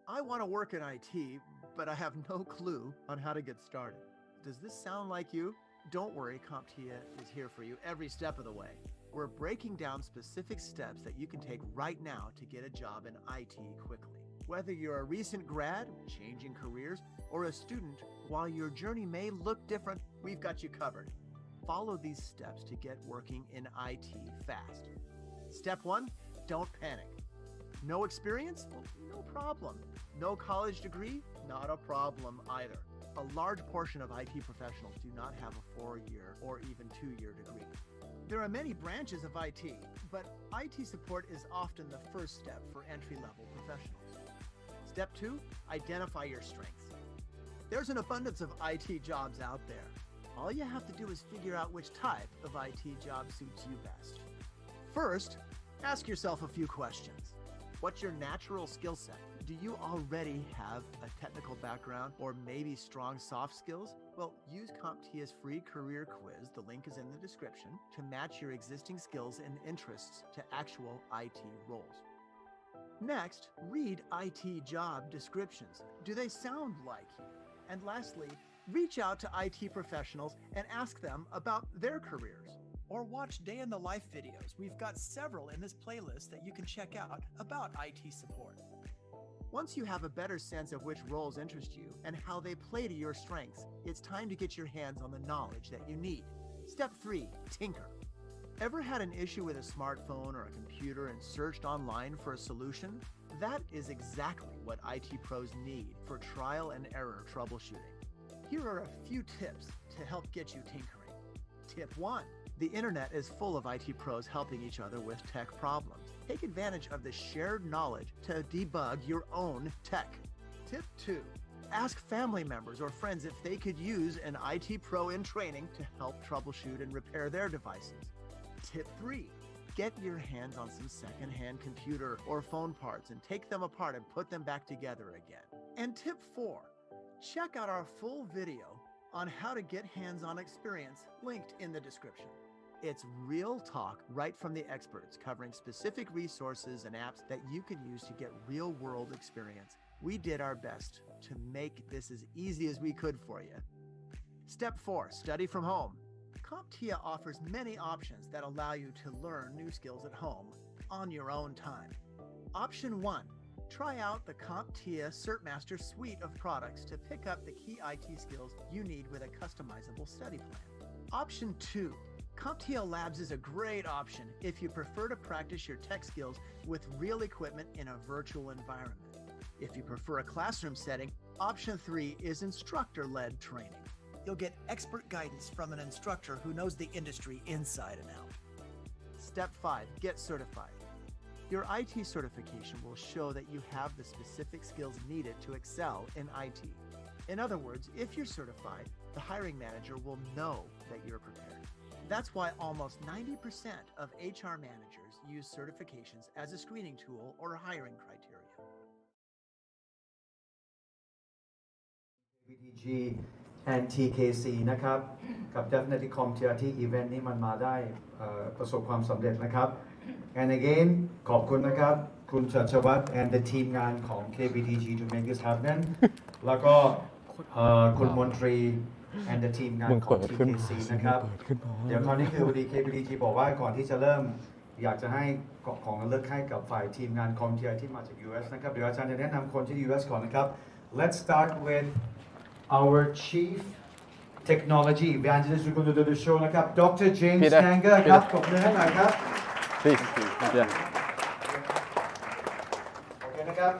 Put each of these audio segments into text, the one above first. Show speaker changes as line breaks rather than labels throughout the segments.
I want to work in IT, but I have no clue on how to get started. Does this sound like you? Don't worry, CompTIA is here for you every step of the way. We're breaking down specific steps that you can take right now to get a job in IT quickly. Whether you're a recent grad, changing careers, or a student, while your journey may look different, we've got you covered. Follow these steps to get working in IT fast. Step 1, don't panic. No experience? Well, no problem. No college degree? Not a problem either. A large portion of IT professionals do not have a 4-year or even 2-year degree. There are many branches of IT, but IT support is often the first step for entry-level professionals. Step 2, identify your strengths. There's an abundance of IT jobs out there. All you have to do is figure out which type of IT job suits you best. First, ask yourself a few questions. What's your natural skill set? Do you already have a technical background or maybe strong soft skills? Well, use CompTIA's free career quiz, the link is in the description, to match your existing skills and interests to actual IT roles. Next, read IT job descriptions. Do they sound like you? And lastly, reach out to IT professionals and ask them about their careers. Or watch day in the life videos. We've got several in this playlist that you can check out about IT support. Once you have a better sense of which roles interest you and how they play to your strengths, it's time to get your hands on the knowledge that you need. Step 3, tinker. Ever had an issue with a smartphone or a computer and searched online for a solution? That is exactly what IT pros need for trial and error troubleshooting. Here are a few tips to help get you tinkering. Tip 1. The internet is full of IT pros helping each other with tech problems. Take advantage of the shared knowledge to debug your own tech. Tip 2. Ask family members or friends if they could use an IT pro in training to help troubleshoot and repair their devices. Tip 3. Get your hands on some secondhand computer or phone parts and take them apart and put them back together again. And tip 4. Check out our full video on how to get hands-on experience linked in the description. It's real talk right from the experts covering specific resources and apps that you can use to get real-world experience. We did our best to make this as easy as we could for you. Step 4, study from home. CompTIA offers many options that allow you to learn new skills at home on your own time. Option 1. Try out the CompTIA CertMaster suite of products to pick up the key IT skills you need with a customizable study plan. Option 2. CompTIA Labs is a great option if you prefer to practice your tech skills with real equipment in a virtual environment. If you prefer a classroom setting, Option 3 is instructor-led training. You'll get expert guidance from an instructor who knows the industry inside and out. Step 5. Get certified. Your IT certification will show that you have the specific skills needed to excel in IT. In other words, if you're certified, the hiring manager will know that you're prepared. That's why almost 90% of HR managers use certifications as a screening tool or hiring criteria.
VTG and TKC นะครับกับ Definitely CompTIA ที่ event นี้มันมาได้ประสบความสำเร็จนะครับ and again ขอบคุณนะครับคุณชัชวัฒน์ and the ทีมงานของ KBTG to make this happen แล้วก็คุณมนตรี and the ทีมงานของ TKC นะครับเดี๋ยวคราวนี้คือพอดี KBTG บอกว่าก่อนที่จะเริ่มอยากจะให้ของเลือกให้กับฝ่ายทีมงาน CompTIA ที่มาจาก US นะครับเดี๋ยวอาจารย์จะแนะนำคนที่ US ก่อนนะครับ let's start with our chief technology evangelist who's going to do the show นะครับ Dr. James Stanger ครับขอบคุณให้หน่อยครับ
Please. Yeah.
โอเคนะครับ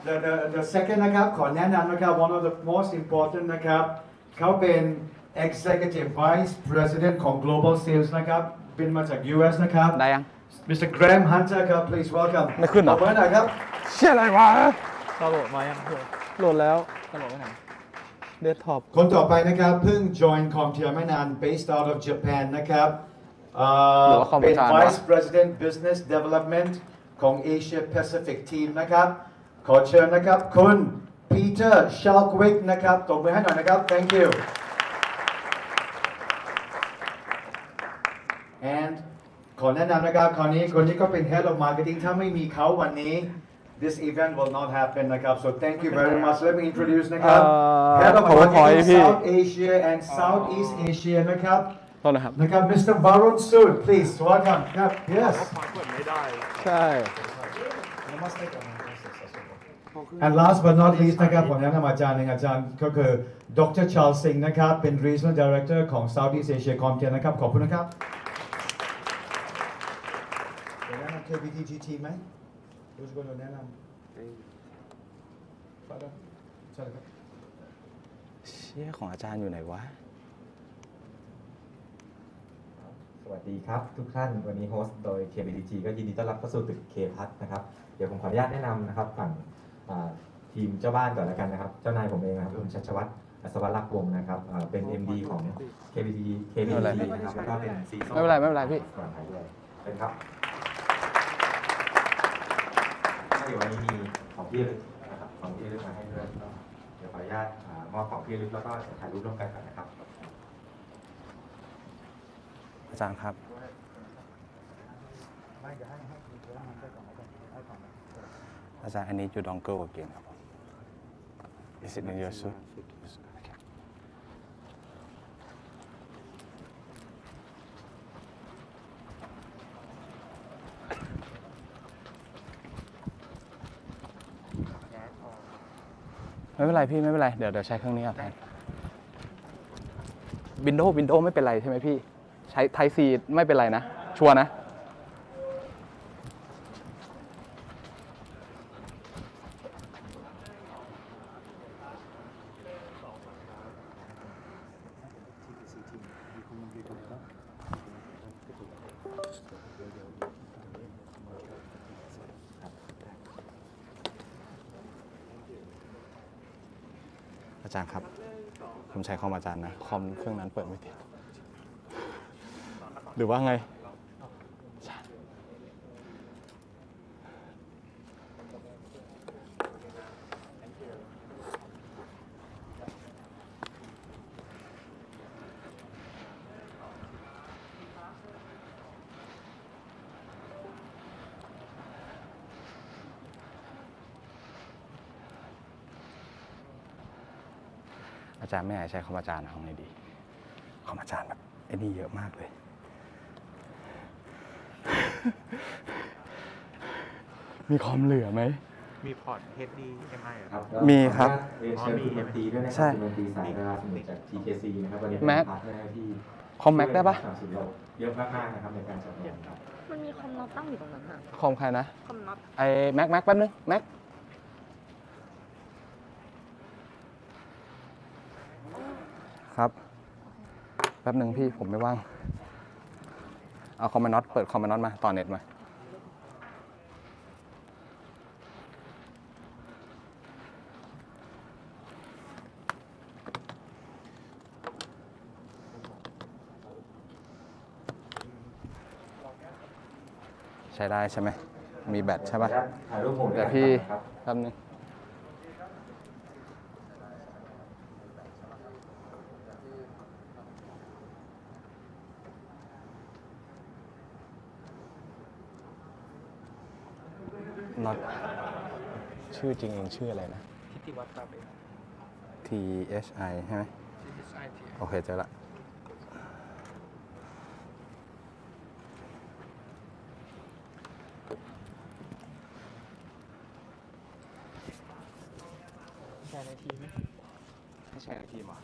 the second นะครับขอแนะนำนะครับ one of the most important นะครับเขาเป็น executive vice president ของ global sales นะครับเป็นมาจาก US นะครับ
ได้ยัง
Mr. Graham Hunter ครับ please welcome
ไม่ขึ้นเหรอ
ขอบคุณหน่อยครับ
เชื่ออะไรวะ
ดาวน์โหลดมายังเพื่อน
โหลดแล้ว
ดาวน์โหลดไปไหน
เดสก์ท็อป
คนต่อไปนะครับเพิ่ง join CompTIA ไม่นาน based out of Japan นะครับเป็น Vice President Business Development ของ Asia Pacific Team นะครับขอเชิญนะครับคุณ Peter Shalkwick นะครับตบมือให้หน่อยนะครับ thank you and ขอแนะนำนะครับคนนี้ก็เป็น Head of Marketing ถ้าไม่มีเขาวันนี้this event will not happen นะครับ so thank you very much let me introduce นะครับ Head of Marketing South Asia and Southeast Asia นะครับ
ต้นนะครับ
นะครับ Mr. Varun Sood please welcome ครับ yes
ใช่
and last but not least นะครับผมแนะนำอาจารย์หนึ่งอาจารย์ก็คือ Dr. Charles Singh นะครับเป็น Regional Director ของ Southeast Asia CompTIA นะครับขอบคุณนะครับเดี๋ยวแนะนำ KBTG team ไหมรู้สึกว่าแนะนำใช่ครับ
เชี่ยของอาจารย์อยู่ไหนวะ
สวัสดีครับทุกท่านวันนี้โฮสต์โดย KBTG ก็ยินดีต้อนรับเข้าสู่ตึก K-Plus นะครับเดี๋ยวผมขออนุญาตแนะนำนะครับฝั่งทีมเจ้าบ้านก่อนแล้วกันนะครับเจ้านายผมเองนะครับคุณชัชวัฒน์อัศวรักษ์วงศ์นะครับเป็น MD ของ KBTG นะครับแล้วก็เป็น CISO
ไม่เป็นไรพี่
ส่วนไทยด้วยเป็นครับเดี๋ยววันนี้มีของที่ระลึกนะครับของที่ระลึกมาให้ด้วยก็เดี๋ยวขออนุญาตมอบของที่ระลึกแล้วก็ถ่ายรูปร่วมกันก่อนนะครับ
อาจารย์ครับ อาจารย์อันนี้อยู่ดองเกิลเกนครับผม Is it in your suit? Okay. ไม่เป็นไรพี่ไม่เป็นไรเดี๋ยวใช้เครื่องนี้เอาแทนวินโดว์ไม่เป็นไรใช่ไหมพี่ใช้ไทซีไม่เป็นไรนะชัวร์นะอาจารย์ครับผมใช้คอมอาจารย์นะคอมเครื่องนั้นเปิดไม่ติดหรือว่าไงอาจารย์ไม่อยากใช้คอมอาจารย์นะเอาไงดีคอมอาจารย์แบบ ไอ้นี่เยอะมากเลย มีคอมเหลือไหม
มีพอร์ต HDMI เหรอ
ครับ
มีครับ
เรียนเชิญคุณดนตรีด้วยนะค
ใช่
รับคุณดนตรีสายดาราสมุทรจาก TKC นะครับวันนี้เป็น
แม็ก
พาร์ทเนอร์ที่
คอมแม็กได้ปะ
สนับสนุนเราเยอะมากๆนะครับในการจัดงานครับ
มันมีคอมน็อตตั้งอยู่ตรงนั้นอะ
คอมใครนะ
คอมน็อต
ไอ้แม็กแป๊บนึงแม็กครับแป๊บนึงพี่ผมไม่ว่างเอาคอมมานน็อตเปิดคอมมานน็อตมาต่อเน็ตมาใช้ได้ใช่ไหมมีแบตใช่ปะ
ถ่ายรูปหมู่ด้วย
แต่
กัน
พี่
ครับ
แป๊บนึงน็อตชื่อจริงเองชื่ออะไรนะ
ทิติวัฒน์ตาเบ
THI ใช่ไหมโอเคเจอละ
แชร์ในทีมไหม
ให้แชร์ในทีมเหรอ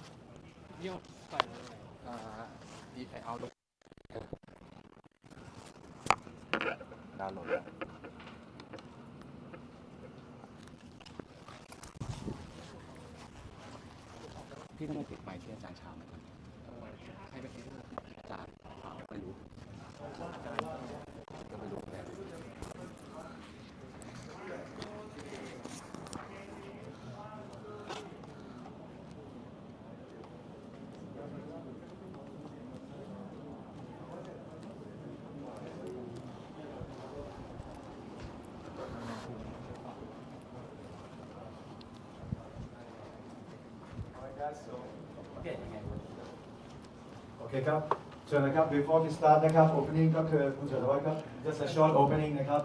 ย
อดใส่เลย
เอาลงดาวน์โหลดแล้วพี่ต้องมาติดไมค์ที่อาจารย์ชาวไหมให้ไปที่อาจารย์ไม่รู้ก็ไม่รู้เลย
โอเคครับเชิญนะครับ before we start นะครับ opening ก็คือคุณเฉลิมวัฒน์ครับ just a short opening นะครับ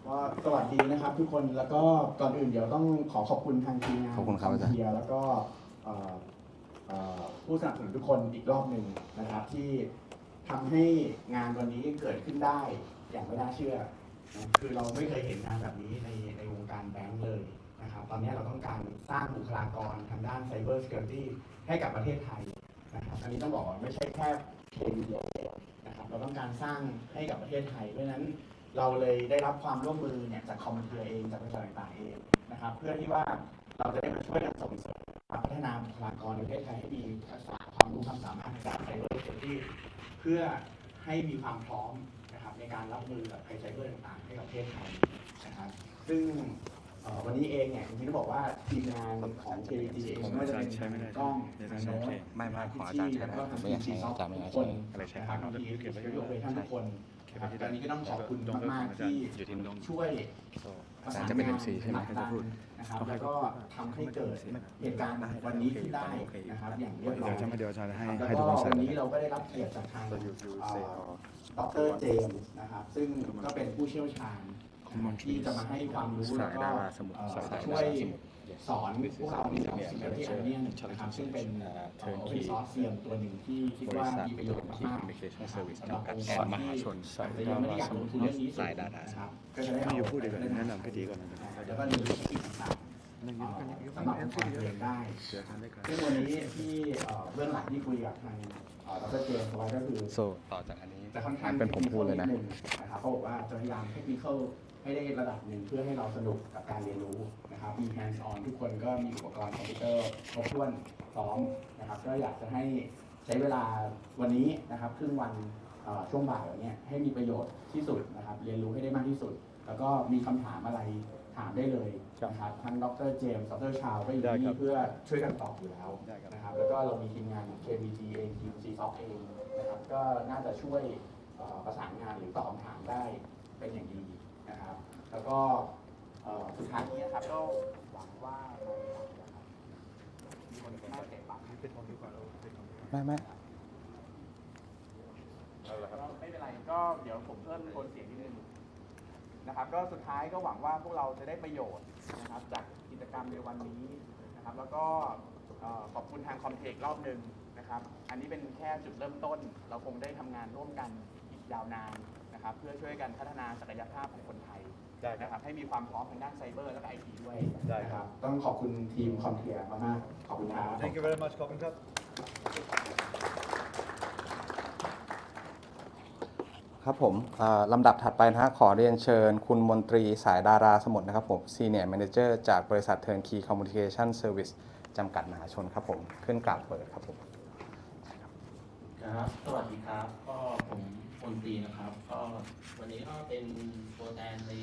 ก็สวัสดีนะครับทุกคนแล้วก็ก่อนอื่นเดี๋ยวต้องขอบคุณทางทีมงาน
ขอบคุณครับอาจารย์
เทียแล้วก็ผู้สนับสนุนทุกคนอีกรอบหนึ่งนะครับที่ทำให้งานวันนี้เกิดขึ้นได้อย่างไม่น่าเชื่อนะคือเราไม่เคยเห็นงานแบบนี้ในวงการแบงก์เลยนะครับตอนนี้เราต้องการสร้างบุคลากรทางด้าน Cyber Security ให้กับประเทศไทยนะครับอันนี้ต้องบอกว่าไม่ใช่แค่เคมีเดียวนะครับเราต้องการสร้างให้กับประเทศไทยเพราะฉะนั้นเราเลยได้รับความร่วมมือเนี่ยจากCompTIAเองจากบริษัทต่างๆเองนะครับเพื่อที่ว่าเราจะได้มาช่วยกันส่งเสริมพัฒนาบุคลากรในประเทศไทยให้มีทักษะความรู้ความสามารถในด้าน Cyber Security เพื่อให้มีความพร้อมนะครับในการรับมือกับภัยไซเบอร์ต่างๆให้กับประเทศไทยนะครับซึ่งวันนี้เองเนี่ยจริงๆต้องบอกว่าทีมงานของ KBT เองไม่ว่าจะเป็นกล้องทางโน้ต
ไม่ของอาจารย์ใช้ได้
แล้วก็ทาง
ไม่อยาก
ที
ใช้
ม
อาจารย์ไม่อยาก
ทุก
ใช้
คนนะครับทีมที่ยกเว้นทุกคนนะครับตอนนี้ก็ต้องขอบคุณมากๆที่ช่วยประสาน
จะเป็น
งาน
MC ใช่ไหม
ผลักดันนะครับแล้วก็ทำให้เกิดเหตุการณ์วันนี้ขึ้นได้นะครับอย่างเรียบร้อย
เดี๋ยวอาจารย์ให้
แล้ว
ให้
ก็
ทุกคนใส่
วันนี้เราก็ได้รับเกียรติจากทางดรเจมส์นะครับซึ่งก็เป็นผู้เชี่ยวชาญที่จะมาให้ความรู้แล้วก็ช่วยสอนพวกเราในเรื่อง Security Onion นะครับซึ่งเป็น Open Source เสียงตัวหนึ่งที่คิดว่ามีประโยชน์มากๆสำหรับองค์กรที่อาจจะยังไม่ได้อยากลงทุนเรื่องนี้นะครับก็จะได้เอา
พูดดีกว่าแนะนำให้ดีก่อนนะ
แล้วก็เรียนรู้เทคนิคต่างๆสำหรับองค์กรเองได้ซึ่งวันนี้ที่เบื้องหลังที่คุยกับทางดรเจมส์ไว้ก็คือ
โซต่อจากอันนี้
จะค่อนข้าง
เป็นผมพูดเลยนะ
นะครับเขาบอกว่าจะพยายามเทคนิคให้ได้ระดับหนึ่งเพื่อให้เราสนุกกับการเรียนรู้นะครับมี hands on ทุกคนก็มีอุปกรณ์คอมพิวเตอร์ครบถ้วนพร้อมนะครับก็อยากจะให้ใช้เวลาวันนี้นะครับครึ่งวันช่วงบ่ายเนี่ยให้มีประโยชน์ที่สุดนะครับเรียนรู้ให้ได้มากที่สุด แล้วก็มีคำถามอะไรถามได้เลยนะครับทั้งดรเจมส์ดรชาวก็อยู่ที่นี่เพื่อช่วยกันตอบอยู่แล้วนะครับแล้วก็เรามีทีมงานของ KBT เองทีม CSOC เองนะครับก็น่าจะช่วยประสานงานหรือตอบคำถามได้เป็นอย่างดีนะครับแล้วก็สุดท้ายนี้นะครับก็หวังว่ามีคนน่าเตะปากไม่
ไม่
เป็นไรก็เดี๋ยวผมเพิ่มโทนเสียงนิดนึงนะครับก็สุดท้ายก็หวังว่าพวกเราจะได้ประโยชน์นะครับจากกิจกรรมในวันนี้นะครับแล้วก็
ขอบคุณทางคอมเทครอบหนึ่งนะครับอันนี้เป็นแค่จุดเริ่มต้นเราคงได้ทำงานร่วมกันอีกยาวนานนะครับเพื่อช่วยกันพัฒนาศักยภาพของคนไทยนะครับให้มีความพร้อมทางด้านไซเบอร์และก็ไอทีด้วยนะครับต้องขอบคุณทีมคอมเทียมากๆขอบคุณครับ
Thank you very much ขอบคุณครับ
ครับผมลำดับถัดไปนะฮะขอเรียนเชิญคุณมนตรีสายดาราสมุทรนะครับผม Senior Manager จากบริษัท Turnkey Communication Service จำกัดมหาชนครับผมขึ้นกราบเปิดครับผม
ครับสวัสดีครับก็ผมมนตรีนะครับก็วันนี้ก็เป็นตัวแทนใน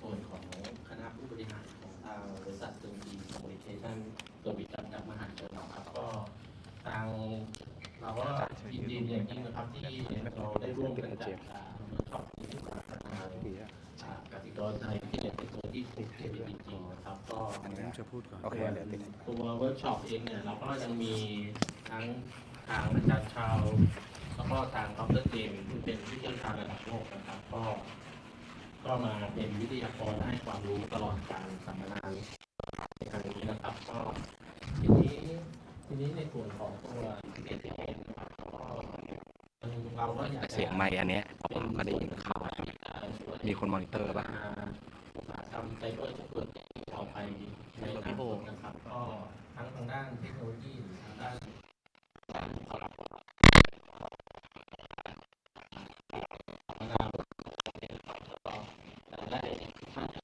ส่วนของคณะผู้บริหารของทางบริษัท Turnkey Communication Service จำกัดมหาชนนะครับก็ทางเราก็ยินดีอย่างยิ่งนะครับที่เราได้ร่วมกันจัดขอบคุณพัฒนากสิกรไทยที่เป็นตัวที่ถูกเทปจริงๆนะครับก็อันนี้จะพูดก่อนตัวเวิร์กช็อปเองเนี่ยเราก็ยังมีทั้งทางอาจารย์ชาวแล้วก็ทางคอมพิวเตอร์เกมที่เป็นผู้เชี่ยวชาญระดับโลกนะครับก็มาเป็นวิทยากรให้ความรู้ตลอดการสัมมนาในครั้งนี้นะครับก็ทีนี้ในส่วนของตัวที่เป็นเองนะครับเราก็อยากเสียงไมค์อันนี้ผมก็ได้ยินข่าวมีคนมอนิเตอร์ป่ะทำไซเบอร์จะเปิดออกไปในอนาคตนะครับก็ทั้งทางด้านเทคโนโลยีหรือทางด้าน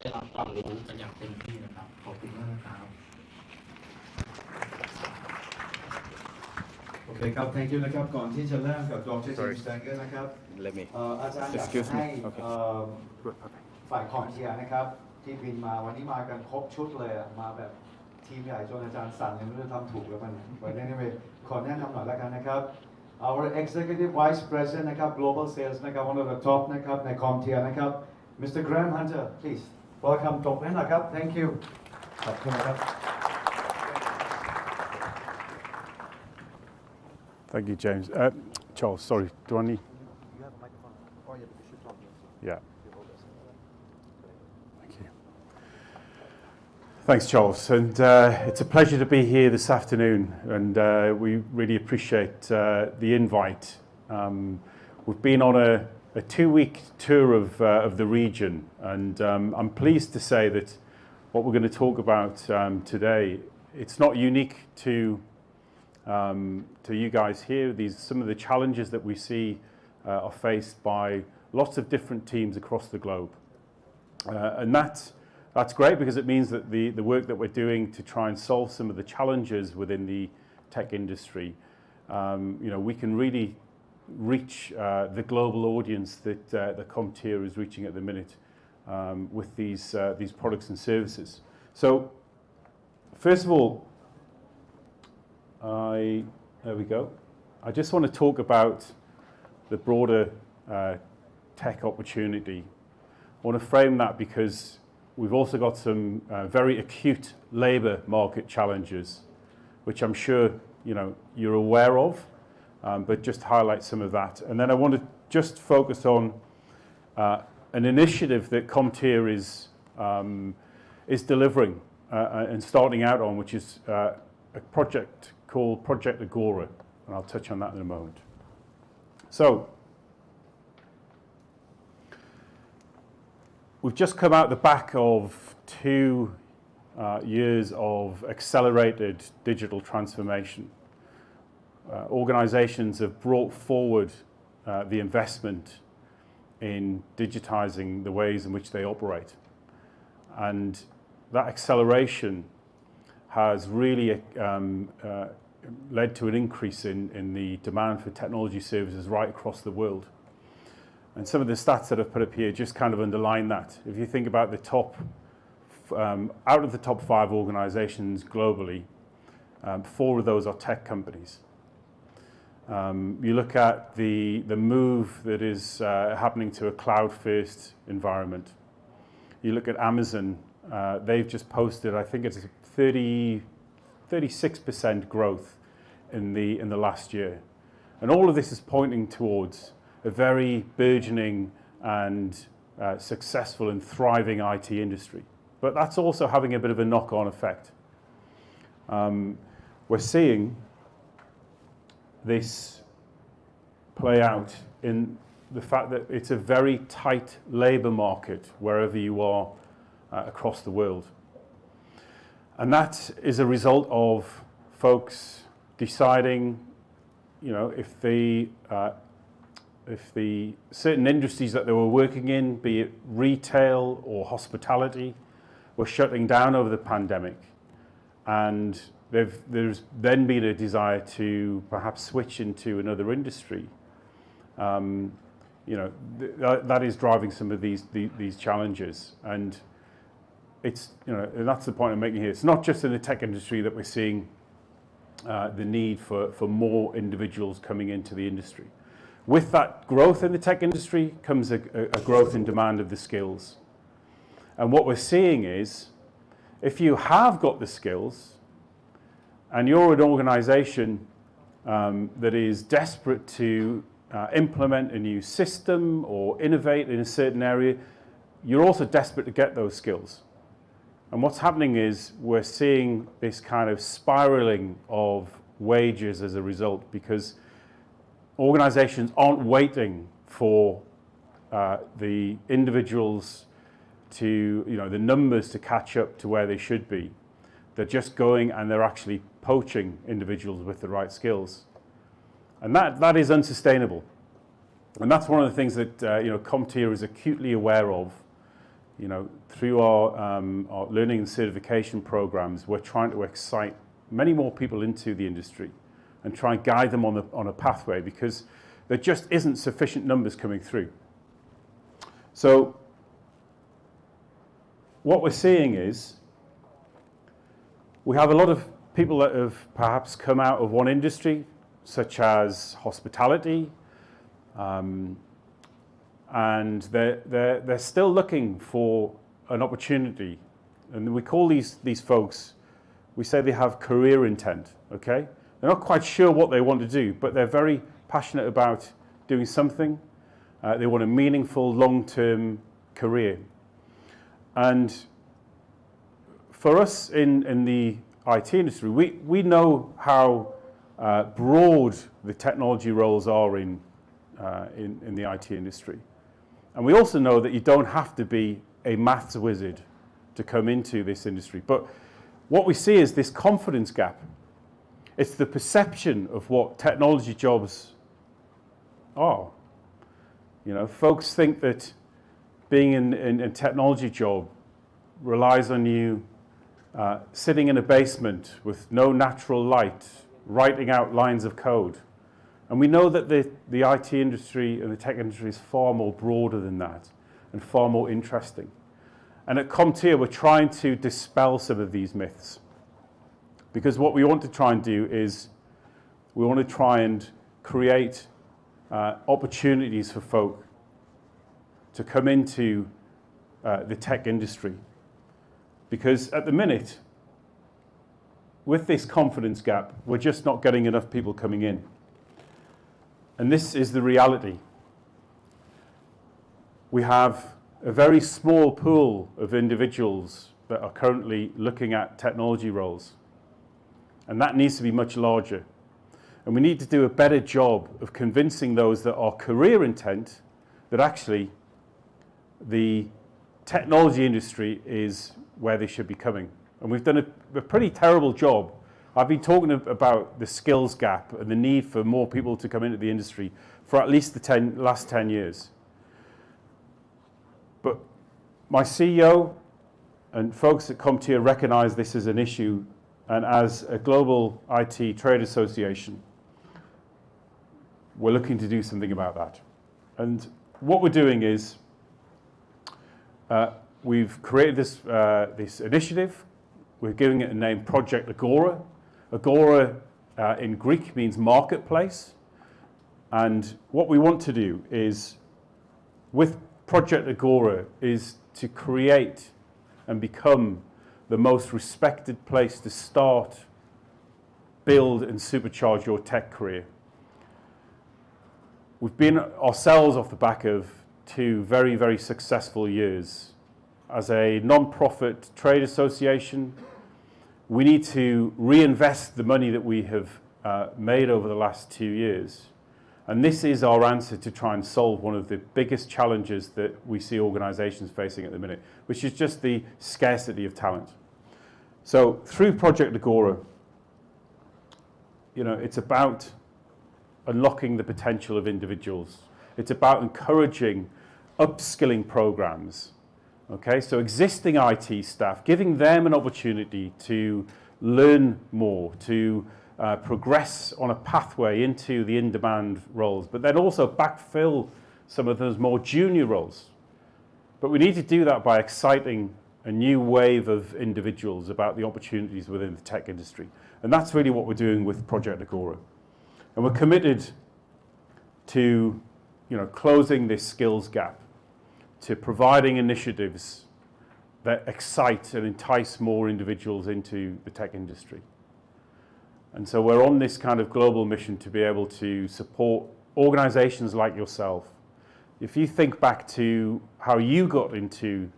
ได้รับความรู้กันอย่างเต็มที่นะครับขอบคุณมากนะครับ
โอเคครับ thank you นะครับก่อนที่จะเริ่มกับดร. Stanger นะครับอาจารย์อยากจะให้ฝ่ายคอมเทียนะครับที่บินมาวันนี้มากันครบชุดเลยมาแบบทีมใหญ่จนอาจารย์สั่นยังไม่รู้ทำถูกหรือมันวันนี้ขอแนะนำหน่อยแล้วกันนะครับ our executive vice president นะครับ global sales นะครับ one of the top นะครับในคอมเทียนะครับ Mr. Graham Hunter please welcome ตบให้หน่อยครับ thank you ขอบคุณนะครับ
Thank you, James. Charles, sorry, do I need?
You have a microphone. Oh, yeah, but you should talk.
Yeah. Thank you. Thanks, Charles. And it's a pleasure to be here this afternoon, and we really appreciate the invite. We've been on a 2-week tour of the region, and I'm pleased to say that what we're going to talk about today, it's not unique to you guys here. Some of the challenges that we see are faced by lots of different teams across the globe. And that's great because it means that the work that we're doing to try and solve some of the challenges within the tech industry, we can really reach the global audience that the CompTIA is reaching at the minute with these products and services. So, first of all, there we go. I just want to talk about the broader tech opportunity. I want to frame that because we've also got some very acute labour market challenges, which I'm sure you're aware of, but just highlight some of that. And then I want to just focus on an initiative that CompTIA is delivering and starting out on, which is a project called Project Agora, and I'll touch on that in a moment. So, we've just come out the back of 2 years of accelerated digital transformation. Organizations have brought forward the investment in digitizing the ways in which they operate. And that acceleration has really led to an increase in the demand for technology services right across the world. And some of the stats that I've put up here just kind of underline that. If you think about the top, out of the top 5 organizations globally, 4 of those are tech companies. You look at the move that is happening to a cloud-first environment. You look at Amazon, they've just posted, I think it's 36% growth in the last year. And all of this is pointing towards a very burgeoning and successful and thriving IT industry. But that's also having a bit of a knock-on effect. we're seeing this play out in the fact that it's a very tight labour market wherever you are across the world. And that is a result of folks deciding, you know, if the certain industries that they were working in, be it retail or hospitality, were shutting down over the pandemic, and there's then been a desire to perhaps switch into another industry. You know, that is driving some of these challenges, and it's, you know, and that's the point I'm making here. It's not just in the tech industry that we're seeing the need for more individuals coming into the industry. With that growth in the tech industry comes a growth in demand of the skills. And what we're seeing is, if you have got the skills and you're an organization that is desperate to implement a new system or innovate in a certain area, you're also desperate to get those skills. And what's happening is we're seeing this kind of spiraling of wages as a result, because organizations aren't waiting for the individuals to, you know, the numbers to catch up to where they should be. They're just going and they're actually poaching individuals with the right skills. And that is unsustainable. And that's one of the things that you know, CompTIA is acutely aware of. You know, through our learning and certification programs, we're trying to excite many more people into the industry and try and guide them on a pathway, because there just isn't sufficient numbers coming through. So what we're seeing is we have a lot of people that have perhaps come out of one industry, such as hospitality, and they're still looking for an opportunity. And we call these folks, we say they have career intent, okay? They're not quite sure what they want to do, but they're very passionate about doing something. They want a meaningful, long-term career. And for us in the IT industry, we know how broad the technology roles are in the IT industry. And we also know that you don't have to be a maths wizard to come into this industry. But what we see is this confidence gap. It's the perception of what technology jobs are. You know, folks think that being in a technology job relies on you sitting in a basement with no natural light, writing out lines of code. And we know that the IT industry and the tech industry is far more broader than that and far more interesting. And at CompTIA, we're trying to dispel some of these myths. Because what we want to try and do is we want to try and create opportunities for folk to come into the tech industry. Because at the minute, with this confidence gap, we're just not getting enough people coming in. And this is the reality. We have a very small pool of individuals that are currently looking at technology roles. And that needs to be much larger. And we need to do a better job of convincing those that are career intent that actually the technology industry is where they should be coming. And we've done a pretty terrible job. I've been talking about the skills gap and the need for more people to come into the industry for at least the last 10 years. But my CEO and folks at CompTIA recognize this as an issue, and as a global IT trade association, we're looking to do something about that. And what we're doing is we've created this initiative. We're giving it a name, Project Agora. Agora in Greek means marketplace. And what we want to do is, with Project Agora, is to create and become the most respected place to start, build, and supercharge your tech career. We've been ourselves off the back of 2 very, very successful years. As a non-profit trade association, we need to reinvest the money that we have made over the last 2 years. And this is our answer to try and solve one of the biggest challenges that we see organizations facing at the minute, which is just the scarcity of talent. So through Project Agora, it's about unlocking the potential of individuals. It's about encouraging upskilling programs. Okay, so existing IT staff, giving them an opportunity to learn more, to progress on a pathway into the in-demand roles, but then also backfill some of those more junior roles. But we need to do that by exciting a new wave of individuals about the opportunities within the tech industry. And that's really what we're doing with Project Agora. And we're committed to closing this skills gap, to providing initiatives that excite and entice more individuals into the tech industry. And so we're on this kind of global mission to be able to support organizations like yourself. If you think back to how you got into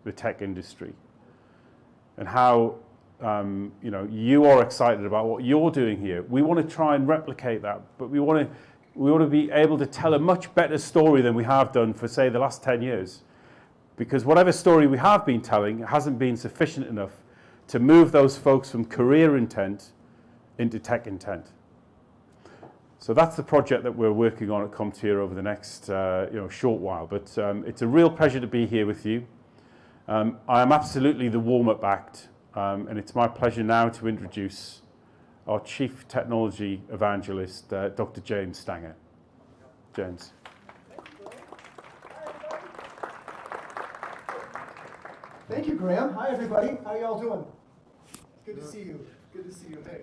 the tech industry and how you are excited about what you're doing here, we want to try and replicate that, but we want to be able to tell a much better story than we have done for, say, the last 10 years. Because whatever story we have been telling hasn't been sufficient enough to move those folks from career intent into tech intent. So that's the project that we're working on at CompTIA over the next short while. But it's a real pleasure to be here with you. I am absolutely the warm-up act, and it's my pleasure now to introduce our Chief Technology Evangelist, Dr. James Stanger. James.
Thank you, Graham. Hi, everybody. How are y'all doing? Good to see you. Good to see you. Hey.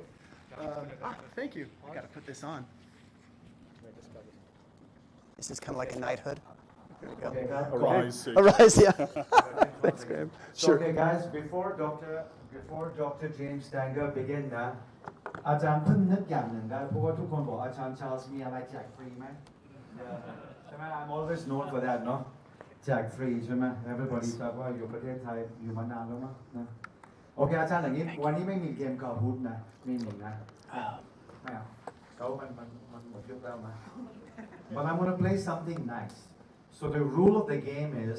Thank you. I got to put this on. This is kind of like a knighthood. There we go.
Okay, guys.
Arise.
Arise, yeah. Thanks, Graham.
So, okay, guys, before Dr. James Stanger begin นะ อาจารย์เพิ่งนึกอย่างหนึ่งได้เพราะว่าทุกคนบอกอาจารย์ชาร์ลส์มีอะไรแจกฟรีไหมใช่ไหม I'm always known for that เนาะแจกฟรีใช่ไหม Everybody ทราบว่าอยู่ประเทศไทยอยู่มานานแล้วมั้งนะโอเคอาจารย์อย่างนี้วันนี้ไม่มีเกมกอล์ฟนะ มีหนึ่งนะไม่เอาเขามันหมดยุคแล้วนะ But I'm going to play something nice. So the rule of the game is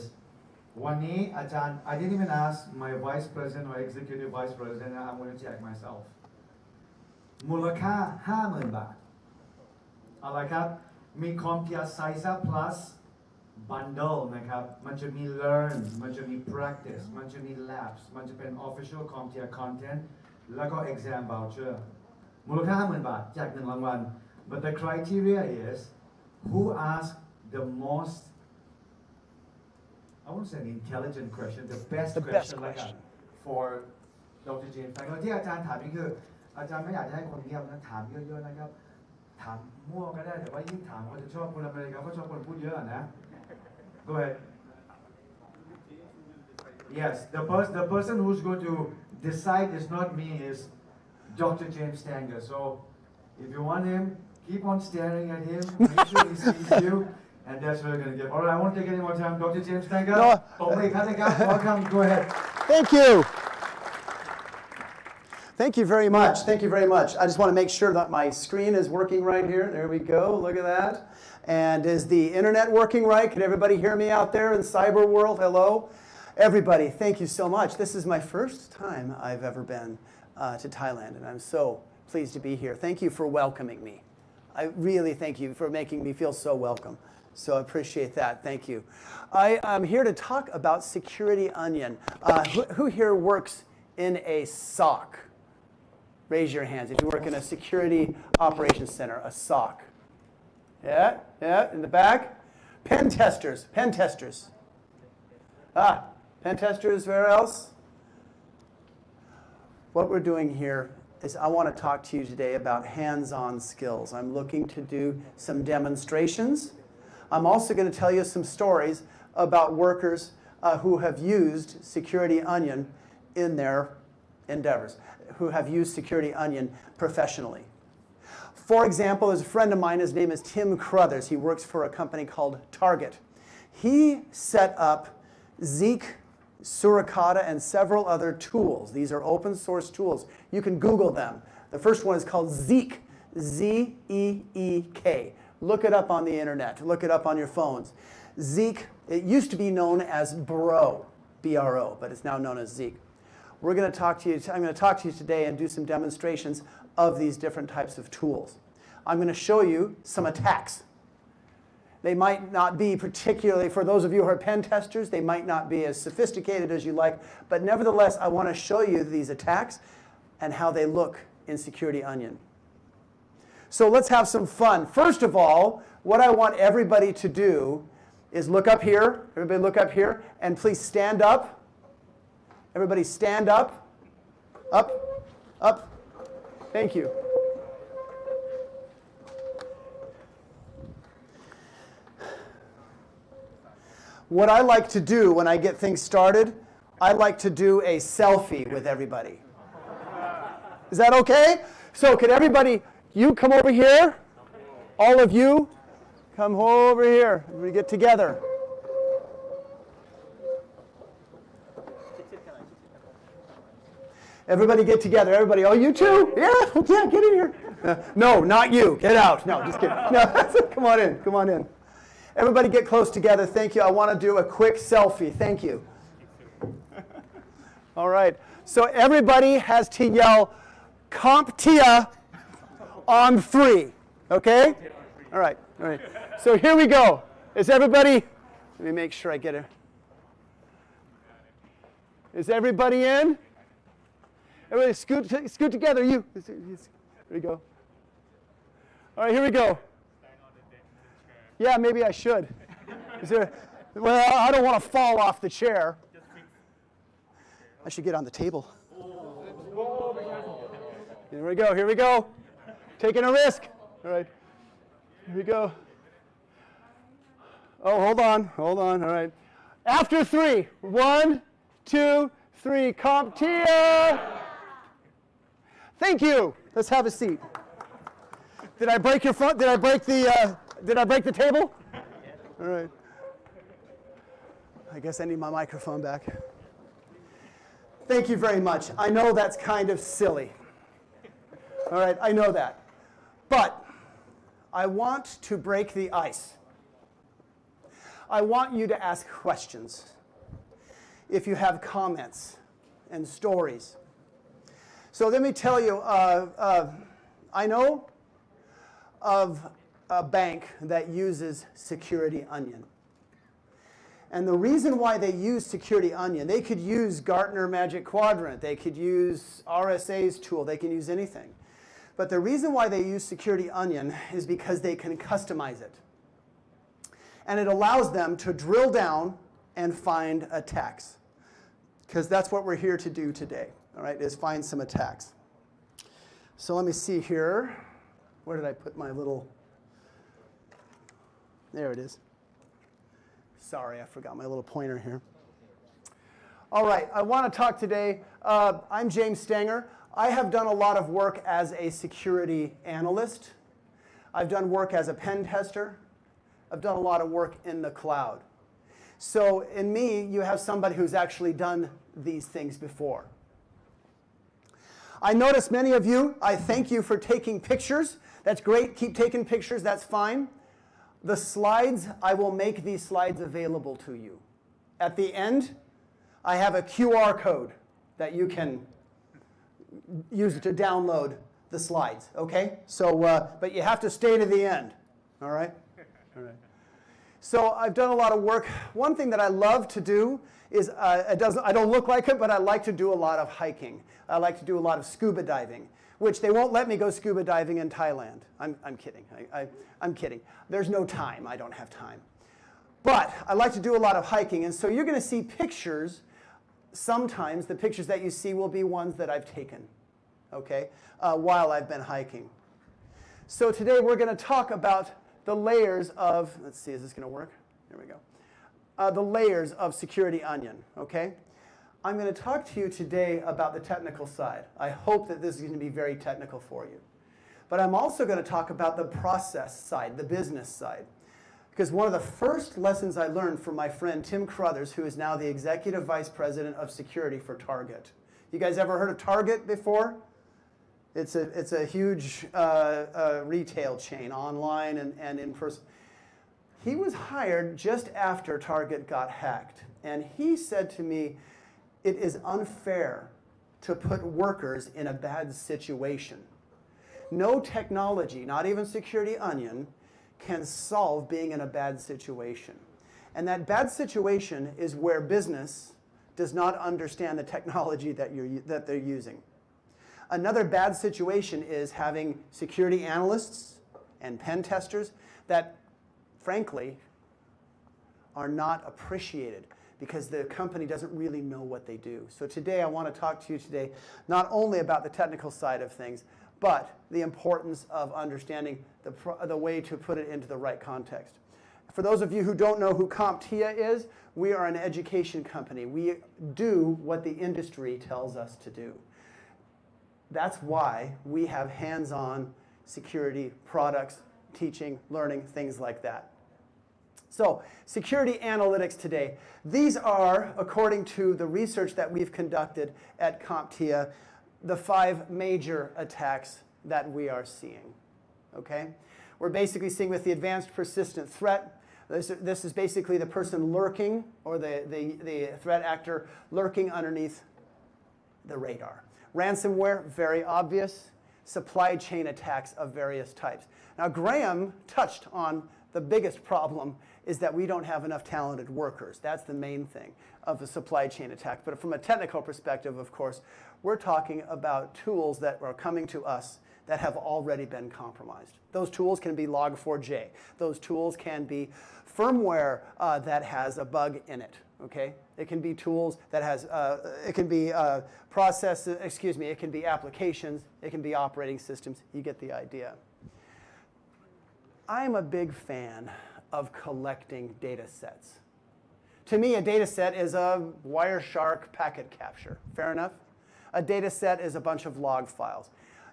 วันนี้อาจารย์ I didn't even ask my vice president or executive vice president. I'm going to check myself. มูลค่า 50,000 บาทอะไรครับมี CompTIA CISA Plus Bundle นะครับมันจะมี Learn มันจะมี Practice มันจะมี Labs มันจะเป็น Official CompTIA Content แล้วก็ Exam Voucher มูลค่า 50,000 บาทแจก1รางวัล But the criteria is who asked the most I won't say an intelligent question the best question ละกัน for Dr. James แต่ที่อาจารย์ถามนี่คืออาจารย์ไม่อยากให้คนเงียบนะถามเยอะๆนะครับถามมั่วก็ได้แต่ว่ายิ่งถามเขาจะชอบคนอเมริกันเขาชอบคนพูดเยอะนะ Go ahead. Yes, the person who's going to decide is not me, is Dr. James Stanger. So if you want him, keep on staring at him, make sure he sees you, and that's what we're going to get. All right, I won't take any more time. Dr. James Stanger, welcome. Go ahead.
Thank you. Thank you very much. Thank you very much. I just want to make sure that my screen is working right here. There we go. Look at that. And is the internet working right? Can everybody hear me out there in cyber world? Hello? Everybody, thank you so much. This is my first time I've ever been to Thailand, and I'm so pleased to be here. Thank you for welcoming me. I really thank you for making me feel so welcome. So I appreciate that. Thank you. I'm here to talk about Security Onion. Who here works in a SOC? Raise your hands if you work in a security operations center, a SOC. Yeah, in the back. Pen testers. Pen testers, where else? What we're doing here is I want to talk to you today about hands-on skills. I'm looking to do some demonstrations. I'm also going to tell you some stories about workers who have used Security Onion in their endeavors, who have used Security Onion professionally. For example, there's a friend of mine, his name is Tim Crothers. He works for a company called Target. He set up Zeek
Suricata, and several other tools. These are open source tools. You can Google them. The first one is called Zeek, Z-E-E-K. Look it up on the internet. Look it up on your phones. Zeek, it used to be known as Bro, B-R-O, but it's now known as Zeek. I'm going to talk to you today and do some demonstrations of these different types of tools. I'm going to show you some attacks. They might not be particularly, for those of you who are pen testers, they might not be as sophisticated as you like, but nevertheless, I want to show you these attacks and how they look in Security Onion. So let's have some fun. First of all, what I want everybody to do is look up here. Everybody look up here, and please stand up. Everybody stand up. Up, up. Thank you. What I like to do when I get things started, I like to do a selfie with everybody. Is that okay? So could everybody, you come over here, all of you, come over here. We get together. Everybody get together. Everybody, oh, you too? Yeah, get in here. No, not you. Get out. No, just kidding. No, come on in. Come on in. Everybody get close together. Thank you. I want to do a quick selfie. Thank you. All right. So everybody has to yell CompTIA on 3. Okay? All right. All right. So here we go. Is everybody, let me make sure I get it. Is everybody in? Everybody scoot together. You. Here we go. All right, here we go. Yeah, maybe I should. Well, I don't want to fall off the chair. I should get on the table. Here we go, here we go. Taking a risk. All right, here we go. Oh, hold on, all right. After 3, 1, 2, 3, CompTIA. Thank you. Let's have a seat. Did I break your front? Did I break the table? All right. I guess I need my microphone back. Thank you very much. I know that's kind of silly. All right, I know that. But I want to break the ice. I want you to ask questions. If you have comments and stories. So let me tell you, I know of a bank that uses Security Onion. And the reason why they use Security Onion, they could use Gartner Magic Quadrant, they could use RSA's tool, they can use anything. But the reason why they use Security Onion is because they can customize it. And it allows them to drill down and find attacks. Because that's what we're here to do today, all right, is find some attacks. So let me see here. Where did I put my little... There it is. Sorry, I forgot my little pointer here. All right, I want to talk today. I'm James Stanger. I have done a lot of work as a security analyst. I've done work as a pen tester. I've done a lot of work in the cloud. So in me, you have somebody who's actually done these things before. I notice many of you, I thank you for taking pictures. That's great. Keep taking pictures. That's fine. The slides, I will make these slides available to you. At the end, I have a QR code that you can use to download the slides, okay? So, but you have to stay to the end, all right? All right. So I've done a lot of work. One thing that I love to do is, I don't look like it, but I like to do a lot of hiking. I like to do a lot of scuba diving, which they won't let me go scuba diving in Thailand. I'm kidding. I'm kidding. There's no time. I don't have time. But I like to do a lot of hiking, and so you're going to see pictures. Sometimes the pictures that you see will be ones that I've taken, okay, while I've been hiking. So today we're going to talk about the layers of, let's see, is this going to work? Here we go. The layers of Security Onion, okay? I'm going to talk to you today about the technical side. I hope that this is going to be very technical for you. But I'm also going to talk about the process side, the business side. Because one of the first lessons I learned from my friend Tim Crothers, who is now the Executive Vice President of Security for Target. You guys ever heard of Target before? It's a huge retail chain, online and in person. He was hired just after Target got hacked. And he said to me, it is unfair to put workers in a bad situation. No technology, not even Security Onion, can solve being in a bad situation. And that bad situation is where business does not understand the technology that they're using. Another bad situation is having security analysts and pen testers that, frankly, are not appreciated because the company doesn't really know what they do. So today I want to talk to you today not only about the technical side of things, but the importance of understanding the way to put it into the right context. For those of you who don't know who CompTIA is, we are an education company. We do what the industry tells us to do. That's why we have hands-on security products, teaching, learning, things like that. So, security analytics today. These are, according to the research that we've conducted at CompTIA, the 5 major attacks that we are seeing. Okay? We're basically seeing with the advanced persistent threat, this is basically the person lurking, or the threat actor lurking underneath the radar. Ransomware, very obvious. Supply chain attacks of various types. Now, Graham touched on the biggest problem is that we don't have enough talented workers. That's the main thing of a supply chain attack. But from a technical perspective, of course, we're talking about tools that are coming to us that have already been compromised. Those tools can be Log4j. Those tools can be firmware that has a bug in it. Okay, it can be tools that has, it can be it can be applications, it can be operating systems. You get the idea. I'm a big fan of collecting data sets. To me, a data set is a Wireshark packet capture. Fair enough? A data set is a bunch of log files.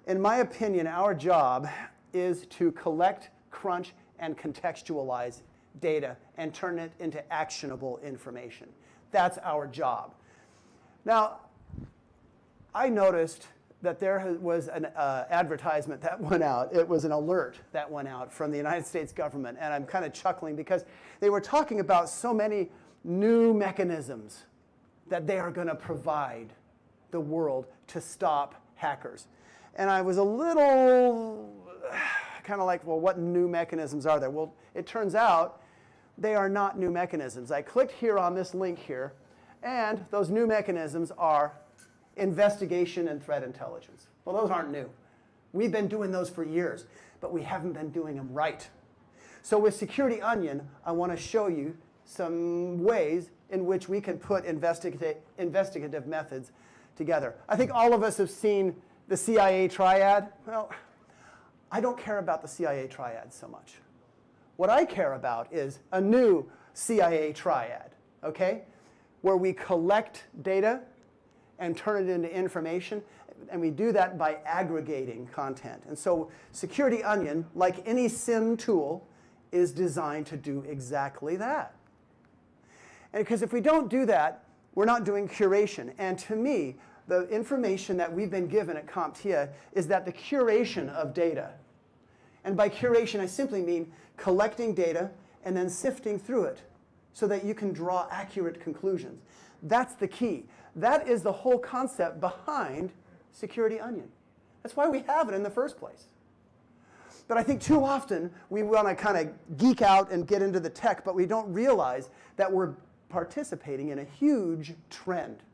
In my opinion, our job is to collect, crunch, and contextualize data and turn it into actionable information. That's our job. Now, I noticed that there was an advertisement that went out. It was an alert that went out from the United States government, and I'm kind of chuckling because they were talking about so many new mechanisms that they are going to provide the world to stop hackers. And I was a little kind of like, well, what new mechanisms are there? Well, it turns out they are not new mechanisms. I clicked here on this link here, and those new mechanisms are investigation and threat intelligence. Well, those aren't new. We've been doing those for years, but we haven't been doing them right. So with Security Onion, I want to show you some ways in which we can put investigative methods together. I think all of us have seen the CIA triad. Well, I don't care about the CIA triad so much. What I care about is a new CIA triad, okay, where we collect data and turn it into information, and we do that by aggregating content. And so Security Onion, like any SIM tool, is designed to do exactly that. And because if we don't do that, we're not doing curation. And to me, the information that we've been given at CompTIA is that the curation of data, and by curation I simply mean collecting data and then sifting through it so that you can draw accurate conclusions. That's the key. That is the whole concept behind Security Onion. That's why we have it in the first place. But I think too often we want to kind of geek out and get into the tech, but we don't realize that we're participating in a huge trend.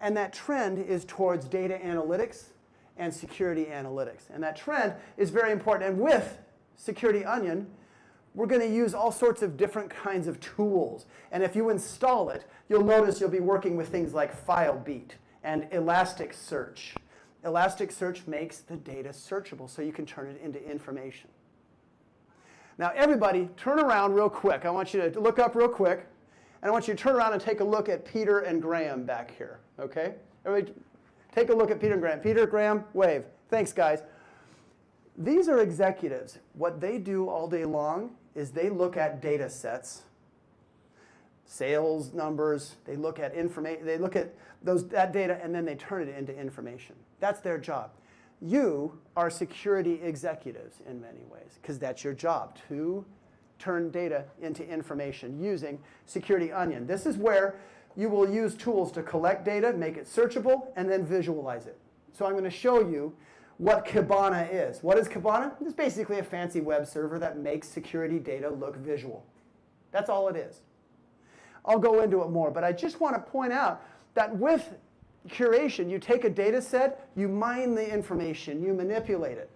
And that trend is towards data analytics and security analytics. And that trend is very important. And with Security Onion, we're going to use all sorts of different kinds of tools. And if you install it, you'll notice you'll be working with things like FileBeat and Elasticsearch. Elasticsearch makes the data searchable so you can turn it into information. Now everybody, turn around real quick. I want you to look up real quick. And I want you to turn around and take a look at Peter and Graham back here, okay? Everybody take a look at Peter and Graham. Peter, Graham, wave. Thanks, guys. These are executives. What they do all day long is they look at data sets, sales numbers, they look at information, they look at that data and then they turn it into information. That's their job. You are security executives in many ways because that's your job, to turn data into information using Security Onion. This is where you will use tools to collect data, make it searchable, and then visualize it. So I'm going to show you what Kibana is. What is Kibana? It's basically a fancy web server that makes security data look visual. That's all it is. I'll go into it more, but I just want to point out that with curation, you take a data set, you mine the information, you manipulate it,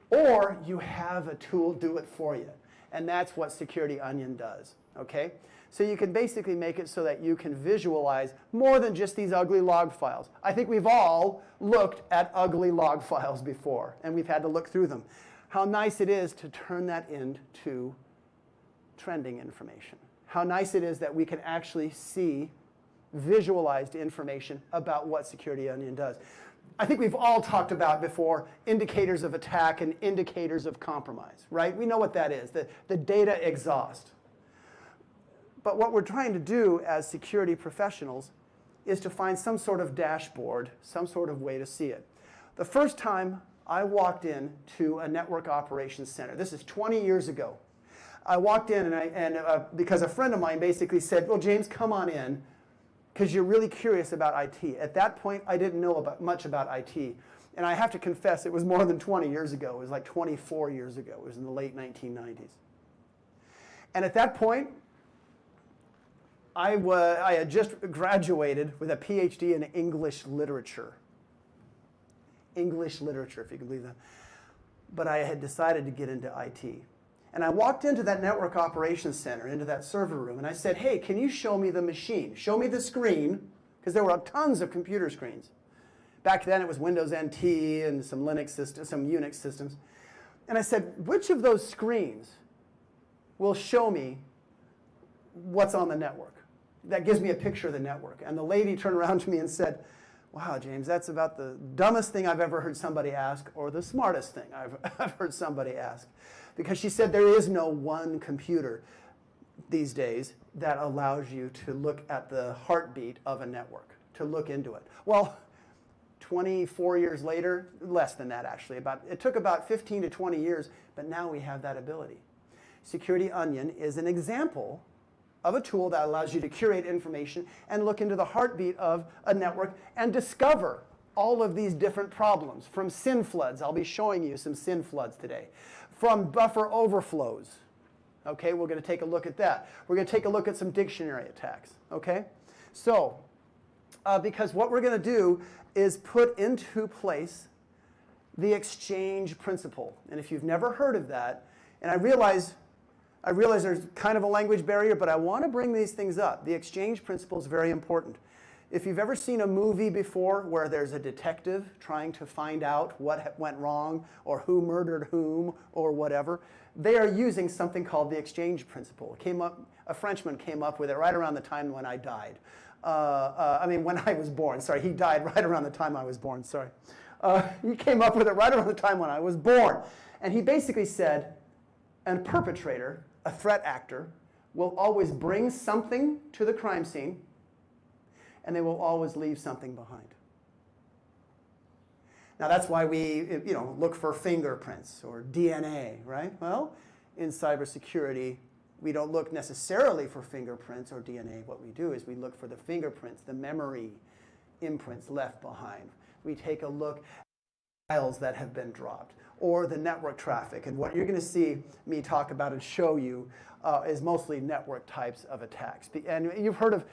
or you have a tool do it for you. And that's what Security Onion does, okay? So you can basically make it so that you can visualize more than just these ugly log files. I think we've all looked at ugly log files before, and we've had to look through them. How nice it is to turn that into trending information. How nice it is that we can actually see visualized information about what Security Onion does. I think we've all talked about before indicators of attack and indicators of compromise, right? We know what that is, the data exhaust. But what we're trying to do as security professionals is to find some sort of dashboard, some sort of way to see it. The first time I walked in to a network operations center, this is 20 years ago. I walked in and because a friend of mine basically said, well, James, come on in, because you're really curious about IT. At that point, I didn't know much about IT. And I have to confess, it was more than 20 years ago. It was like 24 years ago. It was in the late 1990s. And at that point, I had just graduated with a PhD in English literature. English literature, if you can believe that. But I had decided to get into IT. And I walked into that network operations center, into that server room, and I said, hey, can you show me the machine? Show me the screen, because there were tons of computer screens. Back then it was Windows NT and some Linux systems, some Unix systems. And I said, which of those screens will show me what's on the network? That gives me a picture of the network. And the lady turned around to me and said, wow, James, that's about the dumbest thing I've ever heard somebody ask, or the smartest thing I've heard somebody ask. Because she said there is no one computer these days that allows you to look at the heartbeat of a network, to look into it. Well, 24 years later, less than that actually, it took about 15 to 20 years, but now we have that ability. Security Onion is an example of a tool that allows you to curate information and look into the heartbeat of a network and discover all of these different problems, from SYN floods. I'll be showing you some SYN floods today. From buffer overflows. Okay, we're going to take a look at that. We're going to take a look at some dictionary attacks. Okay, so because what we're going to do is put into place the exchange principle. And if you've never heard of that, and I realize there's kind of a language barrier, but I want to bring these things up. The exchange principle is very important. If you've ever seen a movie before where there's a detective trying to find out what went wrong or who murdered whom or whatever, they are using something called the exchange principle. A Frenchman came up with it right around the time when I died. When I was born. Sorry, he died right around the time I was born. Sorry. He came up with it right around the time when I was born. And he basically said, a perpetrator, a threat actor, will always bring something to the crime scene, and they will always leave something behind. Now that's why we look for fingerprints or DNA, right? Well, in cybersecurity, we don't look necessarily for fingerprints or DNA. What we do is we look for the fingerprints, the memory imprints left behind. We take a look at files that have been dropped, or the network traffic. And what you're going to see me talk about and show you is mostly network types of attacks. And you've heard of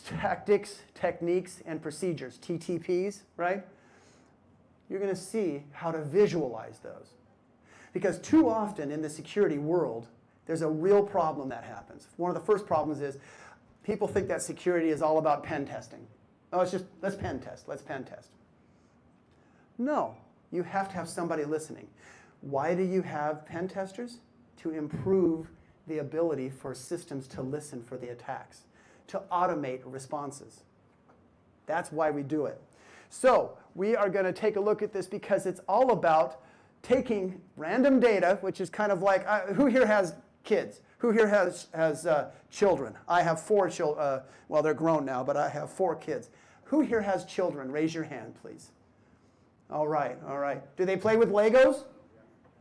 tactics, techniques, and procedures, TTPs, right? You're going to see how to visualize those. Because too often in the security world, there's a real problem that happens. One of the first problems is people think that security is all about pen testing. Oh, it's just, let's pen test. No, you have to have somebody listening. Why do you have pen testers? To improve the ability for systems to listen for the attacks, to automate responses. That's why we do it. So we are going to take a look at this because it's all about taking random data, which is kind of like, who here has kids? Who here has children? I have 4 children. Well, they're grown now, but I have 4 kids. Who here has children? Raise your hand, please. All right, all right. Do they play with Legos?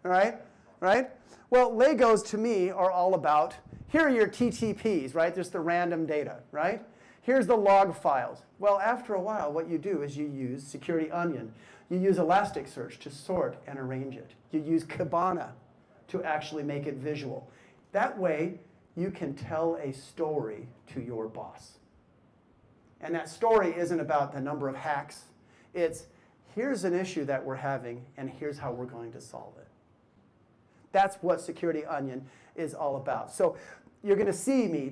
All right, right? Well, Legos to me are all about, here are your TTPs, right? There's the random data, right? Here's the log files. Well, after a while, what you do is you use Security Onion. You use Elasticsearch to sort and arrange it. You use Kibana to actually make it visual. That way, you can tell a story to your boss. And that story isn't about the number of hacks. It's, here's an issue that we're having, and here's how we're going to solve it. That's what Security Onion is all about. So you're going to see me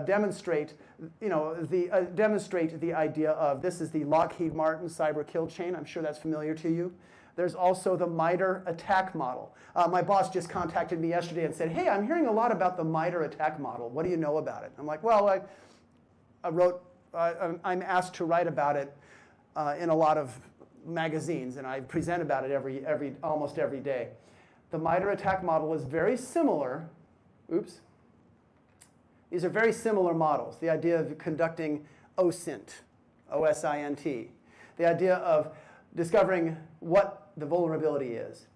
demonstrate the idea of, this is the Lockheed Martin cyber kill chain. I'm sure that's familiar to you. There's also the MITRE attack model. My boss just contacted me yesterday and said, hey, I'm hearing a lot about the MITRE attack model. What do you know about it? I'm like, well, I'm asked to write about it in a lot of magazines, and I present about it almost every day. The MITRE attack model is very similar. Oops. These are very similar models. The idea of conducting OSINT, O-S-I-N-T. The idea of discovering what the vulnerability is.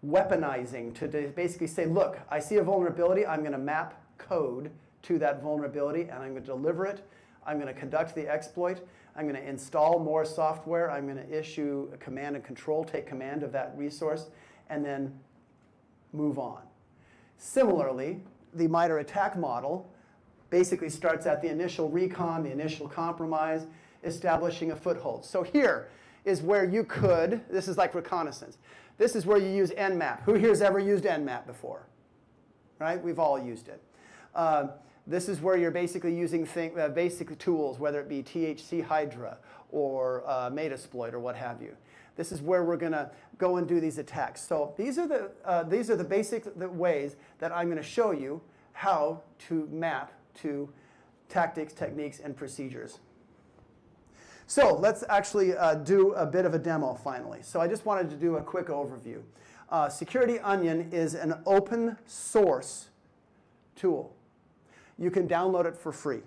Weaponizing to basically say, look, I see a vulnerability. I'm going to map code to that vulnerability, and I'm going to deliver it. I'm going to conduct the exploit. I'm going to install more software. I'm going to issue a command and control, take command of that resource, and then move on. Similarly, the MITRE attack model basically starts at the initial recon, the initial compromise, establishing a foothold. So here is where you could, this is like reconnaissance. This is where you use Nmap. Who here's ever used Nmap before? Right? We've all used it. This is where you're basically using basic tools, whether it be THC Hydra or Metasploit or what have you. This is where we're going to go and do these attacks. So these are the basic ways that I'm going to show you how to map to tactics, techniques, and procedures. So let's actually do a bit of a demo finally. So I just wanted to do a quick overview. Security Onion is an open source tool. You can download it for free.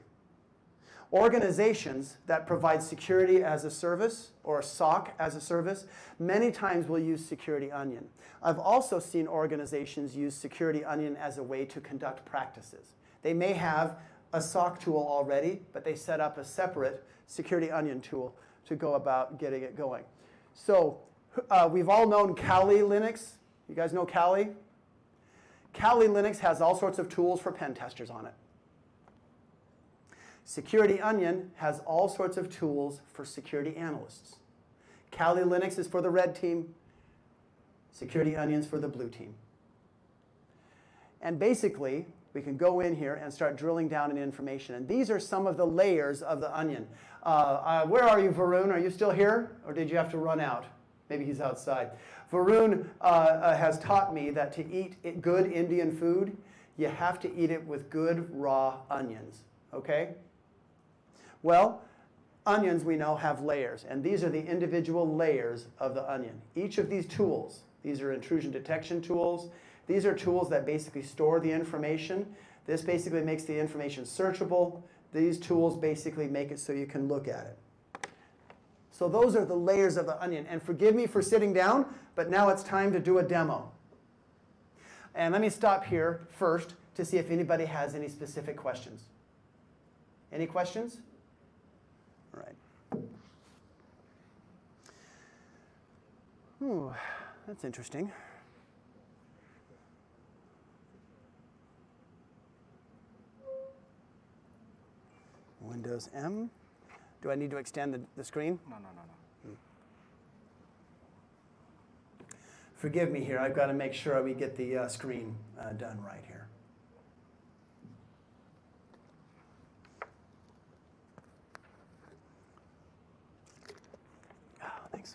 Organizations that provide security as a service or SOC as a service many times will use Security Onion. I've also seen organizations use Security Onion as a way to conduct practices. They may have a SOC tool already, but they set up a separate Security Onion tool to go about getting it going. So we've all known Kali Linux. You guys know Kali? Kali Linux has all sorts of tools for pen testers on it. Security Onion has all sorts of tools for security analysts. Kali Linux is for the red team. Security Onion's for the blue team. And basically, we can go in here and start drilling down in information. And these are some of the layers of the onion. Where are you, Varun? Are you still here? Or did you have to run out? Maybe he's outside. Varun has taught me that to eat good Indian food, you have to eat it with good raw onions. Okay? Well, onions, we know, have layers. And these are the individual layers of the onion. Each of these tools, these are intrusion detection tools. These are tools that basically store the information. This basically makes the information searchable. These tools basically make it so you can look at it. So those are the layers of the onion. And forgive me for sitting down, but now it's time to do a demo. And let me stop here first to see if anybody has any specific questions. Any questions? All right. Ooh, that's interesting. Windows M. Do I need to extend the screen?
No.
Forgive me here. I've got to make sure we get the screen done right here. Oh, thanks.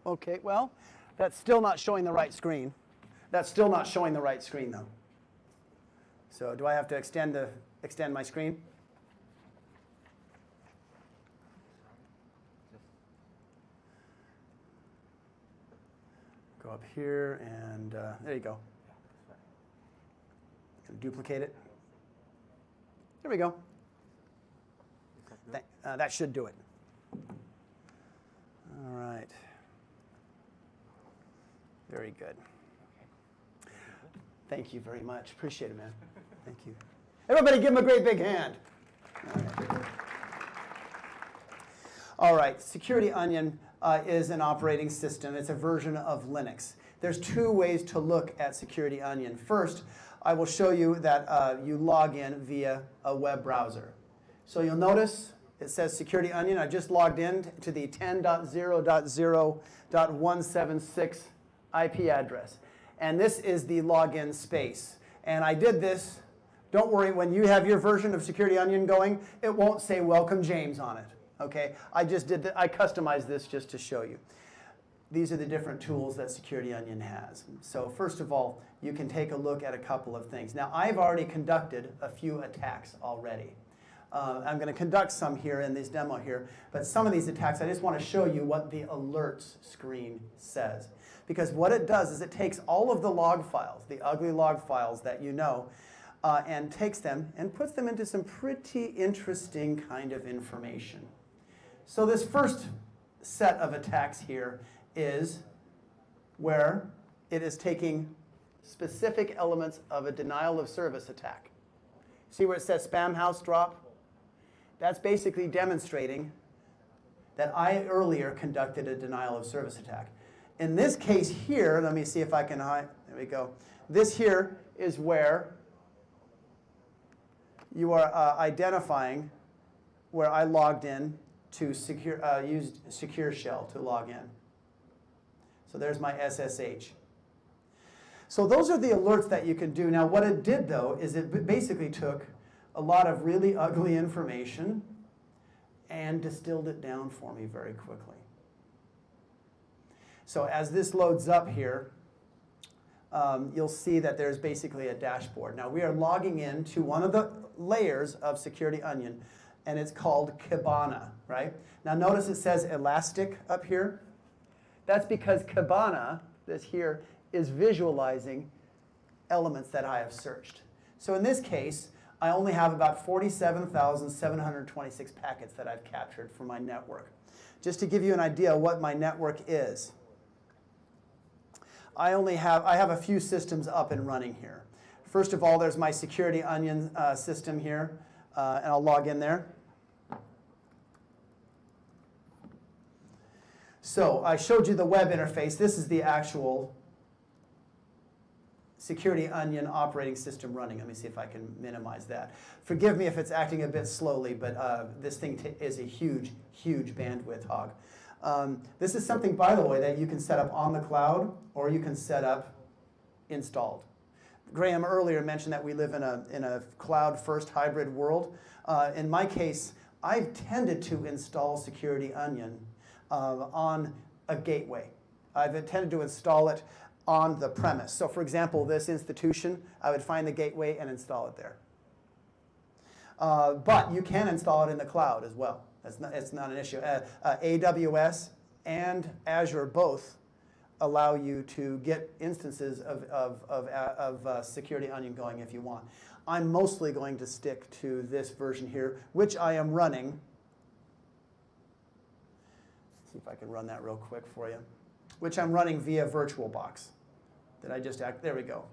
Okay, well, that's still not showing the right screen. That's still not showing the right screen, though. So do I have to extend my screen? Go up here, and there you go. Duplicate it. There we go. That should do it. All right. Very good. Thank you very much. Appreciate it, man. Thank you. Everybody give him a great big hand. All right. Security Onion is an operating system. It's a version of Linux. There's two ways to look at Security Onion. First, I will show you that you log in via a web browser. So you'll notice it says Security Onion. I just logged in to the 10.0.0.176 IP address. And this is the login space. And I did this. Don't worry, when you have your version of Security Onion going, it won't say Welcome James on it. Okay? I customized this just to show you. These are the different tools that Security Onion has. So first of all, you can take a look at a couple of things. Now, I've already conducted a few attacks already. I'm going to conduct some here in this demo here, but some of these attacks, I just want to show you what the alerts screen says. Because what it does is it takes all of the log files, the ugly log files that you know, and takes them and puts them into some pretty interesting kind of information. So this first set of attacks here is where it is taking specific elements of a denial of service attack. See where it says spam house drop? That's basically demonstrating that I earlier conducted a denial of service attack. In this case here, let me see if I can hide. There we go. This here is where you are identifying where I logged in to used Secure Shell to log in. So there's my SSH. So those are the alerts that you can do. Now what it did though is it basically took a lot of really ugly information and distilled it down for me very quickly. So as this loads up here, you'll see that there's basically a dashboard. Now we are logging in to one of the layers of Security Onion, and it's called Kibana, right? Now notice it says Elastic up here. That's because Kibana, this here, is visualizing elements that I have searched. So in this case, I only have about 47,726 packets that I've captured for my network. Just to give you an idea of what my network is, I have a few systems up and running here. First of all, there's my Security Onion system here, and I'll log in there. So I showed you the web interface. This is the actual Security Onion operating system running. Let me see if I can minimize that. Forgive me if it's acting a bit slowly, but this thing is a huge, huge bandwidth hog. This is something, by the way, that you can set up on the cloud or you can set up installed. Graham earlier mentioned that we live in a cloud-first hybrid world. In my case, I've tended to install Security Onion on a gateway. I've tended to install it on the premise. So for example, this institution, I would find the gateway and install it there. But you can install it in the cloud as well. It's not an issue. AWS and Azure both allow you to get instances of Security Onion going if you want. I'm mostly going to stick to this version here, which I am running. Let's see if I can run that real quick for you. Which I'm running via VirtualBox. Did I just act? There we go.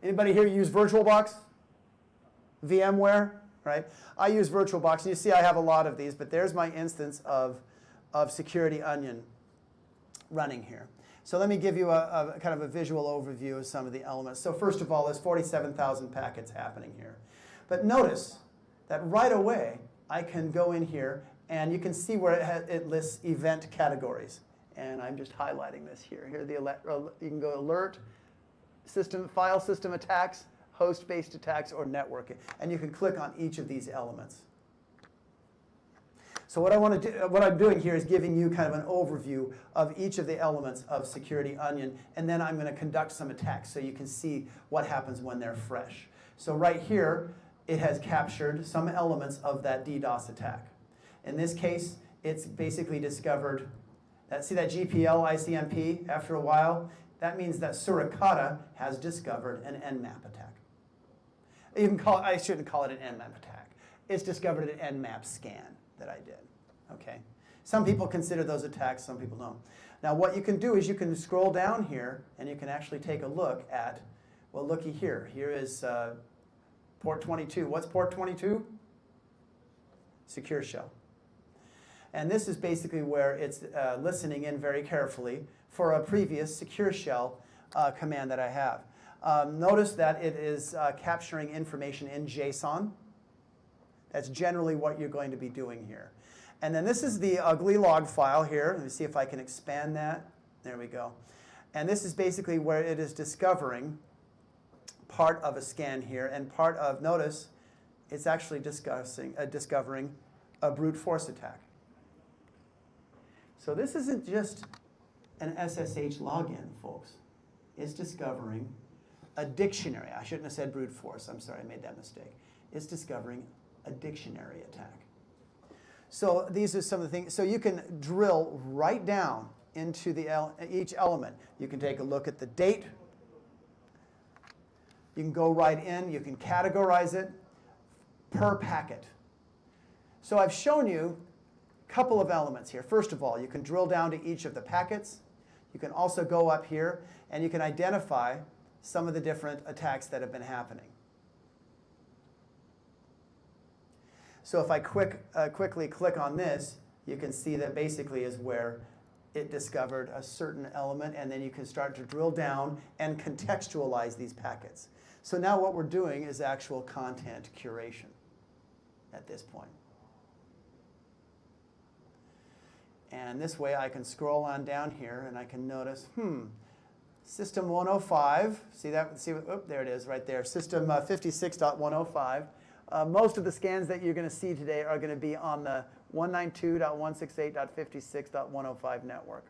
Anybody here use VirtualBox? VMware, right? I use VirtualBox. You see I have a lot of these, but there's my instance of Security Onion running here. So let me give you a kind of a visual overview of some of the elements. So first of all, there's 47,000 packets happening here. But notice that right away, I can go in here, and you can see where it lists event categories. And I'm just highlighting this here. Here, you can go alert, file system attacks, host-based attacks, or networking. And you can click on each of these elements. So what I'm doing here is giving you kind of an overview of each of the elements of Security Onion, and then I'm going to conduct some attacks so you can see what happens when they're fresh. So right here, it has captured some elements of that DDoS attack. In this case, it's basically discovered, see that GPL ICMP after a while? That means that Suricata has discovered an Nmap attack. I shouldn't call it an Nmap attack. It's discovered an Nmap scan that I did, okay? Some people consider those attacks, some people don't. Now what you can do is you can scroll down here and you can actually take a look at, well, looky here. Here is port 22. What's port 22? Secure shell. And this is basically where it's listening in very carefully for a previous secure shell command that I have. Notice that it is capturing information in JSON. That's generally what you're going to be doing here. And then this is the ugly log file here. Let me see if I can expand that. There we go. And this is basically where it is discovering part of a scan here and part of, notice, it's actually discovering a brute force attack. So this isn't just an SSH login, folks. It's discovering a dictionary. I shouldn't have said brute force. I'm sorry, I made that mistake. It's discovering a dictionary attack. So these are some of the things. So you can drill right down into each element. You can take a look at the date. You can go right in. You can categorize it per packet. So I've shown you a couple of elements here. First of all, you can drill down to each of the packets. You can also go up here and you can identify some of the different attacks that have been happening. So if I quickly click on this, you can see that basically is where it discovered a certain element, and then you can start to drill down and contextualize these packets. So now what we're doing is actual content curation at this point. And this way I can scroll on down here and I can notice, system 105, see that? See, oh, there it is right there, system 56.105. Most of the scans that you're going to see today are going to be on the 192.168.56.105 network.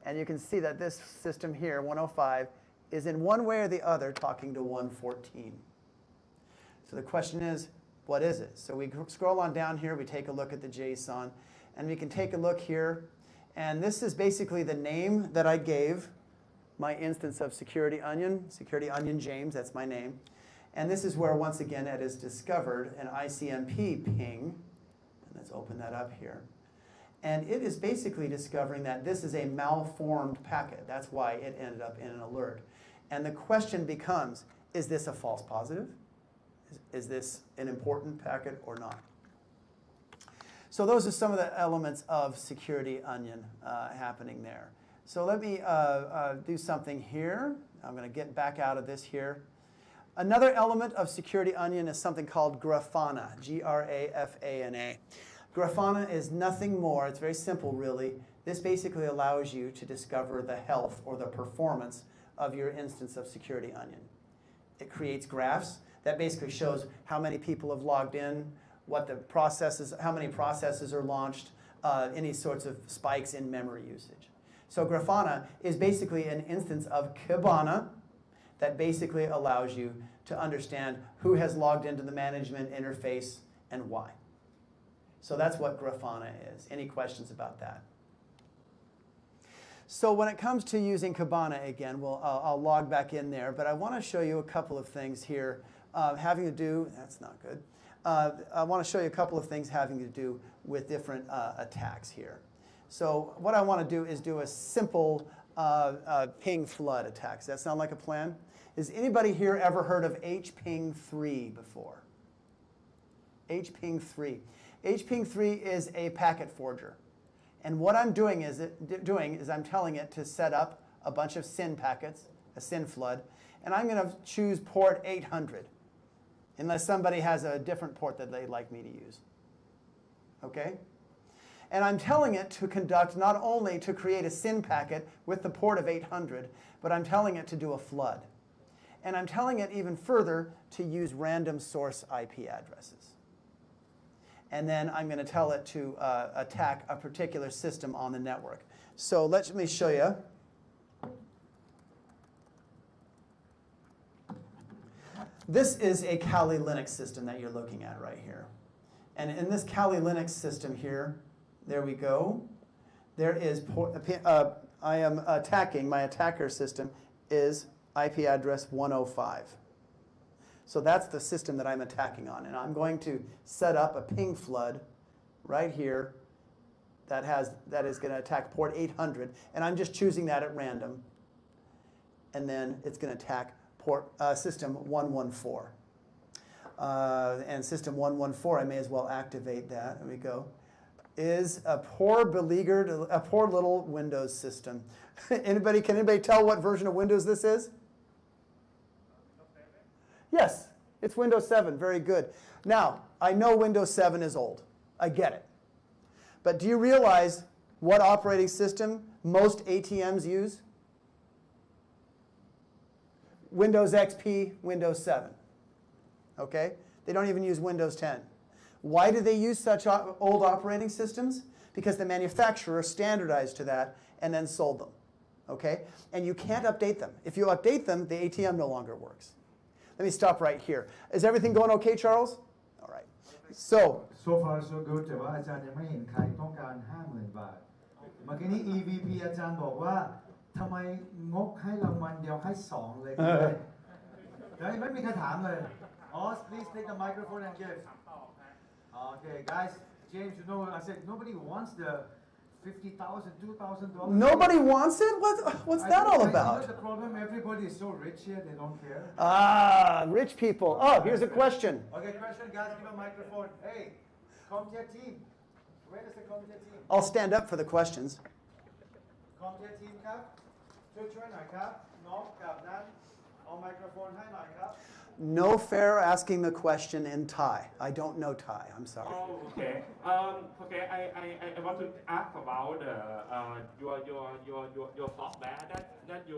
And you can see that this system here, 105, is in one way or the other talking to 114. So the question is, what is it? So we scroll on down here, we take a look at the JSON, and we can take a look here. And this is basically the name that I gave my instance of Security Onion James, that's my name. And this is where, once again, it has discovered an ICMP ping. And let's open that up here. And it is basically discovering that this is a malformed packet. That's why it ended up in an alert. And the question becomes, is this a false positive? Is this an important packet or not? So those are some of the elements of Security Onion happening there. So let me do something here. I'm going to get back out of this here. Another element of Security Onion is something called Grafana, Grafana. Grafana is nothing more, it's very simple really. This basically allows you to discover the health or the performance of your instance of Security Onion. It creates graphs that basically shows how many people have logged in, what the processes, how many processes are launched, any sorts of spikes in memory usage. So Grafana is basically an instance of Kibana that basically allows you to understand who has logged into the management interface and why. So that's what Grafana is. Any questions about that? So when it comes to using Kibana, again, I'll log back in there, but I want to show you a couple of things here having to do, that's not good. I want to show you a couple of things having to do with different attacks here. So what I want to do is do a simple ping flood attack. Does that sound like a plan? Has anybody here ever heard of hping3 before? hping3. hping3 is a packet forger. And what I'm doing is I'm telling it to set up a bunch of SYN packets, a SYN flood, and I'm going to choose port 800, unless somebody has a different port that they'd like me to use. Okay? And I'm telling it to conduct not only to create a SYN packet with the port of 800, but I'm telling it to do a flood. And I'm telling it even further to use random source IP addresses. And then I'm going to tell it to attack a particular system on the network. So let me show you. This is a Kali Linux system that you're looking at right here. And in this Kali Linux system here, there we go. There is, I am attacking, my attacker system is IP address 105. So that's the system that I'm attacking on. And I'm going to set up a ping flood right here that is going to attack port 800. And I'm just choosing that at random. And then it's going to attack port system 114. And system 114, I may as well activate that. There we go. Is a poor beleaguered, a poor little Windows system. Can anybody tell what version of Windows this is? Yes, it's Windows 7. Very good. Now, I know Windows 7 is old. I get it. But do you realize what operating system most ATMs use? Windows XP, Windows 7. Okay? They don't even use Windows 10. Why do they use such old operating systems? Because the manufacturer standardized to that and then sold them. Okay? And you can't update them. If you update them, the ATM no longer works. Let me stop right here. Is everything going okay, Charles? All right. So
far so good แต่ว่าอาจารย์ยังไม่เห็นใครต้องการ 50,000 บาท เมื่อกี้นี้ EVP อาจารย์บอกว่าทำไมงกให้รางวัลเดียวให้2เลยเดี๋ยวไม่มีใครถามเลย please take the microphone and give. Okay, guys, James, you know, I said nobody wants the $50,000, $2,000.
Nobody wants it? What's that all about?
The problem, everybody is so rich here, they don't care.
Ah, rich people. Oh, here's a question.
Okay, question, guys, give a microphone. Hey, CompTIA team. Where is the CompTIA team?
I'll stand up for the questions.
CompTIA team ครับช่วยหน่อยครับน้องกับนั้นเอาไมโครโฟนให้หน่อยครับ
No fair asking the question in Thai. I don't know Thai. I'm sorry.
Oh, okay. Okay. I want to ask about your software that you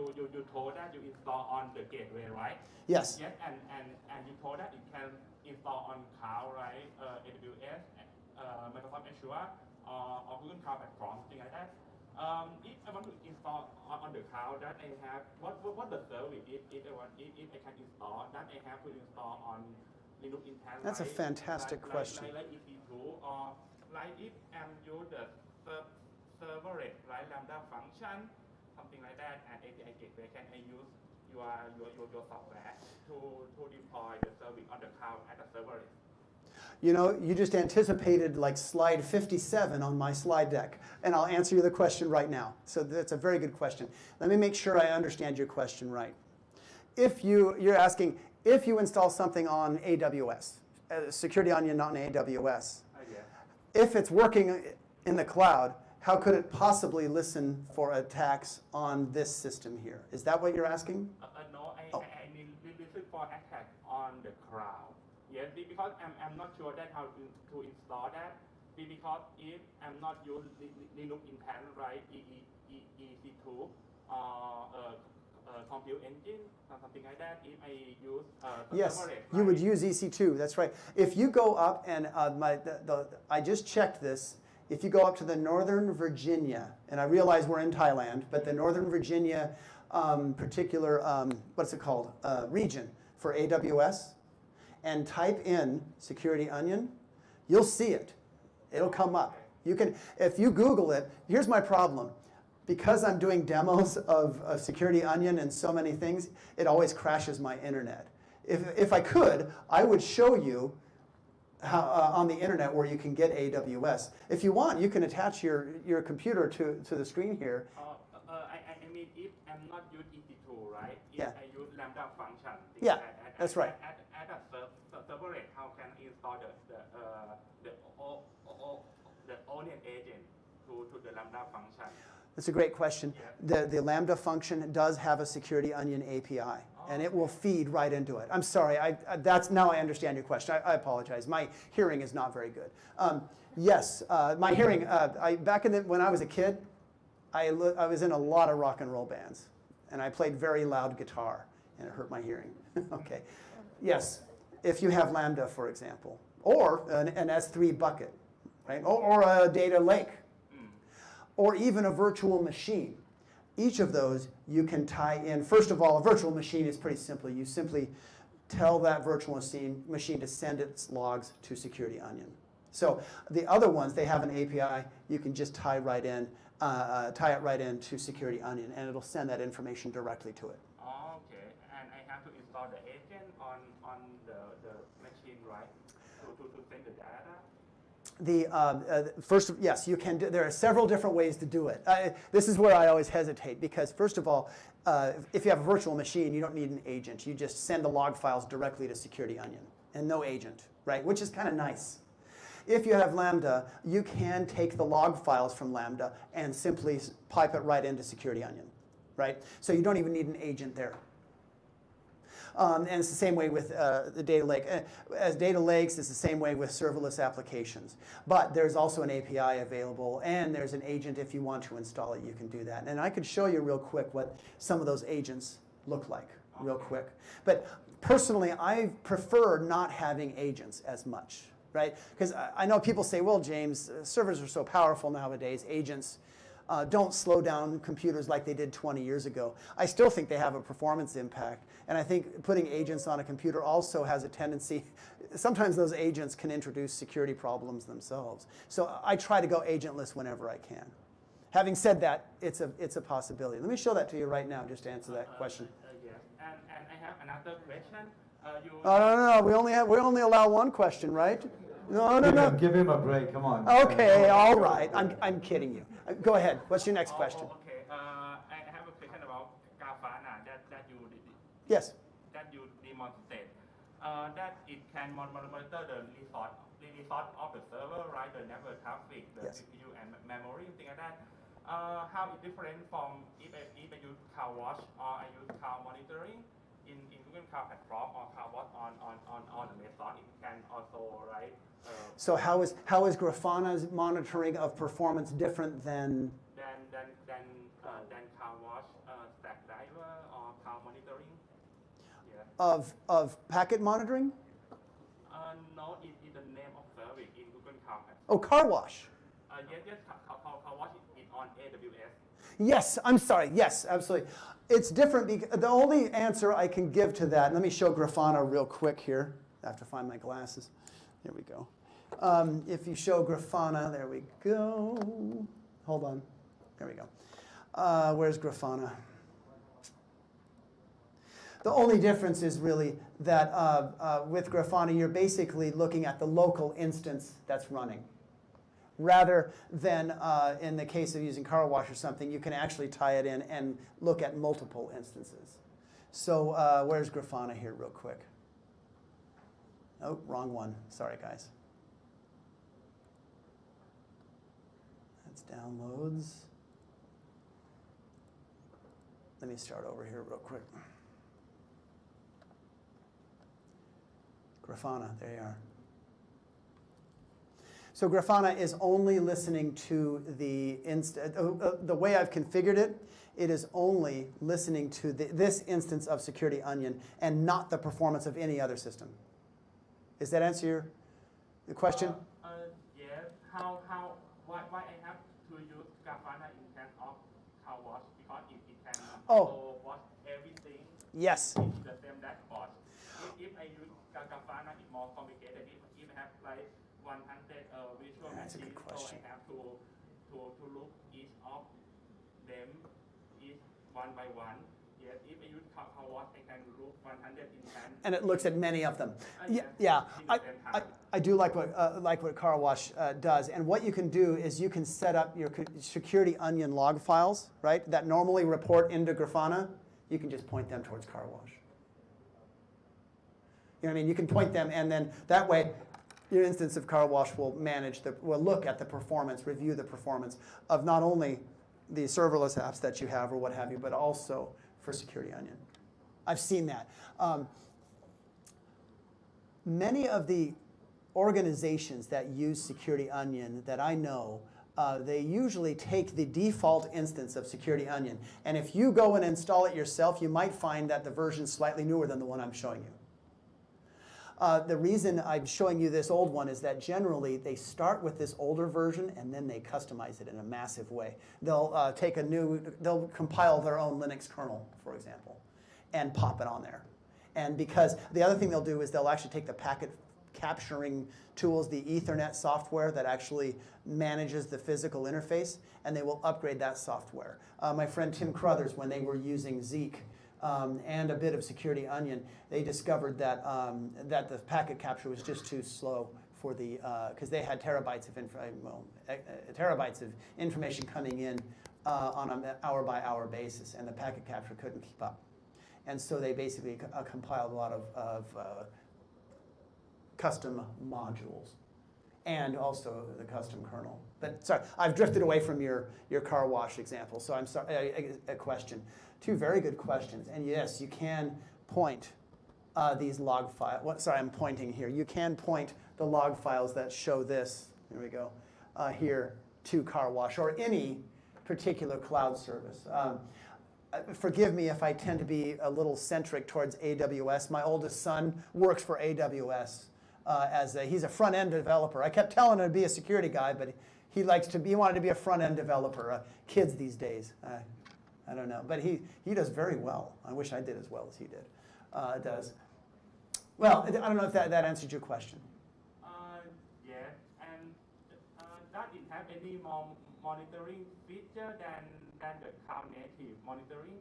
told that you install on the gateway, right?
Yes.
Yes, and you told that it can install on cloud, right? AWS, Microsoft Azure, or Google Cloud platform, something like that. If I want to install on the cloud, that I have what the service if I can install that I have to install on Linux instance.
That's a fantastic question.
Like EC2 or like if I'm use the serverless like Lambda function, something like that, and API gateway, can I use your software to deploy the service on the cloud as a serverless?
You know, you just anticipated like slide 57 on my slide deck, and I'll answer you the question right now. So that's a very good question. Let me make sure I understand your question right. You're asking, if you install something on AWS, Security Onion on AWS, if it's working in the cloud, how could it possibly listen for attacks on this system here? Is that what you're asking?
No, I mean listen for attack on the cloud. Yes, because I'm not sure that how to install that. Because if I'm not using Linux instance, right, EC2 compute engine or something like that, if I use
yes,
serverless,
you would use EC2. That's right. If you go up and I just checked this. If you go up to the Northern Virginia, and I realize we're in Thailand, but the Northern Virginia particular what's it called region for AWS. And type in Security Onion, you'll see it. It'll come up. You can, if you Google it, here's my problem. Because I'm doing demos of Security Onion and so many things, it always crashes my internet. If I could, I would show you how, on the internet where you can get AWS. If you want, you can attach your computer to the screen here.
I mean, if I'm not using EC2, right? If
Yeah.
I use Lambda function.
Yeah, that's right.
At a serverless, how can I install the Onion agent to the Lambda function?
That's a great question. The Lambda function does have a Security Onion API, and it will feed right into it. I'm sorry, now I understand your question. I apologize. My hearing is not very good. Yes, my hearing, back when I was a kid, I was in a lot of rock and roll bands, and I played very loud guitar, and it hurt my hearing. Okay. Yes, if you have Lambda, for example, or an S3 bucket, right? Or a data lake, or even a virtual machine. Each of those you can tie in. First of all, a virtual machine is pretty simple. You simply tell that virtual machine to send its logs to Security Onion. So the other ones, they have an API. You can just tie it right in to Security Onion, and it'll send that information directly to it.
Oh, okay. And I have to install the agent on the machine, right? To send the data?
First, yes, you can. There are several different ways to do it. This is where I always hesitate because, first of all, if you have a virtual machine, you don't need an agent. You just send the log files directly to Security Onion and no agent, right? Which is kind of nice. If you have Lambda, you can take the log files from Lambda and simply pipe it right into Security Onion, right? So you don't even need an agent there. And it's the same way with the data lake. As data lakes, it's the same way with serverless applications. But there's also an API available, and there's an agent if you want to install it, you can do that. And I could show you real quick what some of those agents look like, real quick. But personally, I prefer not having agents as much, right? Because I know people say, well, James, servers are so powerful nowadays, agents don't slow down computers like they did 20 years ago. I still think they have a performance impact. And I think putting agents on a computer also has a tendency, sometimes those agents can introduce security problems themselves. So I try to go agentless whenever I can. Having said that, it's a possibility. Let me show that to you right now just to answer that question.
Yes. And I have another question.
No. We only allow one question, right? No.
Give him a break. Come on.
Okay, all right. I'm kidding you. Go ahead. What's your next question?
Okay. I have a question about Grafana that you
Yes.
That you demonstrate. That it can monitor the resource of the server, right? The network traffic, the CPU and memory, things like that. How it different from if I use CloudWatch or I use cloud monitoring in Google Cloud Platform or CloudWatch on the Meson, it can also, right?
So how is Grafana's monitoring of performance different than
CloudWatch, Stackdriver, or cloud monitoring?
Of packet monitoring?
No, it's the name of service in Google Cloud.
Oh, CarWash.
Yes, CloudWatch is on AWS.
Yes, I'm sorry. Yes, absolutely. It's different because the only answer I can give to that, let me show Grafana real quick here. I have to find my glasses. There we go. If you show Grafana, there we go. Hold on. There we go. Where's Grafana? The only difference is really that with Grafana, you're basically looking at the local instance that's running. Rather than in the case of using CarWash or something, you can actually tie it in and look at multiple instances. So where's Grafana here real quick? Oh, wrong one. Sorry, guys. That's downloads. Let me start over here real quick. Grafana, there you are. So Grafana is only listening to the way I've configured it, it is only listening to this instance of Security Onion and not the performance of any other system. Does that answer the question?
Yes. Why I have to use Grafana instead of CloudWatch? Because it can watch everything.
Yes.
In the same dashboard. If I use Grafana, it's more complicated. If I have like 100 virtual machines, so I have to look each of them each one by one. Yes, if I use CloudWatch, I can look 100 instances.
And it looks at many of them. Yeah. I do like what CarWash does. And what you can do is you can set up your Security Onion log files, right, that normally report into Grafana. You can just point them towards CarWash. You know what I mean? You can point them, and then that way, your instance of CarWash will look at the performance, review the performance of not only the serverless apps that you have or what have you, but also for Security Onion. I've seen that. Many of the organizations that use Security Onion that I know, they usually take the default instance of Security Onion. And if you go and install it yourself, you might find that the version's slightly newer than the one I'm showing you. The reason I'm showing you this old one is that generally they start with this older version and then they customize it in a massive way. They'll they'll compile their own Linux kernel, for example, and pop it on there. And because the other thing they'll do is they'll actually take the packet capturing tools, the Ethernet software that actually manages the physical interface, and they will upgrade that software. My friend Tim Crothers, when they were using Zeek and a bit of Security Onion, they discovered that, that the packet capture was just too slow for the, because they had terabytes of information coming in on an hour-by-hour basis, and the packet capture couldn't keep up. And so they basically compiled a lot of custom modules and also the custom kernel. But sorry, I've drifted away from your car wash example, so I'm sorry, a question. Two very good questions. And yes, you can point these log files. Sorry, I'm pointing here. You can point the log files that show this, here we go, here to car wash or any particular cloud service. Forgive me if I tend to be a little centric towards AWS. My oldest son works for AWS he's a front-end developer. I kept telling him to be a security guy, but he wanted to be a front-end developer. Kids these days, I don't know. But he does very well. I wish I did as well as he does. Well, I don't know if that answered your question.
Yeah, and does it have any more monitoring feature than the cloud native monitoring?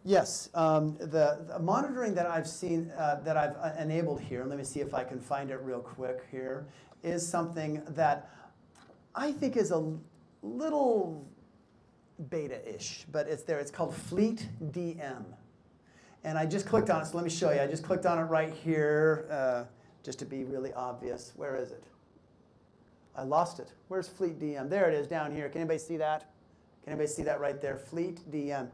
Yes, the monitoring that I've seen, that I've enabled here, let me see if I can find it real quick here, is something that I think is a little beta-ish, but it's there. It's called Fleet DM. And I just clicked on it, so let me show you. I just clicked on it right here, just to be really obvious. Where is it? I lost it. Where's Fleet DM? There it is down here. Can anybody see that? Can anybody see that right there? Fleet DM.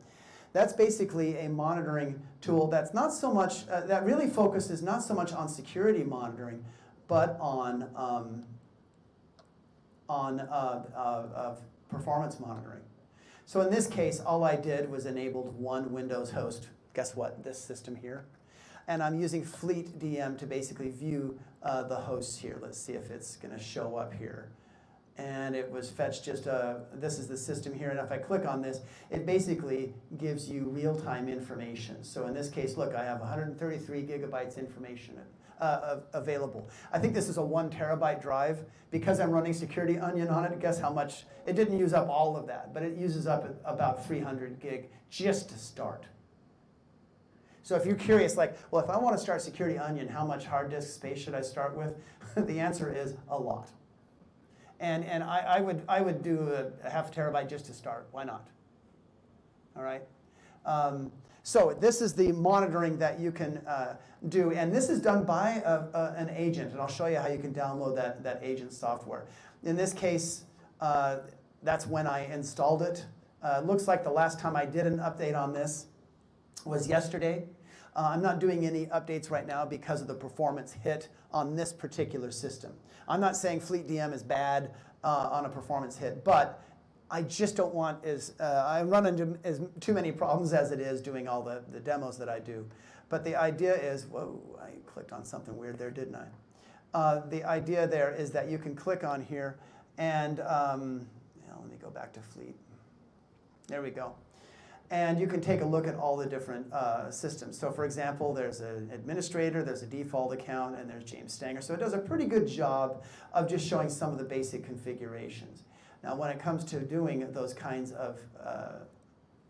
That's basically a monitoring tool that's not so much, that really focuses not so much on security monitoring, but on performance monitoring. So in this case, all I did was enabled one Windows host. Guess what? This system here. And I'm using Fleet DM to basically view the hosts here. Let's see if it's going to show up here. And it was fetched just, this is the system here, and if I click on this, it basically gives you real-time information. So in this case, look, I have 133 gigabytes information available. I think this is a 1 terabyte drive. Because I'm running Security Onion on it, guess how much? It didn't use up all of that, but it uses up about 300 gig just to start. So if you're curious, like, well, if I want to start Security Onion, how much hard disk space should I start with? The answer is a lot. And I would do a half terabyte just to start. Why not? All right. So this is the monitoring that you can do, and this is done by an agent, and I'll show you how you can download that agent software. In this case, that's when I installed it. Looks like the last time I did an update on this was yesterday. I'm not doing any updates right now because of the performance hit on this particular system. I'm not saying Fleet DM is bad on a performance hit, but I just don't want I run into too many problems as it is doing all the demos that I do. But the idea is, whoa, I clicked on something weird there, didn't I? The idea there is that you can click on here and, let me go back to Fleet. There we go. And you can take a look at all the different systems. So for example, there's an administrator, there's a default account, and there's James Stanger. So it does a pretty good job of just showing some of the basic configurations. Now when it comes to doing those kinds of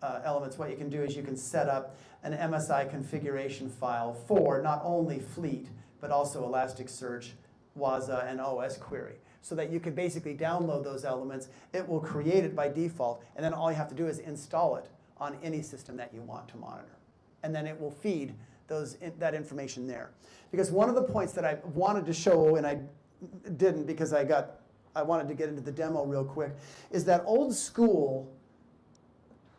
elements, what you can do is you can set up an MSI configuration file for not only Fleet, but also Elasticsearch, Waza, and OS Query. So that you can basically download those elements. It will create it by default, and then all you have to do is install it on any system that you want to monitor. And then it will feed that information there. Because one of the points that I wanted to show, and I didn't because I wanted to get into the demo real quick, is that old school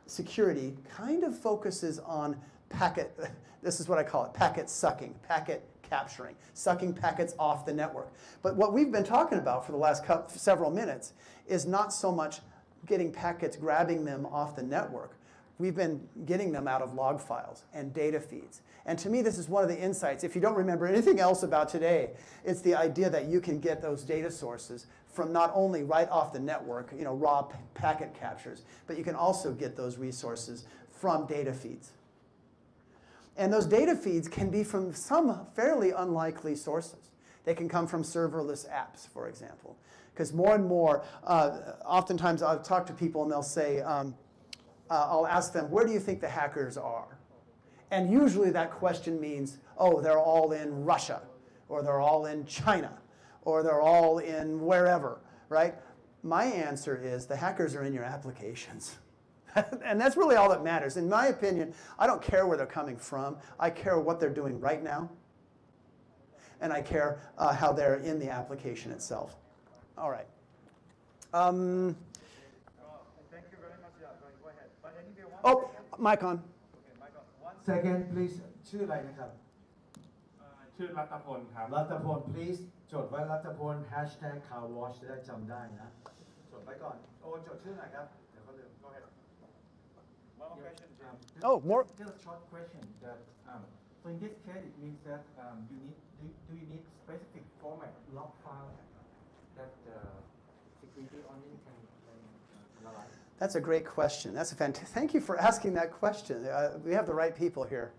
security kind of focuses on packet, this is what I call it, packet sucking, packet capturing, sucking packets off the network. But what we've been talking about for the last several minutes is not so much getting packets, grabbing them off the network. We've been getting them out of log files and data feeds. And to me, this is one of the insights. If you don't remember anything else about today, it's the idea that you can get those data sources from not only right off the network, raw packet captures, but you can also get those resources from data feeds. And those data feeds can be from some fairly unlikely sources. They can come from serverless apps, for example. Because more and more, oftentimes I'll talk to people and they'll say, I'll ask them, where do you think the hackers are? And usually that question means, oh, they're all in Russia, or they're all in China, or they're all in wherever, right? My answer is the hackers are in your applications. And that's really all that matters. In my opinion, I don't care where they're coming from. I care what they're doing right now. And I care how they're in the application itself. All right. Thank you very much. Yeah, go ahead. But anyway, oh, mic on.
Okay, mic on. 1 second, please. ชื่ออะไรนะครับ
ชื่อรัตพลครับ
รัตพล please จดไว้รัตพล hashtag car wash จะได้จำได้นะ จดไว้ก่อน โอ้จดชื่อหน่อยครับ เดี๋ยวเขาลืม go ahead. One question, Jim.
Oh, more.
Just a short question. That so in this case, it means that you need do you need specific format log file that security only can analyze?
That's a great question. That's a thank you for asking that question. We have the right people here.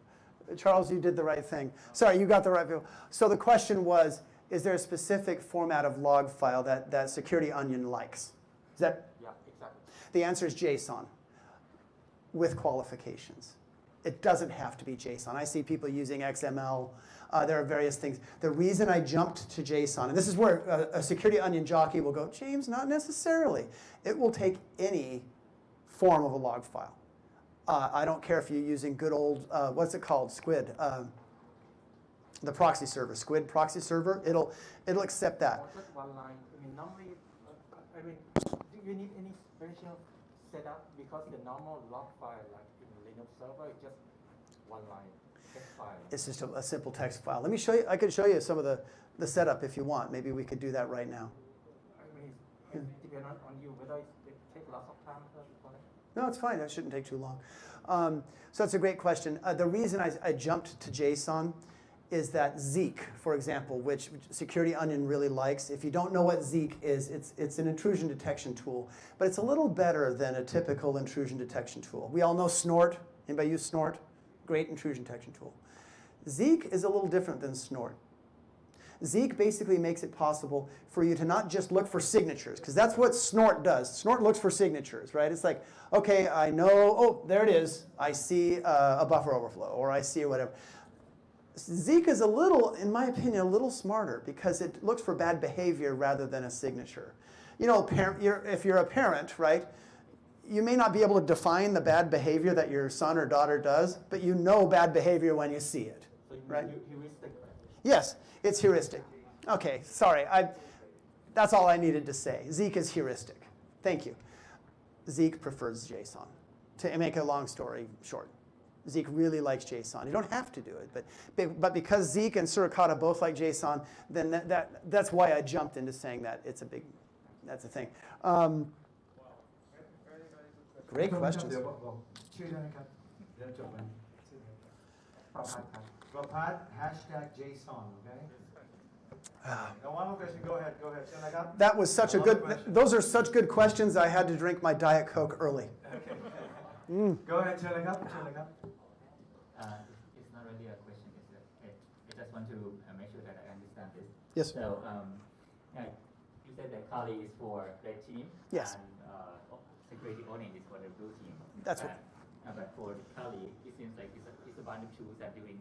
Charles, you did the right thing. Sorry, you got the right people. So the question was, is there a specific format of log file that Security Onion likes? Is that?
Yeah, exactly.
The answer is JSON with qualifications. It doesn't have to be JSON. I see people using XML. There are various things. The reason I jumped to JSON, and this is where a Security Onion jockey will go, James, not necessarily. It will take any form of a log file. I don't care if you're using good old, what's it called, Squid, the proxy server, Squid proxy server. It'll accept that.
Just one line. I mean, normally, do you need any special setup because the normal log file, like in Linux server, is just one line text file.
It's just a simple text file. Let me show you. I could show you some of the setup if you want. Maybe we could do that right now.
I mean, it depends on you whether it takes lots of time for it.
No, it's fine. That shouldn't take too long. So it's a great question. The reason I jumped to JSON is that Zeek, for example, which Security Onion really likes. If you don't know what Zeek is, it's an intrusion detection tool, but it's a little better than a typical intrusion detection tool. We all know Snort. Anybody use Snort? Great intrusion detection tool. Zeek is a little different than Snort. Zeek basically makes it possible for you to not just look for signatures, because that's what Snort does. Snort looks for signatures, right? It's like, okay, I know, oh, there it is. I see a buffer overflow, or I see whatever. Zeek is a little, in my opinion, a little smarter because it looks for bad behavior rather than a signature. You know, if you're a parent, right, you may not be able to define the bad behavior that your son or daughter does, but you know bad behavior when you see it, right?
Heuristic.
Yes, it's heuristic. Okay, sorry. That's all I needed to say. Zeek is heuristic. Thank you. Zeek prefers JSON. To make a long story short, Zeek really likes JSON. You don't have to do it, but because Zeek and Suricata both like JSON, then that's why I jumped into saying that that's a thing. Great questions.
Hashtag JSON, okay? One more question. Go ahead.
That was such a good, those are such good questions, I had to drink my Diet Coke early.
Okay. Go ahead, Chillingham.
It's not really a question. I just want to make sure that I understand this.
Yes.
So, you said that Kali is for red team.
Yes.
And security owning is for the blue team.
That's what.
But for Kali, it seems like it's a bunch of tools that doing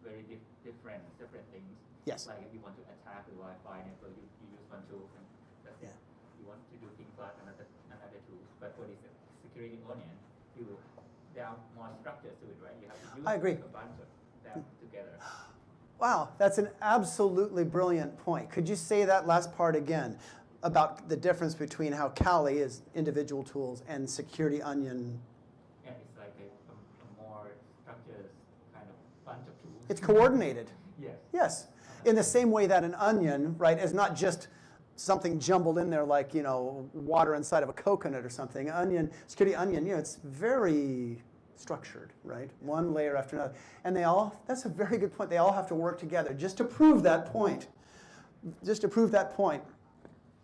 very different, separate things.
Yes.
Like if you want to attack the Wi-Fi network, you use one tool. And that's it. You want to do things like another tools. But for this security onion, there are more structures to it, right? You have to use
I agree.
a bunch of them together.
Wow, that's an absolutely brilliant point. Could you say that last part again about the difference between how Kali is individual tools and Security Onion?
Yeah, it's like a more structured kind of bunch of tools.
It's coordinated.
Yes.
Yes. In the same way that an onion, right, is not just something jumbled in there like, you know, water inside of a coconut or something. Security Onion, you know, it's very structured, right? One layer after another. And that's a very good point. They all have to work together just to prove that point.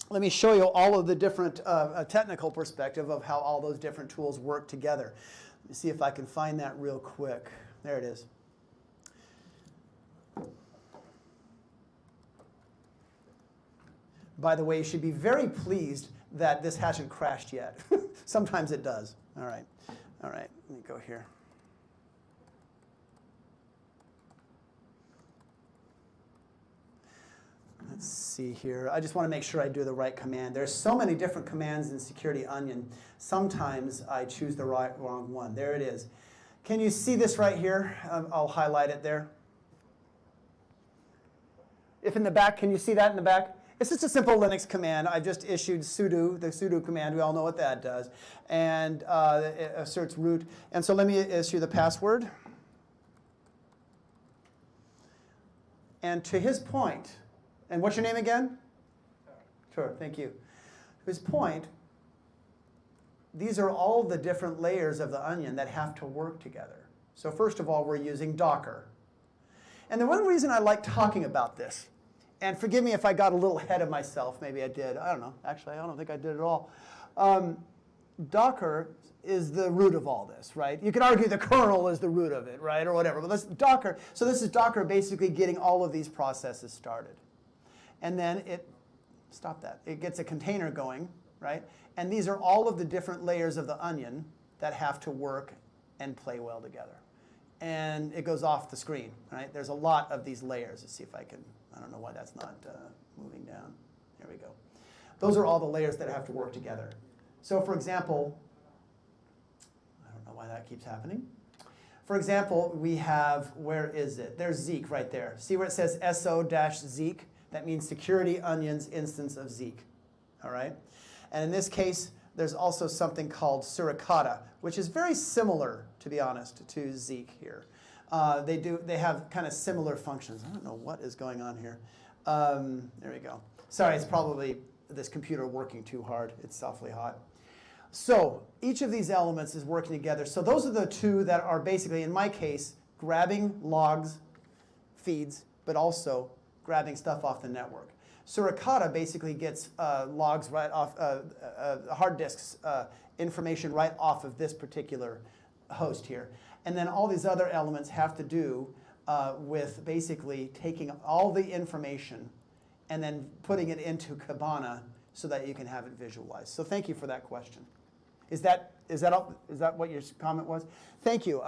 Let me show you all of the different technical perspective of how all those different tools work together. Let me see if I can find that real quick. There it is. By the way, you should be very pleased that this hasn't crashed yet. Sometimes it does. All right. All right. Let me go here. Let's see here. I just want to make sure I do the right command. There's so many different commands in Security Onion. Sometimes I choose the wrong one. There it is. Can you see this right here? I'll highlight it there. If in the back, can you see that in the back? It's just a simple Linux command. I've just issued sudo, the sudo command. We all know what that does. And it asserts root. And so let me issue the password. And to his point, and what's your name again? Sure, thank you. To his point, these are all the different layers of the onion that have to work together. So first of all, we're using Docker. And the one reason I like talking about this, and forgive me if I got a little ahead of myself, maybe I did, I don't know. Actually, I don't think I did at all. Docker is the root of all this, right? You could argue the kernel is the root of it, right, or whatever. But let's Docker. So this is Docker basically getting all of these processes started. And then it gets a container going, right? And these are all of the different layers of the onion that have to work and play well together. And it goes off the screen, right? There's a lot of these layers. Let's see if I can, I don't know why that's not moving down. There we go. Those are all the layers that have to work together. So for example, I don't know why that keeps happening. For example, we have, where is it? There's Zeek right there. See where it says so-Zeek? That means Security Onion's instance of Zeek, all right? And in this case, there's also something called Suricata, which is very similar, to be honest, to Zeek here. They have kind of similar functions. I don't know what is going on here. There we go. Sorry, it's probably this computer working too hard. It's awfully hot. So each of these elements is working together. So those are the two that are basically, in my case, grabbing logs, feeds, but also grabbing stuff off the network. Suricata basically gets logs right off, hard disks, information right off of this particular host here. And then all these other elements have to do with basically taking all the information and then putting it into Kibana so that you can have it visualized. So thank you for that question. Is that what your comment was? Thank you.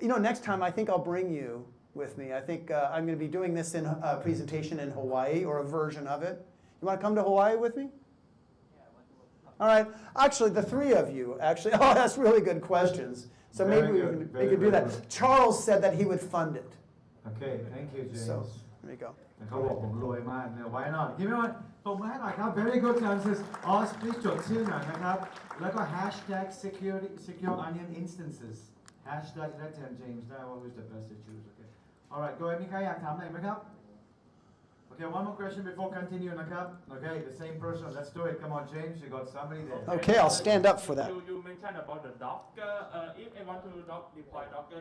Next time I think I'll bring you with me. I think I'm going to be doing this in a presentation in Hawaii, or a version of it. You want to come to Hawaii with me? All right. Actually, the three of you, actually. Oh, that's really good questions. So maybe we could do that. Good. Charles said that he would fund it.
Okay, thank you, James.
So, there you go.
เขาบอกผมรวยมากเนี่ย why not คิดว่าตบมือให้หน่อยครับ very good answers Oz please จดชื่อหน่อยนะครับแล้วก็ hashtag secure onion instances hashtag that time James ได้ว่า who's the best to choose okay alright go ahead มีใครอยากถามอะไรไหมครับ okay one more question before continue นะครับ okay the same person let's do it come on James you got somebody there
okay I'll stand up for that
you mentioned about the Docker if I want to deploy Docker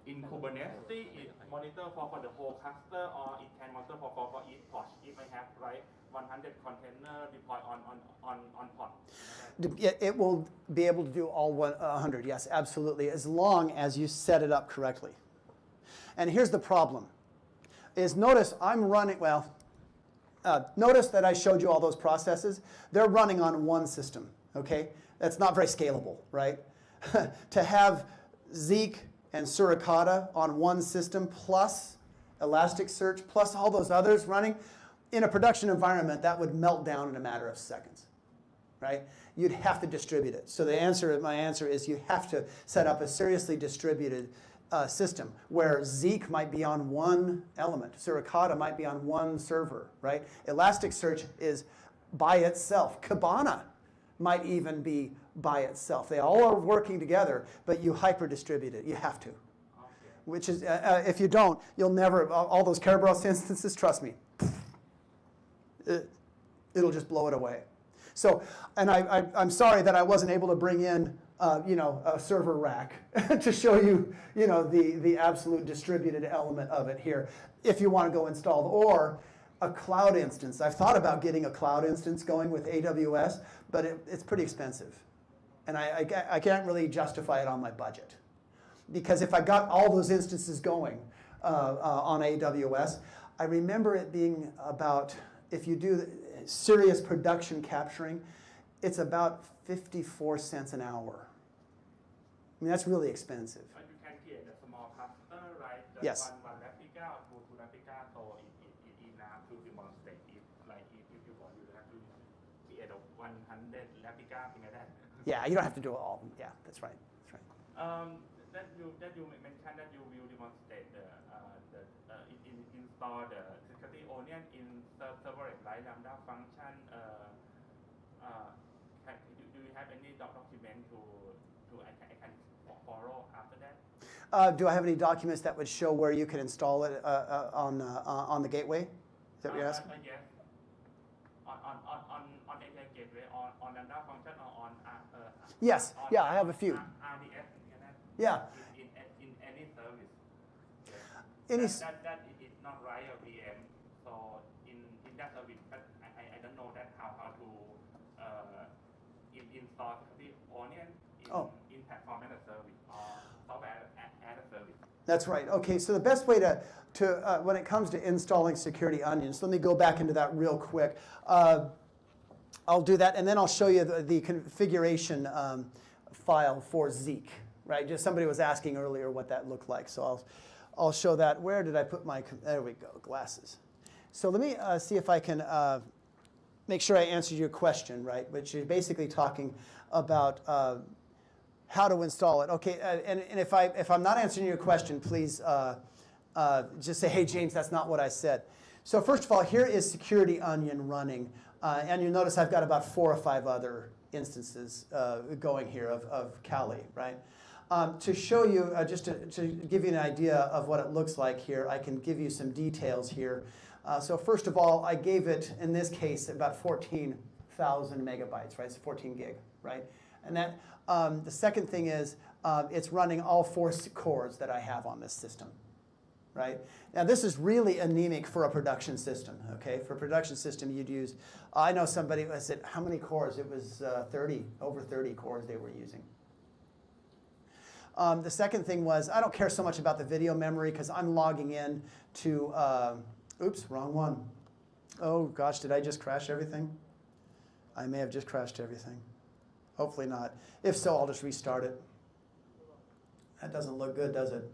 in Kubernetes, it monitor for the whole cluster, or it can monitor for each pod. If I have 100 container deployed on pod.
It will be able to do all 100. Yes, absolutely, as long as you set it up correctly. And here's the problem: is notice I'm running. Well, notice that I showed you all those processes. They're running on one system. Okay, that's not very scalable, right? To have Zeek and Suricata on one system, plus Elasticsearch, plus all those others running, in a production environment, that would melt down in a matter of seconds, right? You'd have to distribute it. So my answer is you have to set up a seriously distributed system where Zeek might be on one element, Suricata might be on one server, right? Elasticsearch is by itself. Kibana might even be by itself. They all are working together, but you hyper-distribute it. You have to. Okay. Which is, if you don't, you'll never, all those Kerberos instances, trust me, it'll just blow it away. So, and I'm sorry that I wasn't able to bring in, a server rack to show you, the absolute distributed element of it here, if you want to go install, or a cloud instance. I've thought about getting a cloud instance going with AWS, but it's pretty expensive. And I can't really justify it on my budget. because if I got all those instances going on AWS, I remember it being about, if you do serious production capturing, it's about 54 cents an hour. I mean, that's really expensive.
But you can create a small cluster, right? Just
Yes.
one replica or two replica, so it enough to demonstrate it. Like if you want, you have to create a 100 replica, thing like that.
Yeah, you don't have to do it all. Yeah, that's right. That's right.
That you mentioned that you will demonstrate install the security onion in serverless like Lambda function. Do you have any document to I can follow after that?
Do I have any documents that would show where you can install it on the gateway? Is that what you're asking?
Yes. On API gateway, on Lambda function, or on
Yes. Yeah, I have a few.
RDS.
Yeah.
In any service.
Any
that is not right a VM. So in that service, but I don't know that how to install the onion in platform as a service or software as a service.
That's right. Okay, so the best way to when it comes to installing security onions, let me go back into that real quick. I'll do that, and then I'll show you the configuration file for Zeek. Right? Just somebody was asking earlier what that looked like, so I'll show that. Where did I put my? There we go. Glasses. So let me see if I can make sure I answered your question, right? Which is basically talking about how to install it. Okay, and if I'm not answering your question, please just say, hey, James, that's not what I said. So first of all, here is Security Onion running. And you'll notice I've got about 4 or 5 other instances going here of Kali, right? To show you, just to give you an idea of what it looks like here, I can give you some details here. So first of all, I gave it, in this case, about 14,000 megabytes, right? It's 14 gig, right? And that the second thing is it's running all 4 cores that I have on this system, right? Now this is really anemic for a production system, okay? For a production system, you'd use, I know somebody, I said, how many cores? It was 30, over 30 cores they were using. The second thing was, I don't care so much about the video memory because I'm logging in to, oops, wrong one. Oh gosh, did I just crash everything? I may have just crashed everything. Hopefully not. If so, I'll just restart it. That doesn't look good, does it?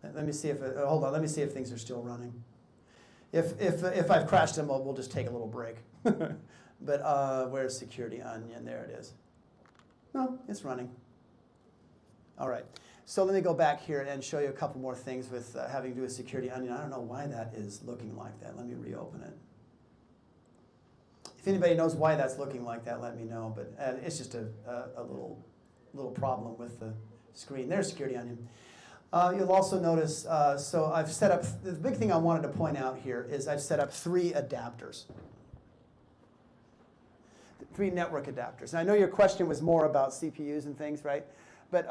Let me see if, hold on, let me see if things are still running. If I've crashed them, we'll just take a little break. But where's Security Onion? There it is. No, it's running. All right, so let me go back here and show you a couple more things with having to do with Security Onion. I don't know why that is looking like that. Let me reopen it. If anybody knows why that's looking like that, let me know. But it's just a little problem with the screen. There's Security Onion. You'll also notice, so I've set up, the big thing I wanted to point out here is I've set up 3 adapters. 3 network adapters. And I know your question was more about CPUs and things, right? But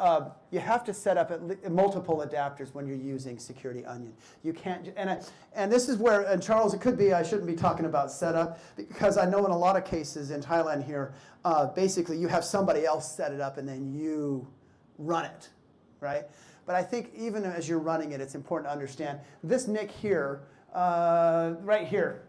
you have to set up multiple adapters when you're using Security Onion. You can't, and this is where, and Charles, it could be I shouldn't be talking about setup, because I know in a lot of cases in Thailand here, basically you have somebody else set it up and then you run it, right? But I think even as you're running it, it's important to understand this NIC here, right here,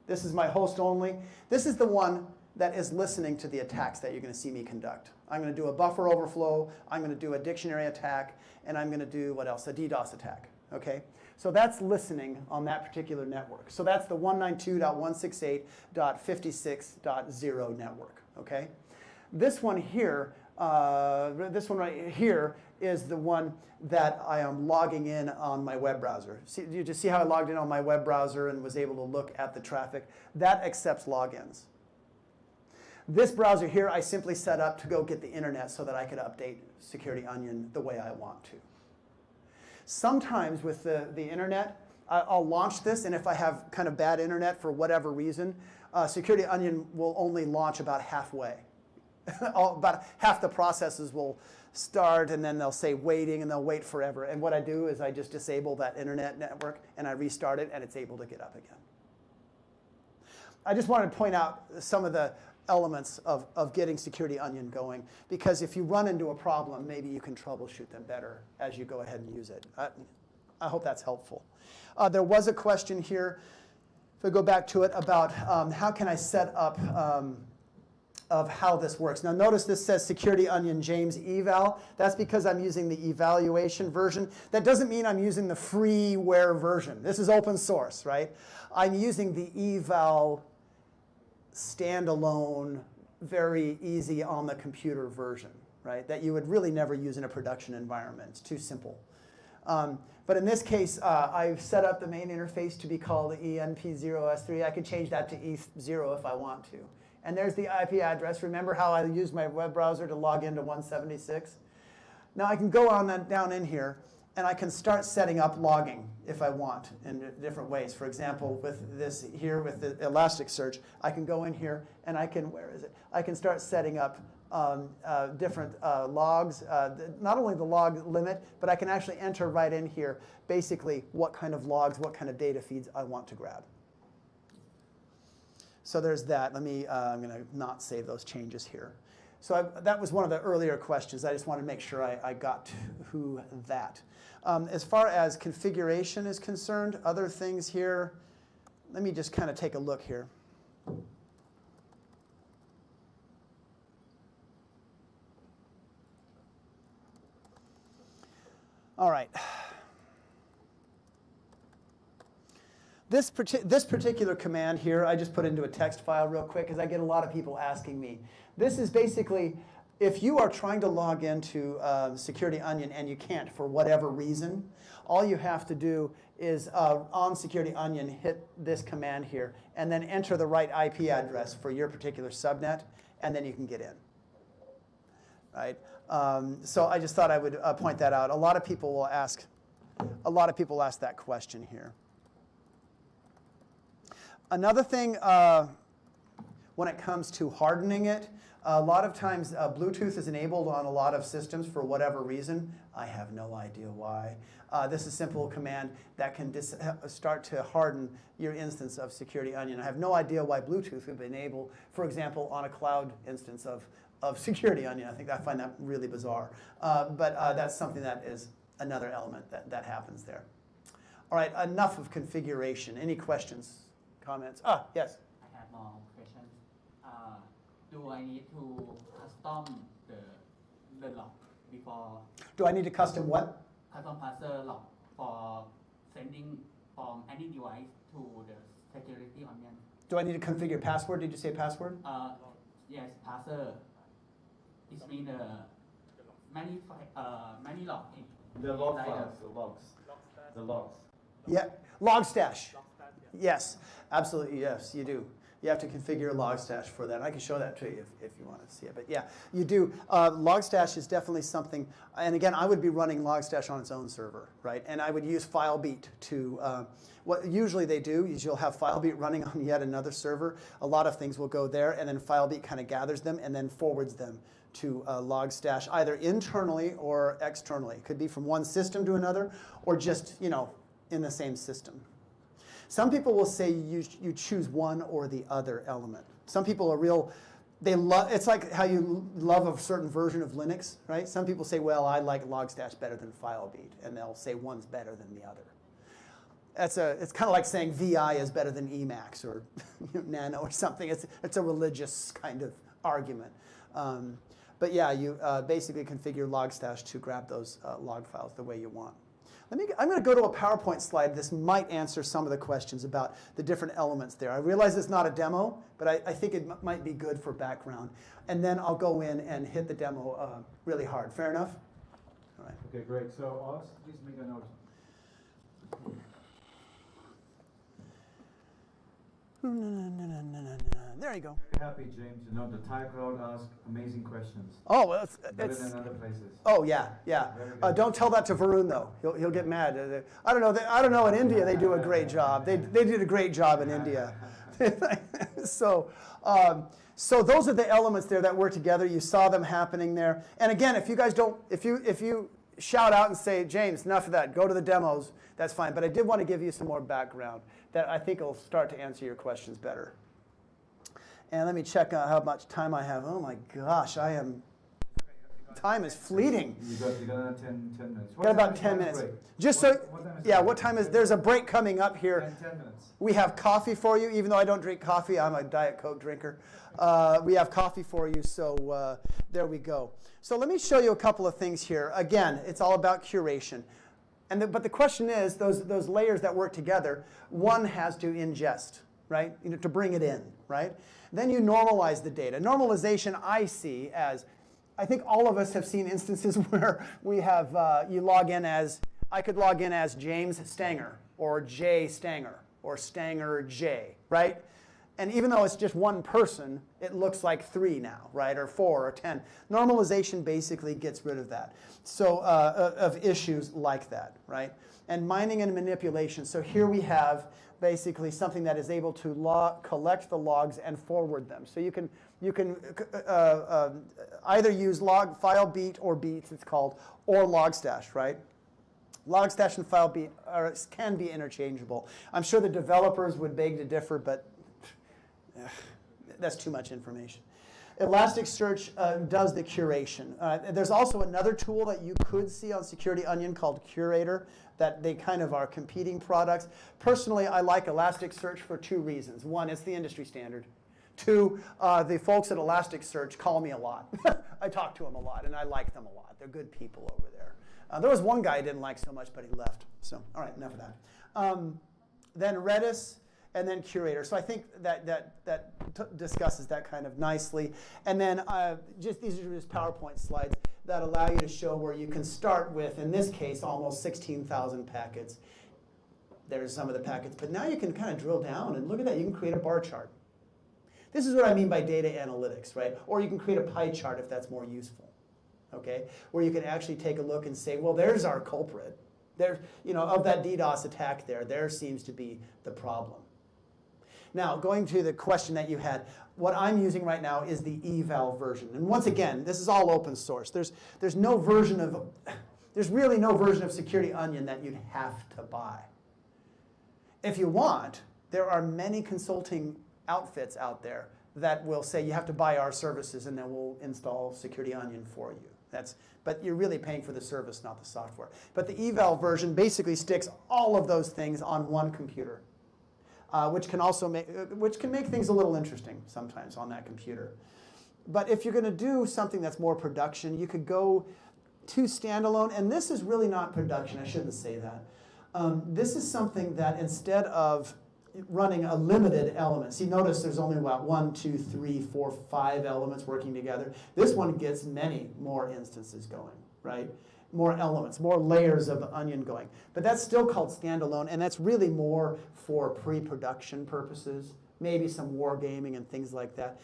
this is my host only. This is the one that is listening to the attacks that you're going to see me conduct. I'm going to do a buffer overflow, I'm going to do a dictionary attack, and I'm going to do, what else, a DDoS attack, okay? So that's listening on that particular network. So that's the 192.168.56.0 network, okay? This one here, this one right here is the one that I am logging in on my web browser. See, you just see how I logged in on my web browser and was able to look at the traffic? That accepts logins. This browser here, I simply set up to go get the internet so that I could update Security Onion the way I want to. Sometimes with the internet, I'll launch this, and if I have kind of bad internet for whatever reason, Security Onion will only launch about halfway. About half the processes will start, and then they'll say waiting, and they'll wait forever. And what I do is I just disable that internet network, and I restart it, and it's able to get up again. I just wanted to point out some of the elements of getting Security Onion going, because if you run into a problem, maybe you can troubleshoot them better as you go ahead and use it. I hope that's helpful. There was a question here, if I go back to it, about how can I set up of how this works. Now notice this says Security Onion James eval. That's because I'm using the evaluation version. That doesn't mean I'm using the freeware version. This is open source, right? I'm using the eval standalone, very easy on the computer version, right? That you would really never use in a production environment. It's too simple. But in this case, I've set up the main interface to be called ENP0S3. I could change that to E0 if I want to. And there's the IP address. Remember how I used my web browser to log into 176? Now I can go on down in here, and I can start setting up logging if I want in different ways. For example, with this here, with the Elasticsearch, I can go in here, and I can, where is it? I can start setting up different logs, not only the log limit, but I can actually enter right in here basically what kind of logs, what kind of data feeds I want to grab. So there's that. Let me, I'm going to not save those changes here. So that was one of the earlier questions. I just wanted to make sure I got to that. As far as configuration is concerned, other things here, let me just kind of take a look here. All right. This particular command here, I just put into a text file real quick because I get a lot of people asking me. This is basically, if you are trying to log into Security Onion and you can't for whatever reason, all you have to do is on Security Onion hit this command here and then enter the right IP address for your particular subnet, and then you can get in. Right? So I just thought I would point that out. A lot of people will ask that question here. Another thing, when it comes to hardening it, a lot of times Bluetooth is enabled on a lot of systems for whatever reason. I have no idea why. This is a simple command that can start to harden your instance of Security Onion. I have no idea why Bluetooth would enable, for example, on a cloud instance of Security Onion. I find that really bizarre. But that's something that is another element that happens there. All right, enough of configuration. Any questions? Comments? Yes.
I have more questions. Do I need to custom the log before?
Do I need to custom what?
Custom parser log for sending from any device to the Security Onion.
Do I need to configure password? Did you say password?
Yes, parser. It means many log.
The log files, the logs.
Yeah, Logstash. Yes, absolutely, yes, you do. You have to configure Logstash for that. I can show that to you if you want to see it. But yeah, you do. Logstash is definitely something, and again, I would be running Logstash on its own server, right? And I would use FileBeat to, what usually they do is you'll have FileBeat running on yet another server. A lot of things will go there, and then FileBeat kind of gathers them and then forwards them to Logstash, either internally or externally. It could be from one system to another, or just, in the same system. Some people will say you choose one or the other element. Some people are it's like how you love a certain version of Linux, right? Some people say, well, I like Logstash better than FileBeat, and they'll say one's better than the other. It's kind of like saying VI is better than Emacs or Nano or something. It's a religious kind of argument. But yeah, you basically configure Logstash to grab those log files the way you want. I'm going to go to a PowerPoint slide. This might answer some of the questions about the different elements there. I realize it's not a demo, but I think it might be good for background. And then I'll go in and hit the demo really hard. Fair enough? All right.
Okay, great. So Oz, please make a note.
There you go.
Very happy, James. The Thai crowd asks amazing questions.
Oh, well,
better than other places.
Oh yeah. Don't tell that to Varun though. He'll get mad. I don't know. In India, they do a great job. They did a great job in India. So those are the elements there that work together. You saw them happening there. And again, if you shout out and say, James, enough of that. Go to the demos. That's fine. But I did want to give you some more background that I think will start to answer your questions better. And let me check out how much time I have. Oh my gosh, time is fleeting.
You got 10 minutes.
Got about 10 minutes. Just so, yeah, what time is, there's a break coming up here.
10 minutes.
We have coffee for you, even though I don't drink coffee, I'm a Diet Coke drinker. We have coffee for you, so there we go. So let me show you a couple of things here. Again, it's all about curation. But the question is, those layers that work together, one has to ingest, right? To bring it in, right? Then you normalize the data. Normalization I see as, I think all of us have seen instances where we have, you log in as, I could log in as James Stanger, or J Stanger, or Stanger J, right? And even though it's just one person, it looks like 3 now, right? Or 4 or 10. Normalization basically gets rid of that. So of issues like that, right? And mining and manipulation. So here we have basically something that is able to collect the logs and forward them. So you can either use log file beat or beats, it's called, or logstash, right? Logstash and file beat can be interchangeable. I'm sure the developers would beg to differ, but that's too much information. Elasticsearch does the curation. There's also another tool that you could see on Security Onion called Curator, that they kind of are competing products. Personally, I like Elasticsearch for 2 reasons. 1, it's the industry standard. 2, the folks at Elasticsearch call me a lot. I talk to them a lot, and I like them a lot. They're good people over there. There was one guy I didn't like so much, but he left. So, all right, enough of that. Then Redis, and then Curator. So I think that discusses that kind of nicely. And then these are just PowerPoint slides that allow you to show where you can start with, in this case, almost 16,000 packets. There's some of the packets. But now you can kind of drill down, and look at that. You can create a bar chart. This is what I mean by data analytics, right? Or you can create a pie chart if that's more useful, okay? Where you can actually take a look and say, well, there's our culprit. There, of that DDoS attack there seems to be the problem. Now, going to the question that you had, what I'm using right now is the eval version. And once again, this is all open source. There's really no version of Security Onion that you'd have to buy. If you want, there are many consulting outfits out there that will say you have to buy our services and then we'll install Security Onion for you. But you're really paying for the service, not the software. But the eval version basically sticks all of those things on one computer. Which can make things a little interesting sometimes on that computer. But if you're going to do something that's more production, you could go to standalone. And this is really not production. I shouldn't say that. This is something that instead of running a limited element, see, notice there's only about 1, 2, 3, 4, 5 elements working together. This one gets many more instances going, right? More elements, more layers of onion going. But that's still called standalone, and that's really more for pre-production purposes, maybe some wargaming and things like that.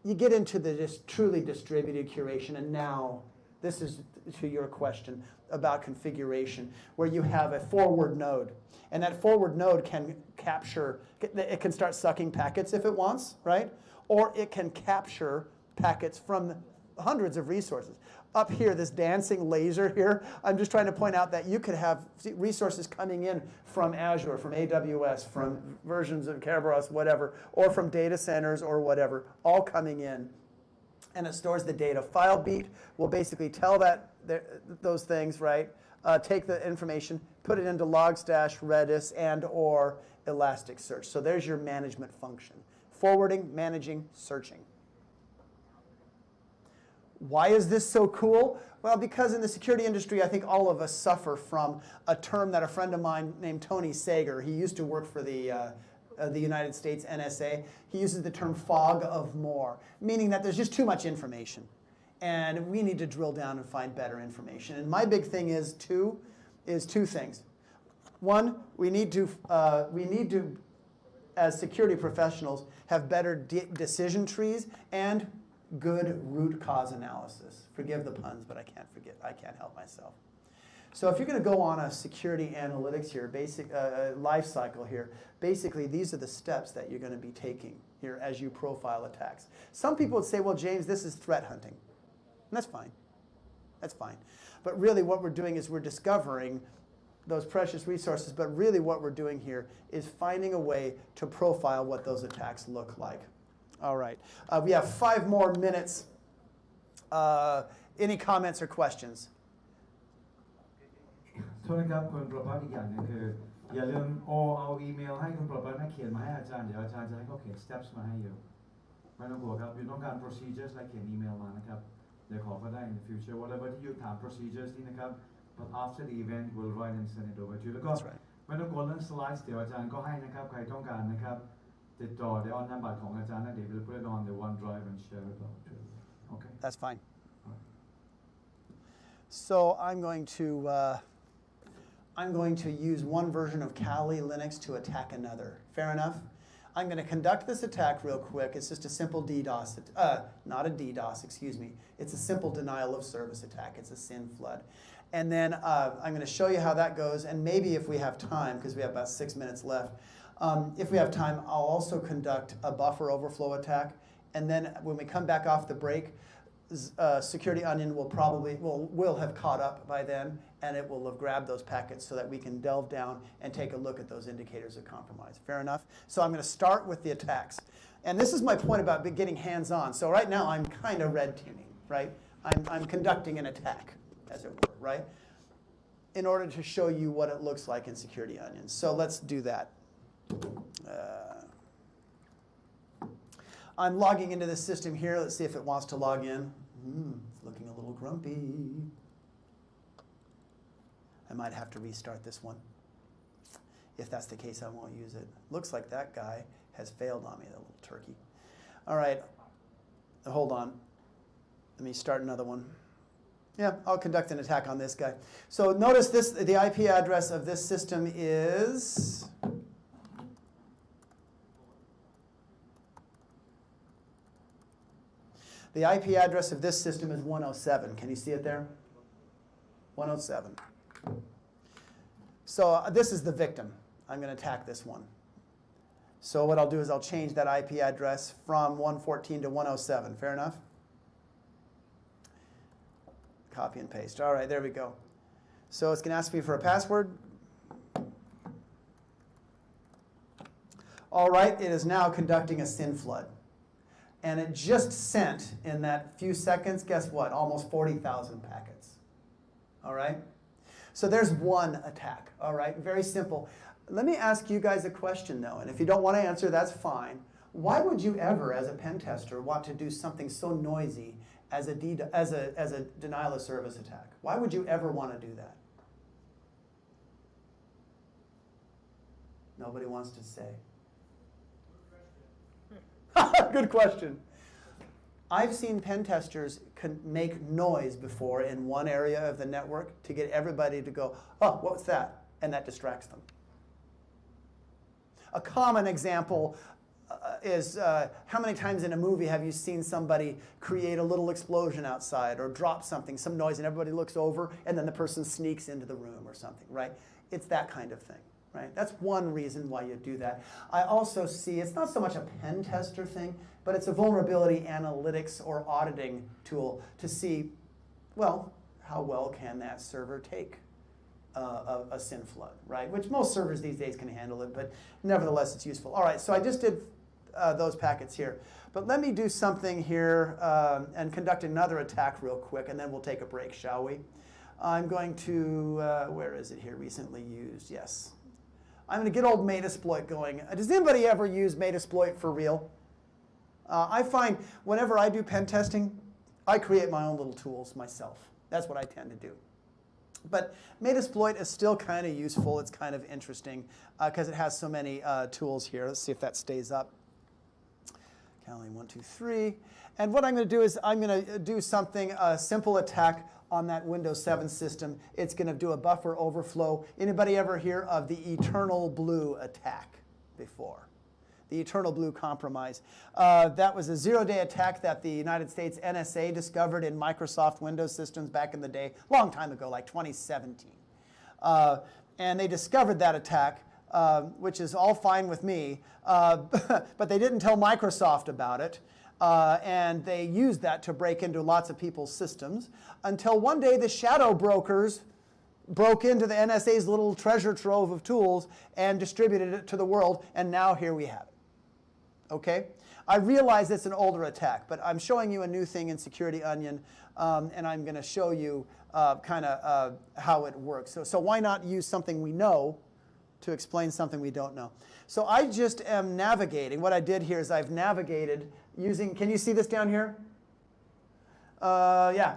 You get into the truly distributed curation, and now this is to your question about configuration, where you have a forward node. And that forward node can capture, it can start sucking packets if it wants, right? Or it can capture packets from hundreds of resources. Up here, this dancing laser here, I'm just trying to point out that you could have resources coming in from Azure, from AWS, from versions of Kerberos, whatever, or from data centers or whatever, all coming in. And it stores the data. FileBeat will basically tell those things, right? Take the information, put it into Logstash, Redis, and or Elasticsearch. So there's your management function. Forwarding, managing, searching. Why is this so cool? Well, because in the security industry, I think all of us suffer from a term that a friend of mine named Tony Sager, he used to work for the United States NSA, he uses the term fog of more, meaning that there's just too much information. And we need to drill down and find better information. And my big thing is two things. One, we need to, as security professionals, have better decision trees and good root cause analysis. Forgive the puns, but I can't help myself. So if you're going to go on a security analytics here, basic life cycle here, basically these are the steps that you're going to be taking here as you profile attacks. Some people would say, well, James, this is threat hunting. And that's fine. That's fine. But really what we're doing is we're discovering those precious resources, but really what we're doing here is finding a way to profile what those attacks look like. All right. We have 5 more minutes. Any comments or questions?
โทษนะครับคุณประภัสอีกอย่างหนึงคืออย่าลืมเอาอีเมลให้คุณประภัสเขียนมาให้อาจารย์เดี๋ยวอาจารย์จะให้เขาเขียน steps มาให้อยู่ไม่ต้องกลัวครับอยู่ต้องการ procedures และเขียนอีเมลมานะครับเดี๋ยวขอก็ได้ in the future whatever ที่อยู่ถาม procedures นี่นะครับ but after the event we'll write and send it over to you แล้วก็ไม่ต้องกลัวเรื่อง slides เดี๋ยวอาจารย์ก็ให้นะครับใครต้องการนะครับติดต่อเดี๋ยวเอานามบัตรของอาจารย์นะเดี๋ยว we'll put it on the OneDrive and share it out to you okay
That's fine. So I'm going to use one version of Kali Linux to attack another. Fair enough? I'm going to conduct this attack real quick. It's just a simple DDoS, not a DDoS, excuse me. It's a simple denial of service attack. It's a SYN flood. And then I'm going to show you how that goes. And maybe if we have time, because we have about 6 minutes left, if we have time, I'll also conduct a buffer overflow attack. And then when we come back off the break, Security Onion will have caught up by then, and it will have grabbed those packets so that we can delve down and take a look at those indicators of compromise. Fair enough? So I'm going to start with the attacks. And this is my point about getting hands-on. So right now I'm kind of red teaming, right? I'm conducting an attack, as it were, right? In order to show you what it looks like in Security Onion. So let's do that. I'm logging into the system here. Let's see if it wants to log in. It's looking a little grumpy. I might have to restart this one. If that's the case, I won't use it. Looks like that guy has failed on me, that little turkey. All right, hold on. Let me start another one. Yeah, I'll conduct an attack on this guy. So notice this, the IP address of this system is... The IP address of this system is 107. Can you see it there? 107. So this is the victim. I'm going to attack this one. So what I'll do is I'll change that IP address from 114 to 107. Fair enough? Copy and paste. All right, there we go. So it's going to ask me for a password. All right, it is now conducting a SYN flood. And it just sent, in that few seconds, guess what? Almost 40,000 packets. All right? So there's one attack. All right? Very simple. Let me ask you guys a question, though. And if you don't want to answer, that's fine. Why would you ever, as a pen tester, want to do something so noisy as a denial of service attack? Why would you ever want to do that? Nobody wants to say. Good question. I've seen pen testers make noise before in one area of the network to get everybody to go, oh, what's that? And that distracts them. A common example is how many times in a movie have you seen somebody create a little explosion outside or drop something, some noise, and everybody looks over, and then the person sneaks into the room or something, right? It's that kind of thing. Right? That's one reason why you do that. I also see, it's not so much a pen tester thing, but it's a vulnerability analytics or auditing tool to see, well, how well can that server take a SYN flood, right? Which most servers these days can handle it, but nevertheless it's useful. All right, so I just did those packets here. But let me do something here and conduct another attack real quick, and then we'll take a break, shall we? I'm going to, where is it here, recently used, yes. I'm going to get old Metasploit going. Does anybody ever use Metasploit for real? I find whenever I do pen testing, I create my own little tools myself. That's what I tend to do. But Metasploit is still kind of useful. It's kind of interesting because it has so many tools here. Let's see if that stays up. Counting 1, 2, 3. And what I'm going to do is I'm going to do something, a simple attack on that Windows 7 system. It's going to do a buffer overflow. Anybody ever hear of the Eternal Blue attack before? The Eternal Blue compromise. That was a zero-day attack that the United States NSA discovered in Microsoft Windows systems back in the day, long time ago, like 2017. And they discovered that attack, which is all fine with me, but they didn't tell Microsoft about it. And they used that to break into lots of people's systems until one day the shadow brokers broke into the NSA's little treasure trove of tools and distributed it to the world, and now here we have it. Okay? I realize it's an older attack, but I'm showing you a new thing in Security Onion, and I'm going to show you kind of how it works. So why not use something we know to explain something we don't know? So I just am navigating. What I did here is I've navigated using, can you see this down here? Yeah.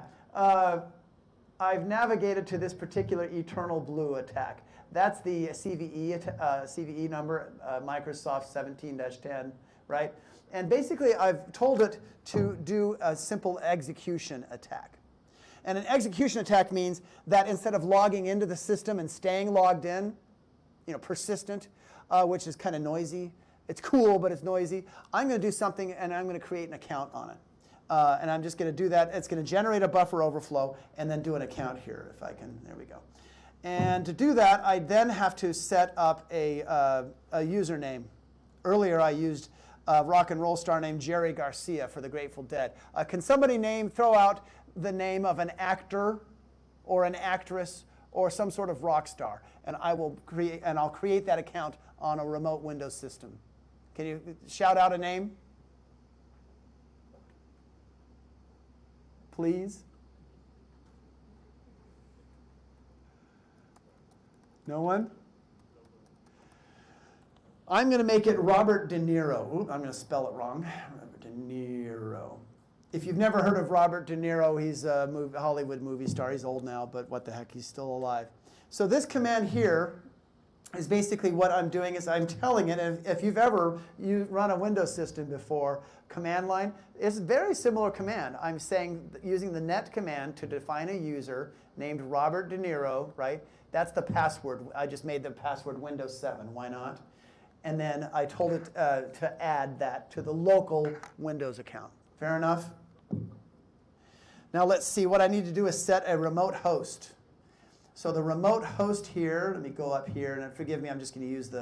I've navigated to this particular Eternal Blue attack. That's the CVE number, Microsoft 17-10, right? And basically, I've told it to do a simple execution attack. And an execution attack means that instead of logging into the system and staying logged in, persistent, which is kind of noisy. It's cool, but it's noisy. I'm going to do something, and I'm going to create an account on it. And I'm just going to do that. It's going to generate a buffer overflow and then do an account here, if I can. There we go. And to do that, I then have to set up a username. Earlier, I used a rock and roll star named Jerry Garcia for the Grateful Dead. Can somebody throw out the name of an actor or an actress or some sort of rock star? And I'll create that account on a remote Windows system. Can you shout out a name? Please. No one? I'm going to make it Robert De Niro. Ooh, I'm going to spell it wrong. Robert De Niro. If you've never heard of Robert De Niro, he's a Hollywood movie star. He's old now, but what the heck, he's still alive. So this command here is basically what I'm doing is I'm telling it, if you've ever run a Windows system before, command line, it's a very similar command. I'm saying using the net command to define a user named Robert De Niro, right? That's the password. I just made the password Windows 7. Why not? And then I told it to add that to the local Windows account. Fair enough? Now let's see. What I need to do is set a remote host. So the remote host here, let me go up here, and forgive me, I'm just going to use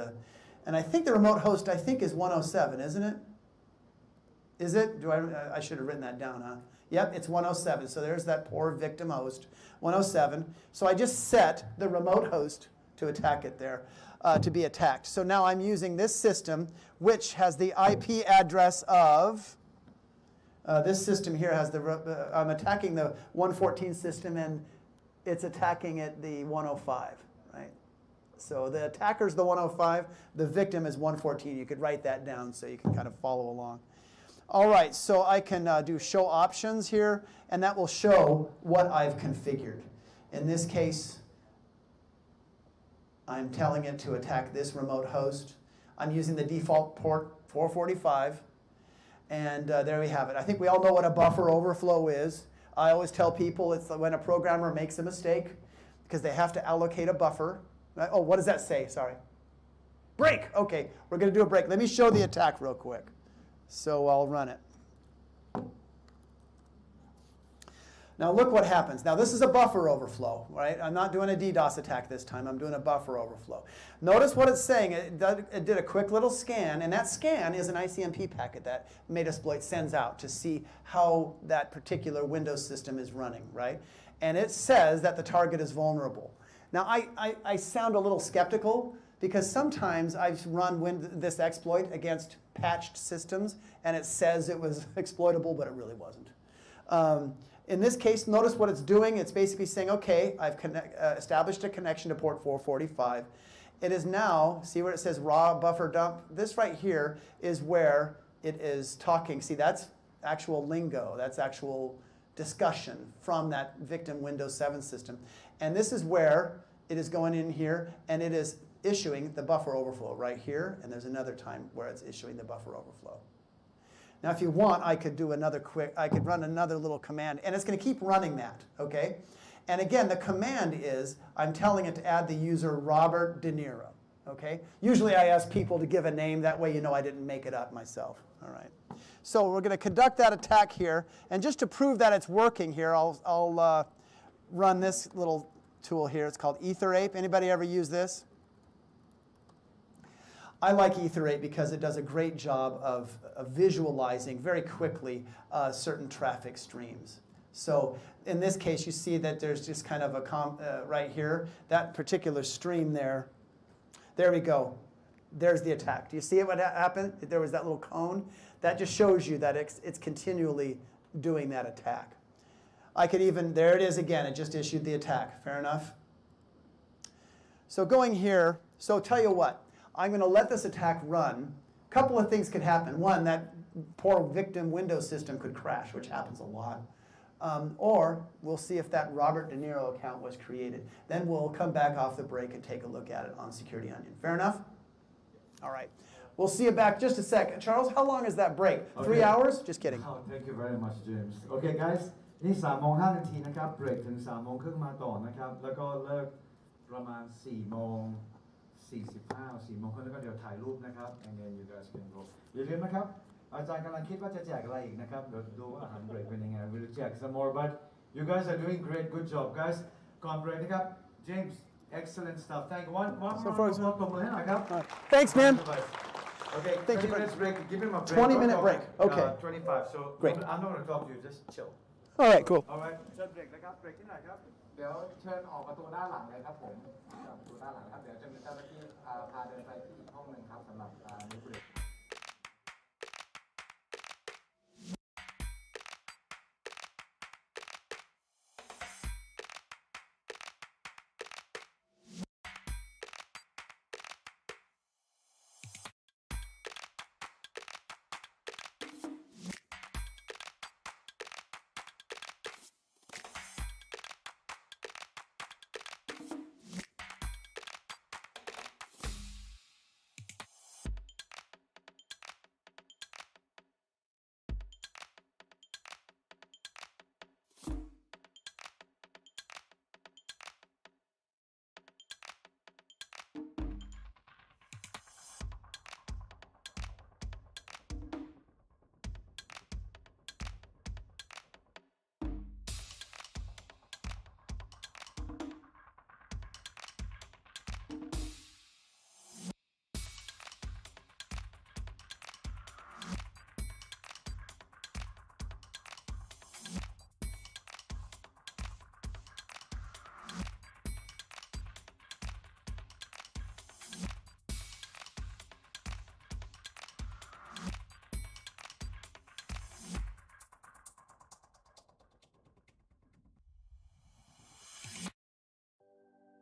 and I think the remote host, is 107, isn't it? Is it? I should have written that down, huh? Yep, it's 107. So there's that poor victim host, 107. So I just set the remote host to attack it there, to be attacked. So now I'm using this system, which has the IP address of, this system here has I'm attacking the 114 system, and it's attacking at the 105, right? So the attacker's the 105, the victim is 114. You could write that down so you can kind of follow along. All right, so I can do show options here, and that will show what I've configured. In this case, I'm telling it to attack this remote host. I'm using the default port 445, and there we have it. I think we all know what a buffer overflow is. I always tell people it's when a programmer makes a mistake because they have to allocate a buffer. Oh, what does that say? Sorry. Break. OK, we're going to do a break. Let me show the attack real quick. So I'll run it. Now look what happens. Now this is a buffer overflow, right? I'm not doing a DDoS attack this time. I'm doing a buffer overflow. Notice what it's saying. It did a quick little scan, and that scan is an ICMP packet that Metasploit sends out to see how that particular Windows system is running, right? And it says that the target is vulnerable. Now I sound a little skeptical because sometimes I've run this exploit against patched systems, and it says it was exploitable, but it really wasn't. In this case, notice what it's doing. It's basically saying, OK, I've established a connection to port 445. It is now, see where it says raw buffer dump? This right here is where it is talking. See, that's actual lingo. That's actual discussion from that victim Windows 7 system. And this is where it is going in here, and it is issuing the buffer overflow right here. And there's another time where it's issuing the buffer overflow. Now, if you want, I could run another little command, and it's going to keep running that, okay? And again, the command is, I'm telling it to add the user Robert De Niro, okay? Usually I ask people to give a name, that way you know I didn't make it up myself, all right? So we're going to conduct that attack here, and just to prove that it's working here, I'll run this little tool here. It's called EtherApe. Anybody ever use this? I like EtherApe because it does a great job of visualizing very quickly certain traffic streams. So in this case, you see that there's just kind of a right here, that particular stream there. There we go. there's the attack. Do you see what happened? There was that little cone. That just shows you that it's continually doing that attack. I could even, there it is again, it just issued the attack. Fair enough? So going here, so tell you what, I'm going to let this attack run. A couple of things could happen. One, that poor victim Windows system could crash, which happens a lot. Or we'll see if that Robert De Niro account was created. Then we'll come back off the break and take a look at it on Security Onion. Fair enough? All right. We'll see you back just a sec. Charles, how long is that break?
Okay.
3 hours? Just kidding.
Oh, thank you very much, James. Okay, guys. นี่3 โมง 5 นาทีนะครับ เบรกถึง 3 โมงครึ่งมาต่อนะครับ แล้วก็เลิกประมาณ 4 โมง 45 4 โมงครึ่งแล้วก็เดี๋ยวถ่ายรูปนะครับ and then you guys can go อย่าลืมนะครับ อาจารย์กำลังคิดว่าจะแจกอะไรอีกนะครับ เดี๋ยวดูว่าอาหารเบรกเป็นยังไง we'll แจก some more but you guys are doing great good job guys ก่อนเบรกนะครับ James excellent stuff thank you one ตบมือให้หน่อยครับ
Thanks, man.
Okay,
Thank you
20 minutes break. Give him a break.
20-minute break. Okay.
25. So
Great.
I'm not going to talk to you. Just chill.
All right, cool.
All right. เชิญเบรกนะครับ เบรกที่ไหนครับ
เดี๋ยวเชิญออกประตูด้านหลังเลยครับผมประตูด้านหลังครับ เดี๋ยวจะมีเจ้าหน้าที่พาเดินไปที่อีกห้องหนึ่งครับสำหรับนิวเบรก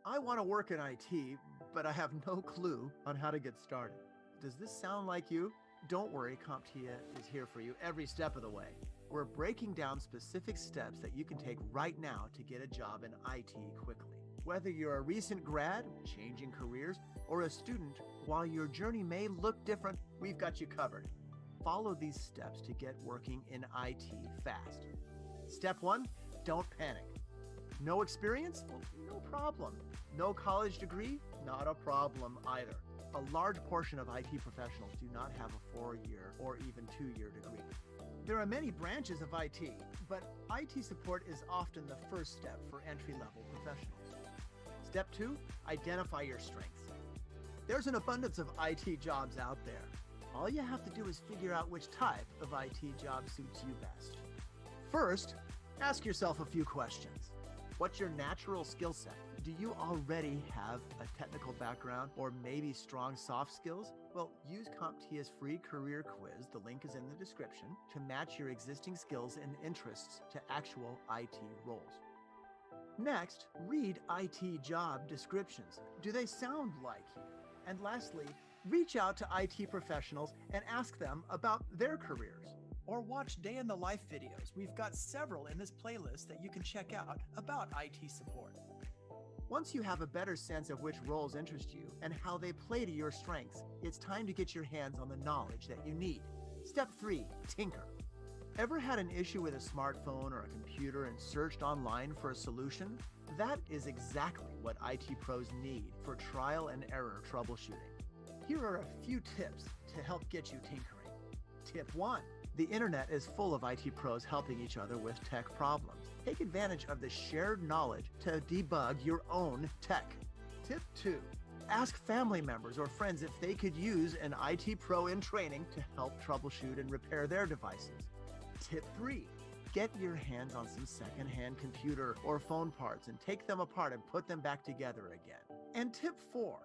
I want to work in IT, but I have no clue on how to get started. Does this sound like you? Don't worry, CompTIA is here for you every step of the way. We're breaking down specific steps that you can take right now to get a job in IT quickly. Whether you're a recent grad, changing careers, or a student, while your journey may look different, we've got you covered. Follow these steps to get working in IT fast. Step 1, don't panic. No experience? Well, no problem. No college degree? Not a problem either. A large portion of IT professionals do not have a 4-year or even 2-year degree. There are many branches of IT, but IT support is often the first step for entry-level professionals. Step 2, identify your strengths. There's an abundance of IT jobs out there. All you have to do is figure out which type of IT job suits you best. First, ask yourself a few questions. What's your natural skill set? Do you already have a technical background or maybe strong soft skills? Well, use CompTIA's free career quiz, the link is in the description, to match your existing skills and interests to actual IT roles. Next, read IT job descriptions. Do they sound like you? And lastly, reach out to IT professionals and ask them about their careers. Or watch day in the life videos. We've got several in this playlist that you can check out about IT support. Once you have a better sense of which roles interest you and how they play to your strengths, it's time to get your hands on the knowledge that you need. Step 3, tinker. Ever had an issue with a smartphone or a computer and searched online for a solution? That is exactly what IT pros need for trial and error troubleshooting. Here are a few tips to help get you tinkering. Tip 1. The internet is full of IT pros helping each other with tech problems. Take advantage of the shared knowledge to debug your own tech. Tip 2. Ask family members or friends if they could use an IT pro in training to help troubleshoot and repair their devices. Tip 3. Get your hands on some secondhand computer or phone parts and take them apart and put them back together again. And tip 4.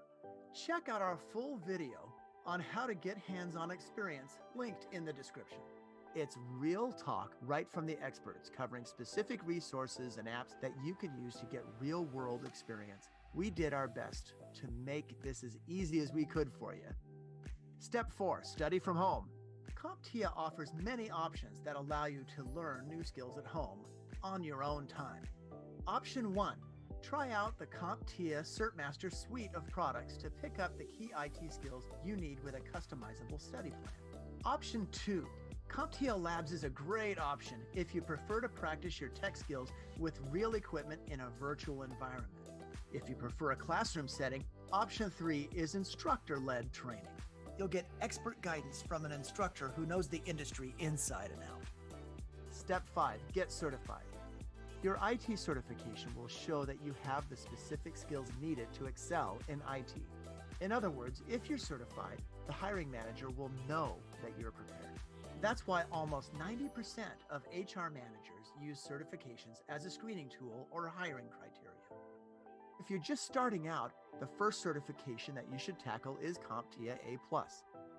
Check out our full video on how to get hands-on experience linked in the description. It's real talk right from the experts, covering specific resources and apps that you can use to get real-world experience. We did our best to make this as easy as we could for you. Step 4, study from home. CompTIA offers many options that allow you to learn new skills at home on your own time. Option 1, try out the CompTIA CertMaster suite of products to pick up the key IT skills you need with a customizable study plan. Option 2, CompTIA Labs is a great option if you prefer to practice your tech skills with real equipment in a virtual environment. If you prefer a classroom setting, option 3 is instructor-led training. You'll get expert guidance from an instructor who knows the industry inside and out. Step 5, get certified. Your IT certification will show that you have the specific skills needed to excel in IT. In other words, if you're certified, the hiring manager will know that you're prepared. That's why almost 90% of HR managers use certifications as a screening tool or hiring criteria. If you're just starting out, the first certification that you should tackle is CompTIA A+.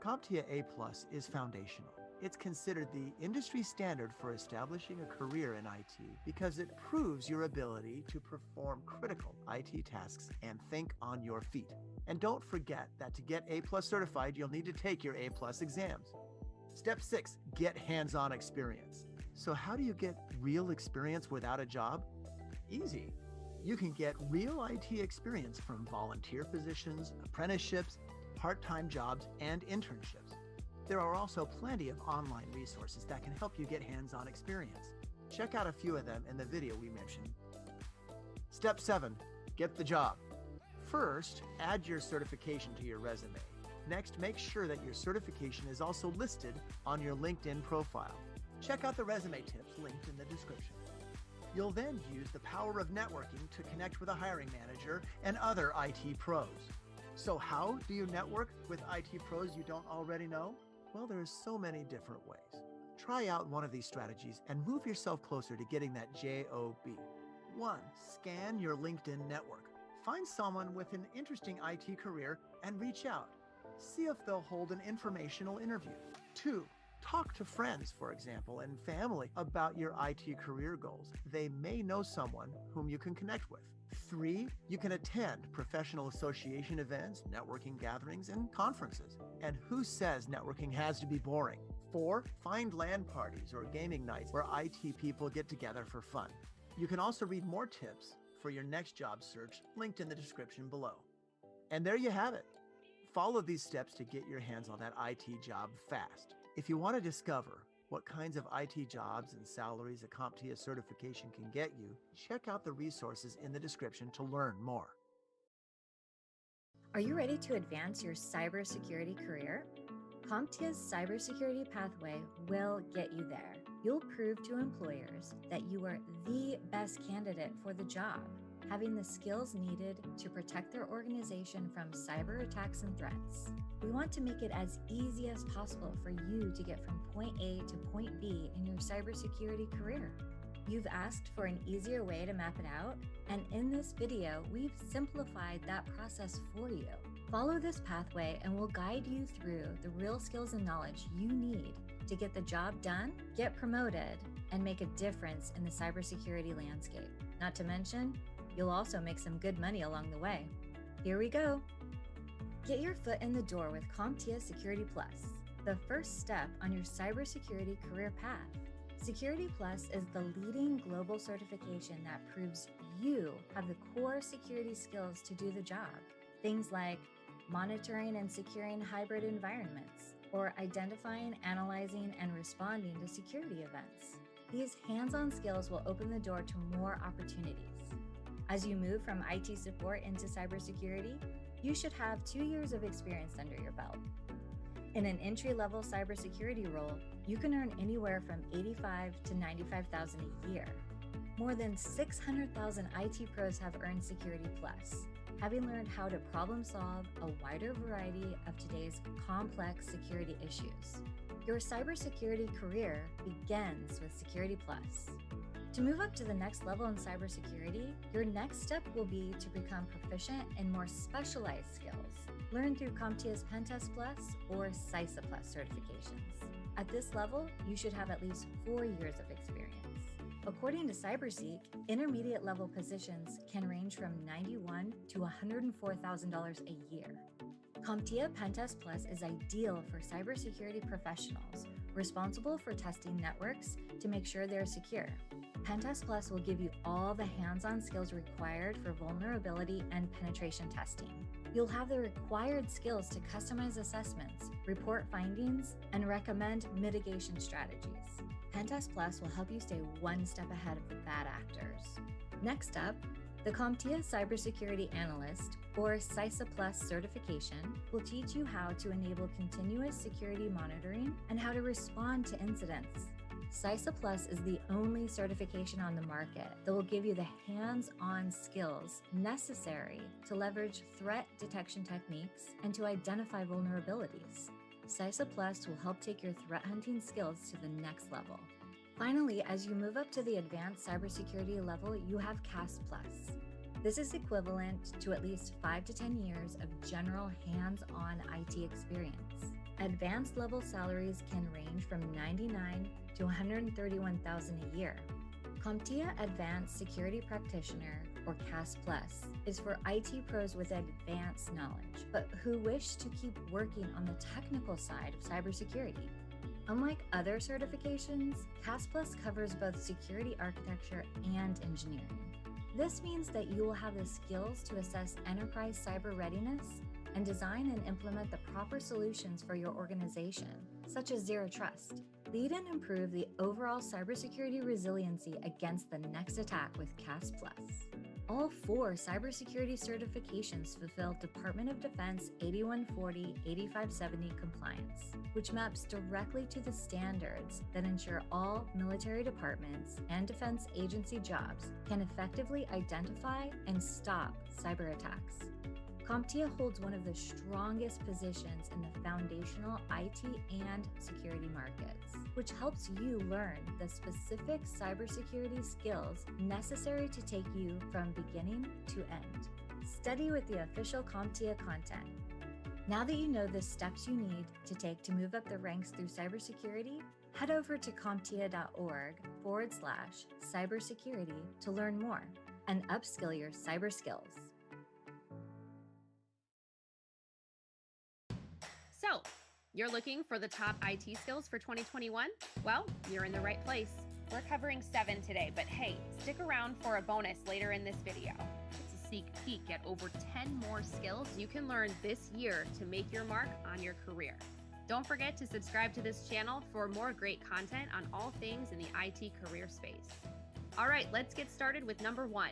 CompTIA A+ is foundational. It's considered the industry standard for establishing a career in IT because it proves your ability to perform critical IT tasks and think on your feet. And don't forget that to get A+ certified, you'll need to take your A+ exams. Step 6, get hands-on experience. So how do you get real experience without a job? Easy. You can get real IT experience from volunteer positions, apprenticeships, part-time jobs, and internships. There are also plenty of online resources that can help you get hands-on experience. Check out a few of them in the video we mentioned. Step 7, get the job. First, add your certification to your resume. Next, make sure that your certification is also listed on your LinkedIn profile. Check out the resume tips linked in the description. You'll then use the power of networking to connect with a hiring manager and other IT pros. So how do you network with IT pros you don't already know? Well, there's so many different ways. Try out one of these strategies and move yourself closer to getting that job. 1. Scan your LinkedIn network. Find someone with an interesting IT career and reach out. See if they'll hold an informational interview. 2. Talk to friends, for example, and family about your IT career goals. They may know someone whom you can connect with. 3. You can attend professional association events, networking gatherings, and conferences. And who says networking has to be boring? 4. Find LAN parties or gaming nights where IT people get together for fun. You can also read more tips for your next job search linked in the description below. And there you have it. Follow these steps to get your hands on that IT job fast. If you want to discover what kinds of IT jobs and salaries a CompTIA certification can get you, check out the resources in the description to learn more.
Are you ready to advance your cybersecurity career? CompTIA's cybersecurity pathway will get you there. You'll prove to employers that you are the best candidate for the job, having the skills needed to protect their organization from cyber attacks and threats. We want to make it as easy as possible for you to get from point A to point B in your cybersecurity career. You've asked for an easier way to map it out, and in this video, we've simplified that process for you. Follow this pathway and we'll guide you through the real skills and knowledge you need to get the job done, get promoted, and make a difference in the cybersecurity landscape. Not to mention, you'll also make some good money along the way. Here we go. Get your foot in the door with CompTIA Security Plus, the first step on your cybersecurity career path. Security Plus is the leading global certification that proves you have the core security skills to do the job. Things like monitoring and securing hybrid environments, or identifying, analyzing, and responding to security events. These hands-on skills will open the door to more opportunities. As you move from IT support into cybersecurity, you should have 2 years of experience under your belt. In an entry-level cybersecurity role, you can earn anywhere from $85,000 to $95,000 a year. More than 600,000 IT pros have earned Security Plus, having learned how to problem solve a wider variety of today's complex security issues. Your cybersecurity career begins with Security Plus. To move up to the next level in cybersecurity, your next step will be to become proficient in more specialized skills. Learn through CompTIA's Pentest Plus or CISA Plus certifications. At this level, you should have at least 4 years of experience. According to CyberSeek, intermediate level positions can range from $91,000 to $104,000 a year. CompTIA Pentest Plus is ideal for cybersecurity professionals responsible for testing networks to make sure they're secure. Pentest Plus will give you all the hands-on skills required for vulnerability and penetration testing. You'll have the required skills to customize assessments, report findings, and recommend mitigation strategies. Pentest Plus will help you stay one step ahead of the bad actors. Next up, the CompTIA Cybersecurity Analyst, or CISA Plus certification, will teach you how to enable continuous security monitoring and how to respond to incidents. CISA Plus is the only certification on the market that will give you the hands-on skills necessary to leverage threat detection techniques and to identify vulnerabilities. CISA Plus will help take your threat hunting skills to the next level. Finally, as you move up to the advanced cybersecurity level, you have CAS Plus. This is equivalent to at least 5 to 10 years of general hands-on IT experience. Advanced level salaries can range from $99,000 to $131,000 a year. CompTIA Advanced Security Practitioner, or CAS Plus, is for IT pros with advanced knowledge, but who wish to keep working on the technical side of cybersecurity. Unlike other certifications, CAS Plus covers both security architecture and engineering. This means that you will have the skills to assess enterprise cyber readiness and design and implement the proper solutions for your organization, such as Zero Trust. Lead and improve the overall cybersecurity resiliency against the next attack with CAS Plus. All 4 cybersecurity certifications fulfill Department of Defense 8140-8570 compliance, which maps directly to the standards that ensure all military departments and defense agency jobs can effectively identify and stop cyber attacks. CompTIA holds one of the strongest positions in the foundational IT and security markets, which helps you learn the specific cybersecurity skills necessary to take you from beginning to end. Study with the official CompTIA content. Now that you know the steps you need to take to move up the ranks through cybersecurity, head over to CompTIA.org/cybersecurity to learn more and upskill your cyber skills.
So, you're looking for the top IT skills for 2021? Well, you're in the right place. We're covering 7 today, but hey, stick around for a bonus later in this video. It's a sneak peek at over 10 more skills you can learn this year to make your mark on your career. Don't forget to subscribe to this channel for more great content on all things in the IT career space. All right, let's get started with number 1,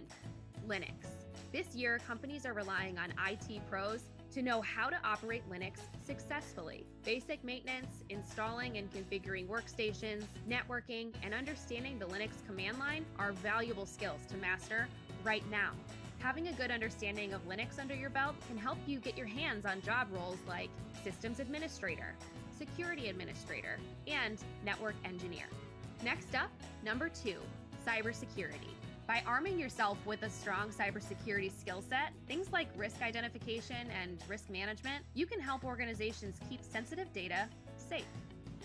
Linux. This year, companies are relying on IT pros to know how to operate Linux successfully. Basic maintenance, installing and configuring workstations, networking, and understanding the Linux command line are valuable skills to master right now. Having a good understanding of Linux under your belt can help you get your hands on job roles like systems administrator, security administrator, and network engineer. Next up, number 2, cybersecurity. By arming yourself with a strong cybersecurity skill set, things like risk identification and risk management, you can help organizations keep sensitive data safe.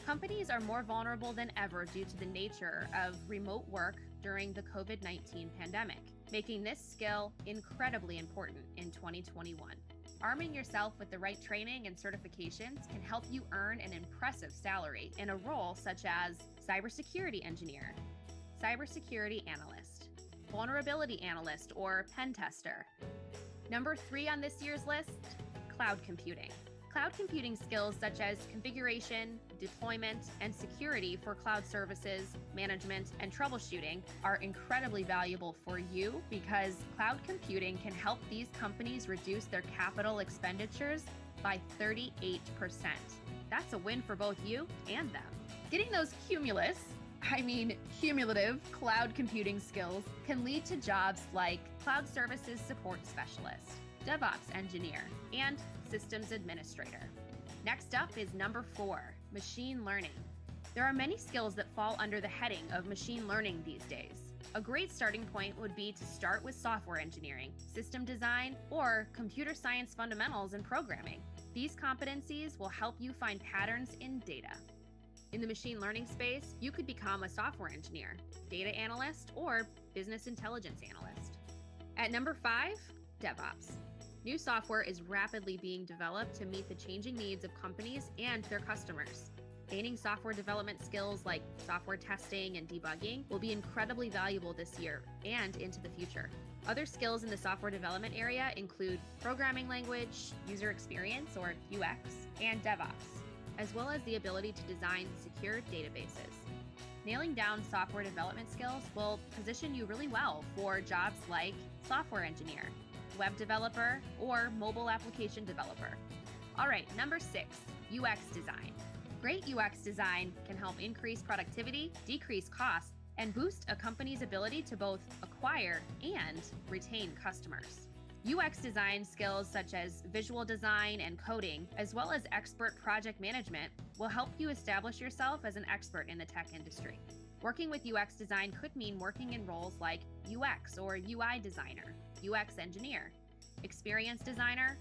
Companies are more vulnerable than ever due to the nature of remote work during the COVID-19 pandemic, making this skill incredibly important in 2021. Arming yourself with the right training and certifications can help you earn an impressive salary in a role such as cybersecurity engineer, cybersecurity analyst, vulnerability analyst, or pen tester. Number 3 on this year's list, cloud computing. Cloud computing skills such as configuration, deployment, and security for cloud services, management, and troubleshooting are incredibly valuable for you because cloud computing can help these companies reduce their capital expenditures by 38%. That's a win for both you and them. Getting those cumulative cloud computing skills can lead to jobs like cloud services support specialist, DevOps engineer, and systems administrator. Next up is number 4, machine learning. There are many skills that fall under the heading of machine learning these days. A great starting point would be to start with software engineering, system design, or computer science fundamentals and programming. These competencies will help you find patterns in data. In the machine learning space, you could become a software engineer, data analyst, or business intelligence analyst. At number 5, DevOps. New software is rapidly being developed to meet the changing needs of companies and their customers. Gaining software development skills like software testing and debugging will be incredibly valuable this year and into the future. Other skills in the software development area include programming language, user experience or UX, and DevOps, as well as the ability to design secure databases. Nailing down software development skills will position you really well for jobs like software engineer, web developer, or mobile application developer. All right, number 6, UX design. Great UX design can help increase productivity, decrease costs, and boost a company's ability to both acquire and retain customers. UX design skills such as visual design and coding, as well as expert project management, will help you establish yourself as an expert in the tech industry. Working with UX design could mean working in roles like UX or UI designer, UX engineer, experience designer,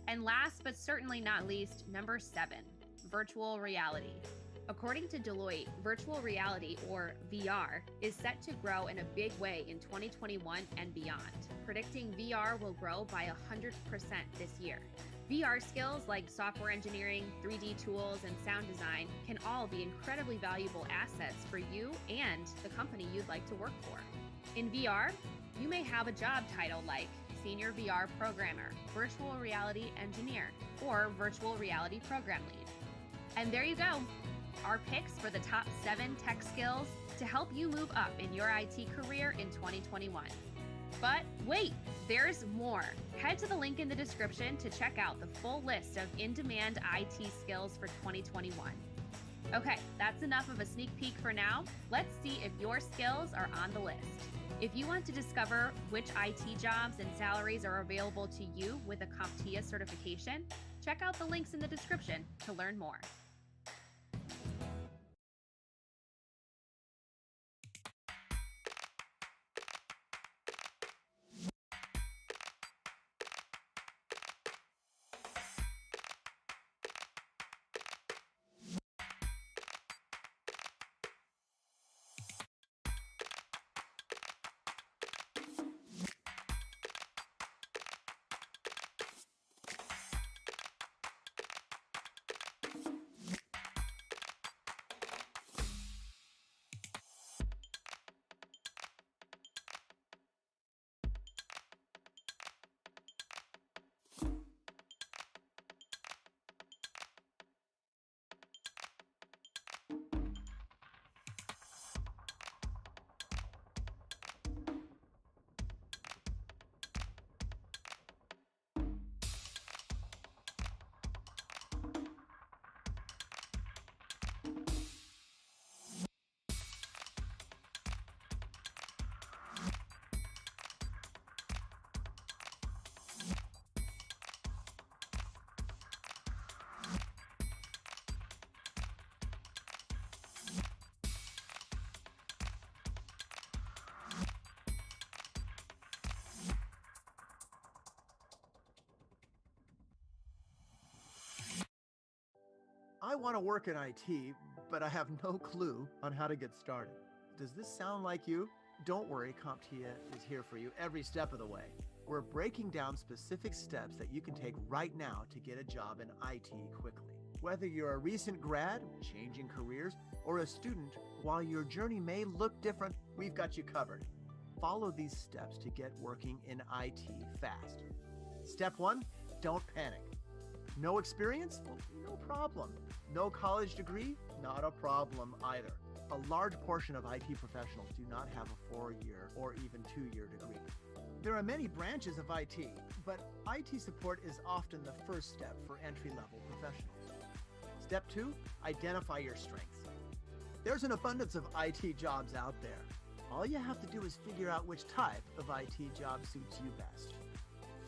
and last but certainly not least, number 7, virtual reality. According to Deloitte, virtual reality, or VR, is set to grow in a big way in 2021 and beyond, predicting VR will grow by 100% this year. VR skills like software engineering, 3D tools, and sound design can all be incredibly valuable assets for you and the company you'd like to work for. In VR, you may have a job title like Senior VR Programmer, Virtual Reality Engineer, or Virtual Reality Program Lead. And there you go, our picks for the top 7 tech skills to help you move up in your IT career in 2021. But wait, there's more. Head to the link in the description to check out the full list of in-demand IT skills for 2021. Okay, that's enough of a sneak peek for now. Let's see if your skills are on the list. If you want to discover which IT jobs and salaries are available to you with a CompTIA certification, check out the links in the description to learn more.
I want to work in IT, but I have no clue on how to get started. Does this sound like you? Don't worry, CompTIA is here for you every step of the way. We're breaking down specific steps that you can take right now to get a job in IT quickly. Whether you're a recent grad, changing careers, or a student, while your journey may look different, we've got you covered. Follow these steps to get working in IT fast. Step 1, don't panic. No experience? Well, no problem. No college degree? Not a problem either. A large portion of IT professionals do not have a 4-year or even 2-year degree. There are many branches of IT, but IT support is often the first step for entry-level professionals. Step 2, identify your strengths. There's an abundance of IT jobs out there. All you have to do is figure out which type of IT job suits you best.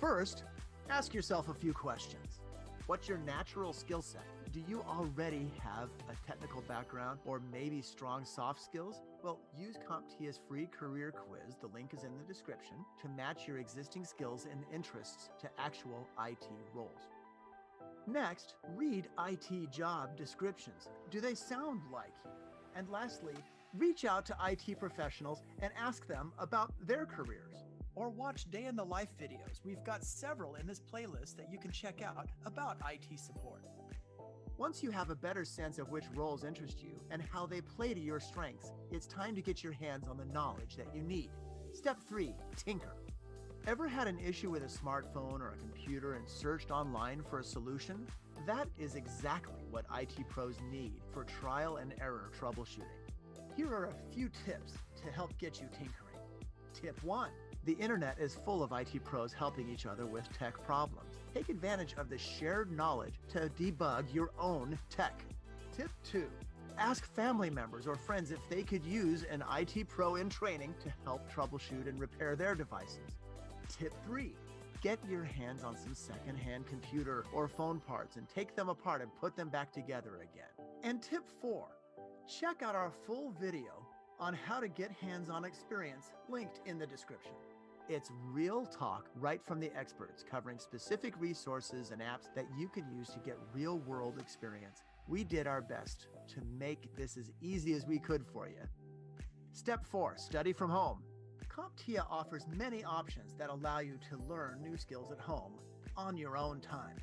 First, ask yourself a few questions. What's your natural skill set? Do you already have a technical background or maybe strong soft skills? Well, use CompTIA's free career quiz, the link is in the description, to match your existing skills and interests to actual IT roles. Next, read IT job descriptions. Do they sound like you? And lastly, reach out to IT professionals and ask them about their careers. Or watch day in the life videos. We've got several in this playlist that you can check out about IT support. Once you have a better sense of which roles interest you and how they play to your strengths, it's time to get your hands on the knowledge that you need. Step 3, tinker. Ever had an issue with a smartphone or a computer and searched online for a solution? That is exactly what IT pros need for trial and error troubleshooting. Here are a few tips to help get you tinkering. Tip 1. The internet is full of IT pros helping each other with tech problems. Take advantage of the shared knowledge to debug your own tech. Tip 2. Ask family members or friends if they could use an IT pro in training to help troubleshoot and repair their devices. Tip 3. Get your hands on some secondhand computer or phone parts and take them apart and put them back together again. And tip 4. Check out our full video on how to get hands-on experience linked in the description. It's real talk right from the experts covering specific resources and apps that you can use to get real-world experience. We did our best to make this as easy as we could for you. Step 4, study from home. CompTIA offers many options that allow you to learn new skills at home on your own time.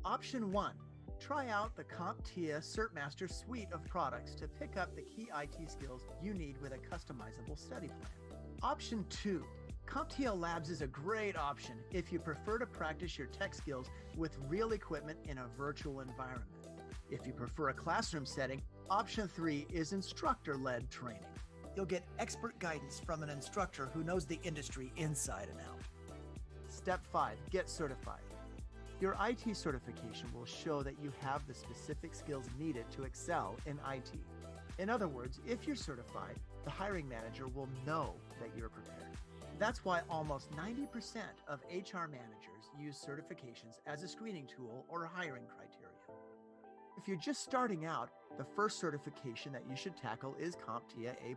Option 1, try out the CompTIA CertMaster suite of products to pick up the key IT skills you need with a customizable study plan. Option 2, CompTIA Labs is a great option if you prefer to practice your tech skills with real equipment in a virtual environment. If you prefer a classroom setting, option 3 is instructor-led training. You'll get expert guidance from an instructor who knows the industry inside and out. Step 5, get certified. Your IT certification will show that you have the specific skills needed to excel in IT. In other words, if you're certified, the hiring manager will know that you're prepared. That's why almost 90% of HR managers use certifications as a screening tool or hiring criteria. If you're just starting out, the first certification that you should tackle is CompTIA A+.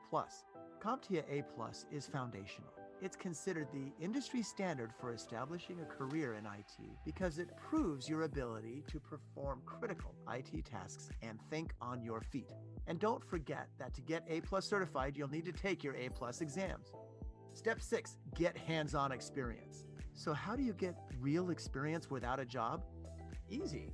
CompTIA A+ is foundational. It's considered the industry standard for establishing a career in IT because it proves your ability to perform critical IT tasks and think on your feet. And don't forget that to get A+ certified, you'll need to take your A+ exams. Step 6, get hands-on experience. So how do you get real experience without a job? Easy.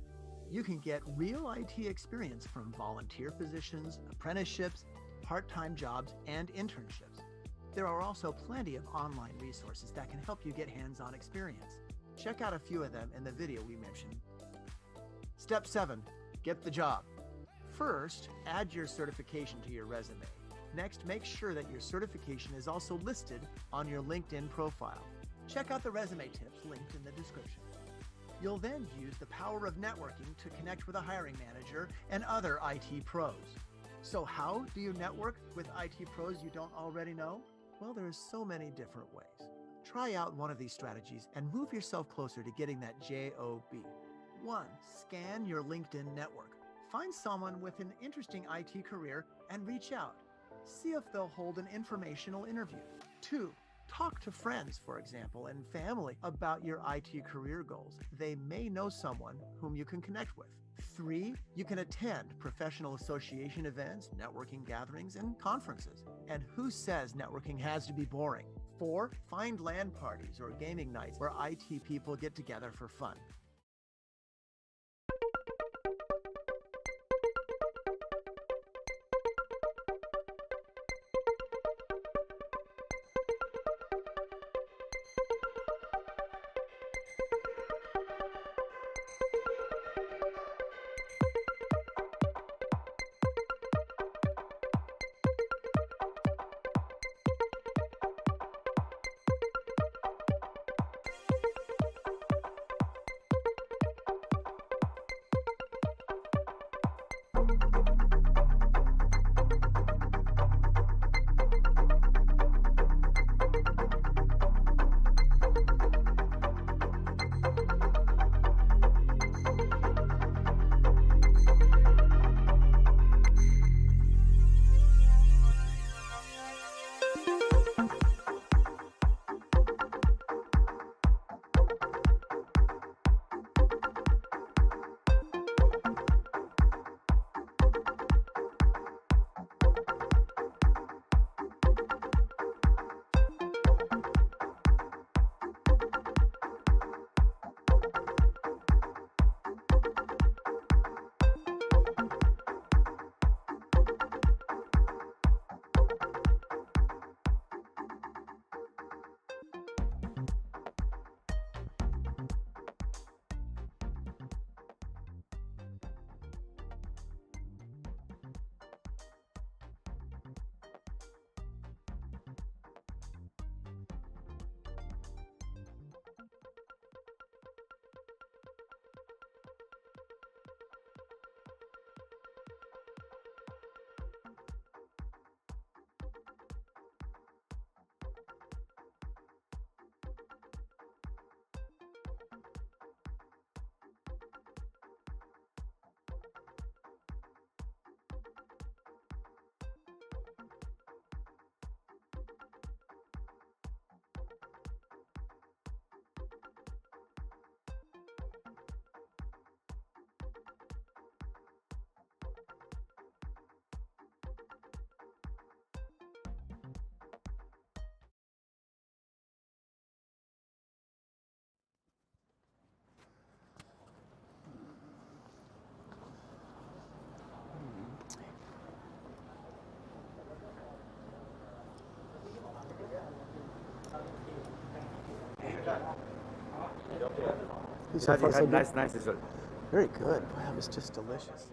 You can get real IT experience from volunteer positions, apprenticeships, part-time jobs, and internships. There are also plenty of online resources that can help you get hands-on experience. Check out a few of them in the video we mentioned. Step 7, get the job. First, add your certification to your resume. Next, make sure that your certification is also listed on your LinkedIn profile. Check out the resume tips linked in the description. You'll then use the power of networking to connect with a hiring manager and other IT pros. So how do you network with IT pros you don't already know? Well, there are so many different ways. Try out one of these strategies and move yourself closer to getting that job. 1. Scan your LinkedIn network. Find someone with an interesting IT career and reach out. See if they'll hold an informational interview. 2. Talk to friends, for example, and family about your IT career goals. They may know someone whom you can connect with. 3. You can attend professional association events, networking gatherings, and conferences. And who says networking has to be boring? 4. Find LAN parties or gaming nights where IT people get together for fun.
So far, so good.
Nice dessert.
Very good. Wow, that was just delicious.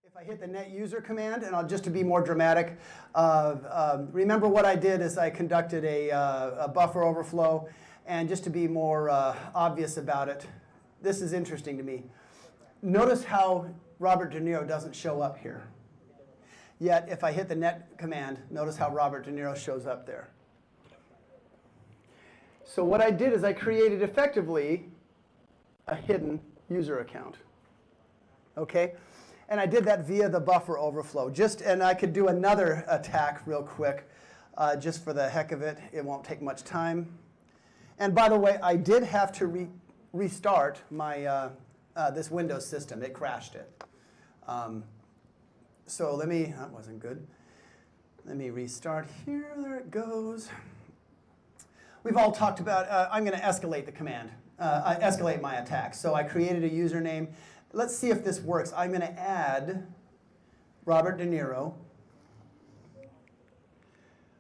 If I hit the net user command, and just to be more dramatic, remember what I did is I conducted a buffer overflow, and just to be more obvious about it, this is interesting to me. Notice how Robert De Niro doesn't show up here. Yet, if I hit the net command, notice how Robert De Niro shows up there. So what I did is I created effectively a hidden user account. Okay? And I did that via the buffer overflow. And I could do another attack real quick, just for the heck of it. It won't take much time. And by the way, I did have to restart my this Windows system. It crashed it. So that wasn't good. Let me restart here. There it goes. We've all talked about, I'm going to escalate the command, escalate my attack. So I created a username. Let's see if this works. I'm going to add Robert De Niro.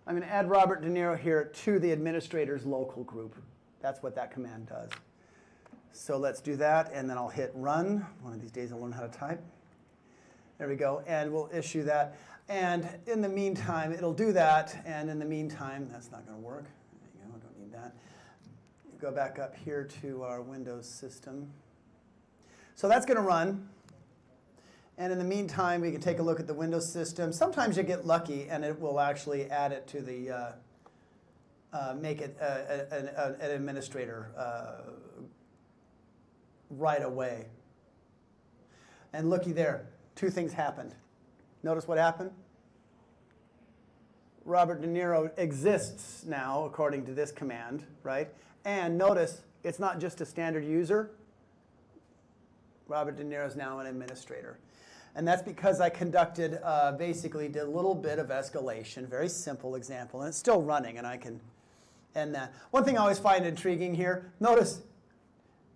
I'm going to add Robert De Niro here to the administrator's local group. That's what that command does. So let's do that, and then I'll hit run. One of these days I'll learn how to type. There we go, and we'll issue that. And in the meantime, it'll do that, and in the meantime, that's not going to work. There you go, I don't need that. Go back up here to our Windows system. So that's going to run. And in the meantime, we can take a look at the Windows system. Sometimes you get lucky, and it will actually add it to the, make it an administrator right away. And looky there, 2 things happened. Notice what happened? Robert De Niro exists now, according to this command, right? And notice, it's not just a standard user. Robert De Niro is now an administrator. And that's because I conducted, basically did a little bit of escalation, very simple example, and it's still running, and I can end that. One thing I always find intriguing here, notice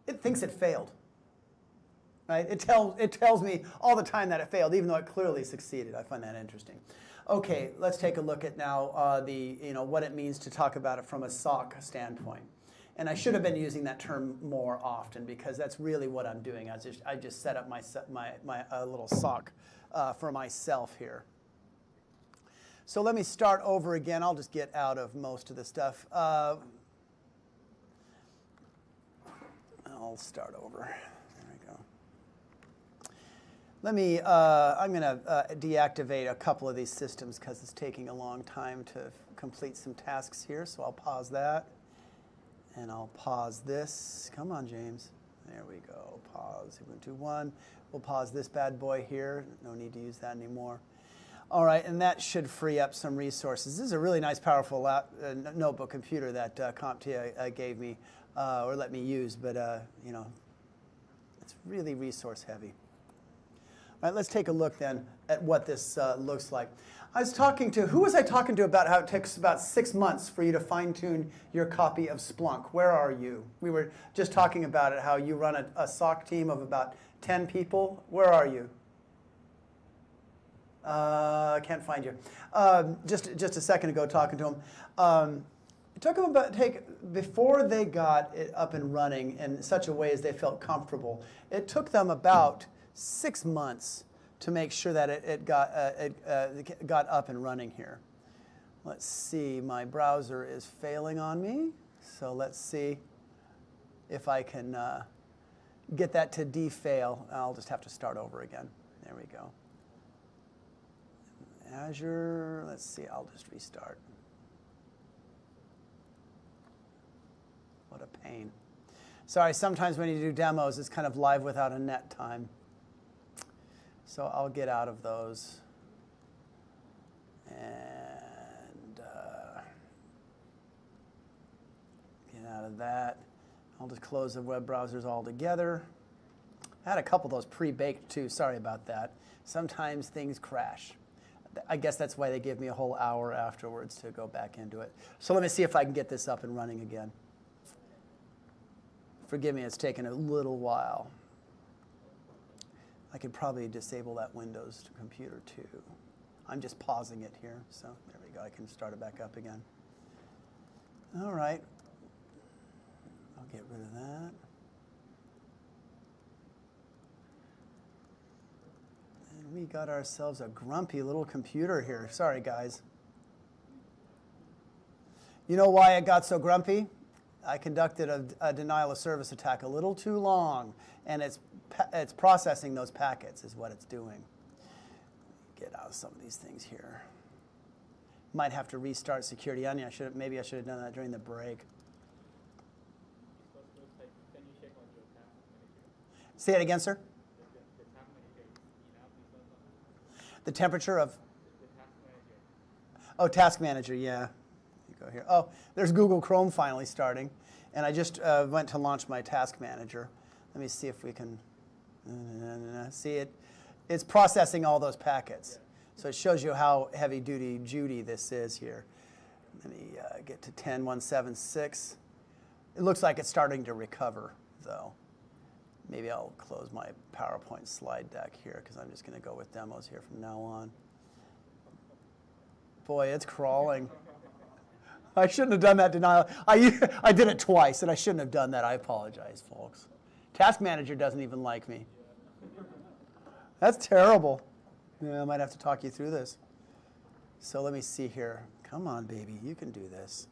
it thinks it failed. Right? It tells me all the time that it failed, even though it clearly succeeded. I find that interesting. Okay, let's take a look at now what it means to talk about it from a SOC standpoint. And I should have been using that term more often because that's really what I'm doing. I just set up my little SOC for myself here. So let me start over again. I'll just get out of most of the stuff. I'll start over. There we go. Let me, I'm going to deactivate a couple of these systems because it's taking a long time to complete some tasks here. So I'll pause that. And I'll pause this. Come on, James. There we go. Pause. 1. We'll pause this bad boy here. No need to use that anymore. All right, and that should free up some resources. This is a really nice, powerful notebook computer that CompTIA gave me, or let me use, but it's really resource heavy. All right, let's take a look then at what this looks like. Who was I talking to about how it takes about 6 months for you to fine-tune your copy of Splunk? Where are you? We were just talking about it, how you run a SOC team of about 10 people. Where are you? I can't find you. Just a second ago talking to them. It took them about, before they got it up and running in such a way as they felt comfortable, it took them about 6 months to make sure that it got up and running here. Let's see, my browser is failing on me, so let's see if I can get that to defail. I'll just have to start over again. There we go. Azure, let's see, I'll just restart. What a pain. Sorry, sometimes when you do demos, it's kind of live without a net time. So I'll get out of those. And get out of that. I'll just close the web browsers altogether. I had a couple of those pre-baked too. Sorry about that. Sometimes things crash. I guess that's why they give me a whole hour afterwards to go back into it. So let me see if I can get this up and running again. Forgive me, it's taken a little while. I could probably disable that Windows computer too. I'm just pausing it here, so there we go. I can start it back up again. All right. I'll get rid of that. And we got ourselves a grumpy little computer here. Sorry, guys. You know why it got so grumpy? I conducted a denial of service attack a little too long, and it's processing those packets is what it's doing. Get out of some of these things here. Might have to restart Security Onion. Maybe I should have done that during the break. Say it again, sir. The temperature of, oh, Task Manager, yeah. You go here. Oh, there's Google Chrome finally starting. And I just went to launch my Task Manager. Let me see if we can, see it. It's processing all those packets. So it shows you how heavy-duty Judy this is here. Let me get to 10176. It looks like it's starting to recover, though. Maybe I'll close my PowerPoint slide deck here because I'm just going to go with demos here from now on. Boy, it's crawling. I shouldn't have done that denial. I did it twice, and I shouldn't have done that. I apologize, folks. Task Manager doesn't even like me. That's terrible. Yeah, I might have to talk you through this. So let me see here. Come on, baby. You can do this.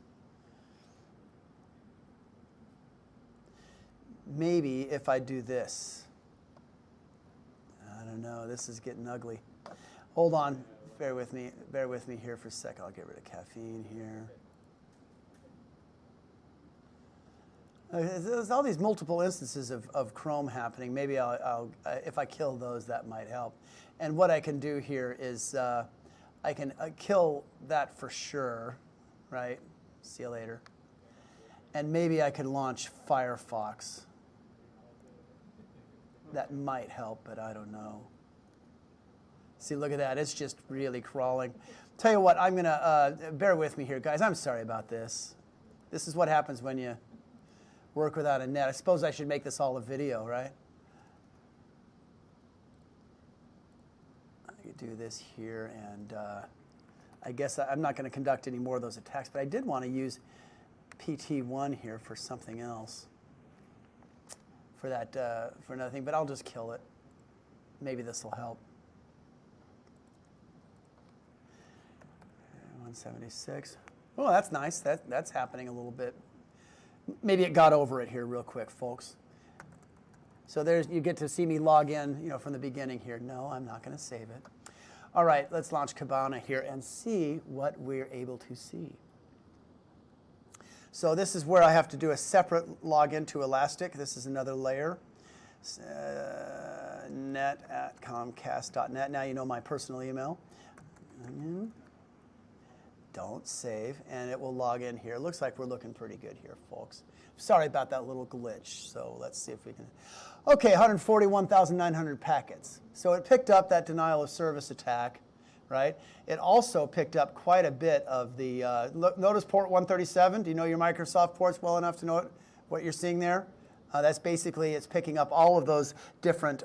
Maybe if I do this. I don't know. This is getting ugly. Hold on. Bear with me. Bear with me here for a sec. I'll get rid of caffeine here. There's all these multiple instances of Chrome happening. Maybe if I kill those, that might help. And what I can do here is I can kill that for sure, right? See you later. And maybe I could launch Firefox. That might help, but I don't know. See, look at that. It's just really crawling. Tell you what, I'm going to bear with me here, guys. I'm sorry about this. This is what happens when you work without a net. I suppose I should make this all a video, right? I could do this here, and I guess I'm not going to conduct any more of those attacks, but I did want to use PT1 here for something else, for that, for another thing, but I'll just kill it. Maybe this will help. 176. Oh, that's nice. That's happening a little bit. Maybe it got over it here real quick, folks. So there's, you get to see me log in, from the beginning here. No, I'm not going to save it. All right, let's launch Kibana here and see what we're able to see. So this is where I have to do a separate login to Elastic. This is another layer. net@comcast.net. Now you know my personal email. Don't save, and it will log in here. Looks like we're looking pretty good here, folks. Sorry about that little glitch. So let's see if we can. Okay, 141,900 packets. So it picked up that denial of service attack, right? It also picked up quite a bit of the, notice port 137. Do you know your Microsoft ports well enough to know what you're seeing there? That's basically, it's picking up all of those different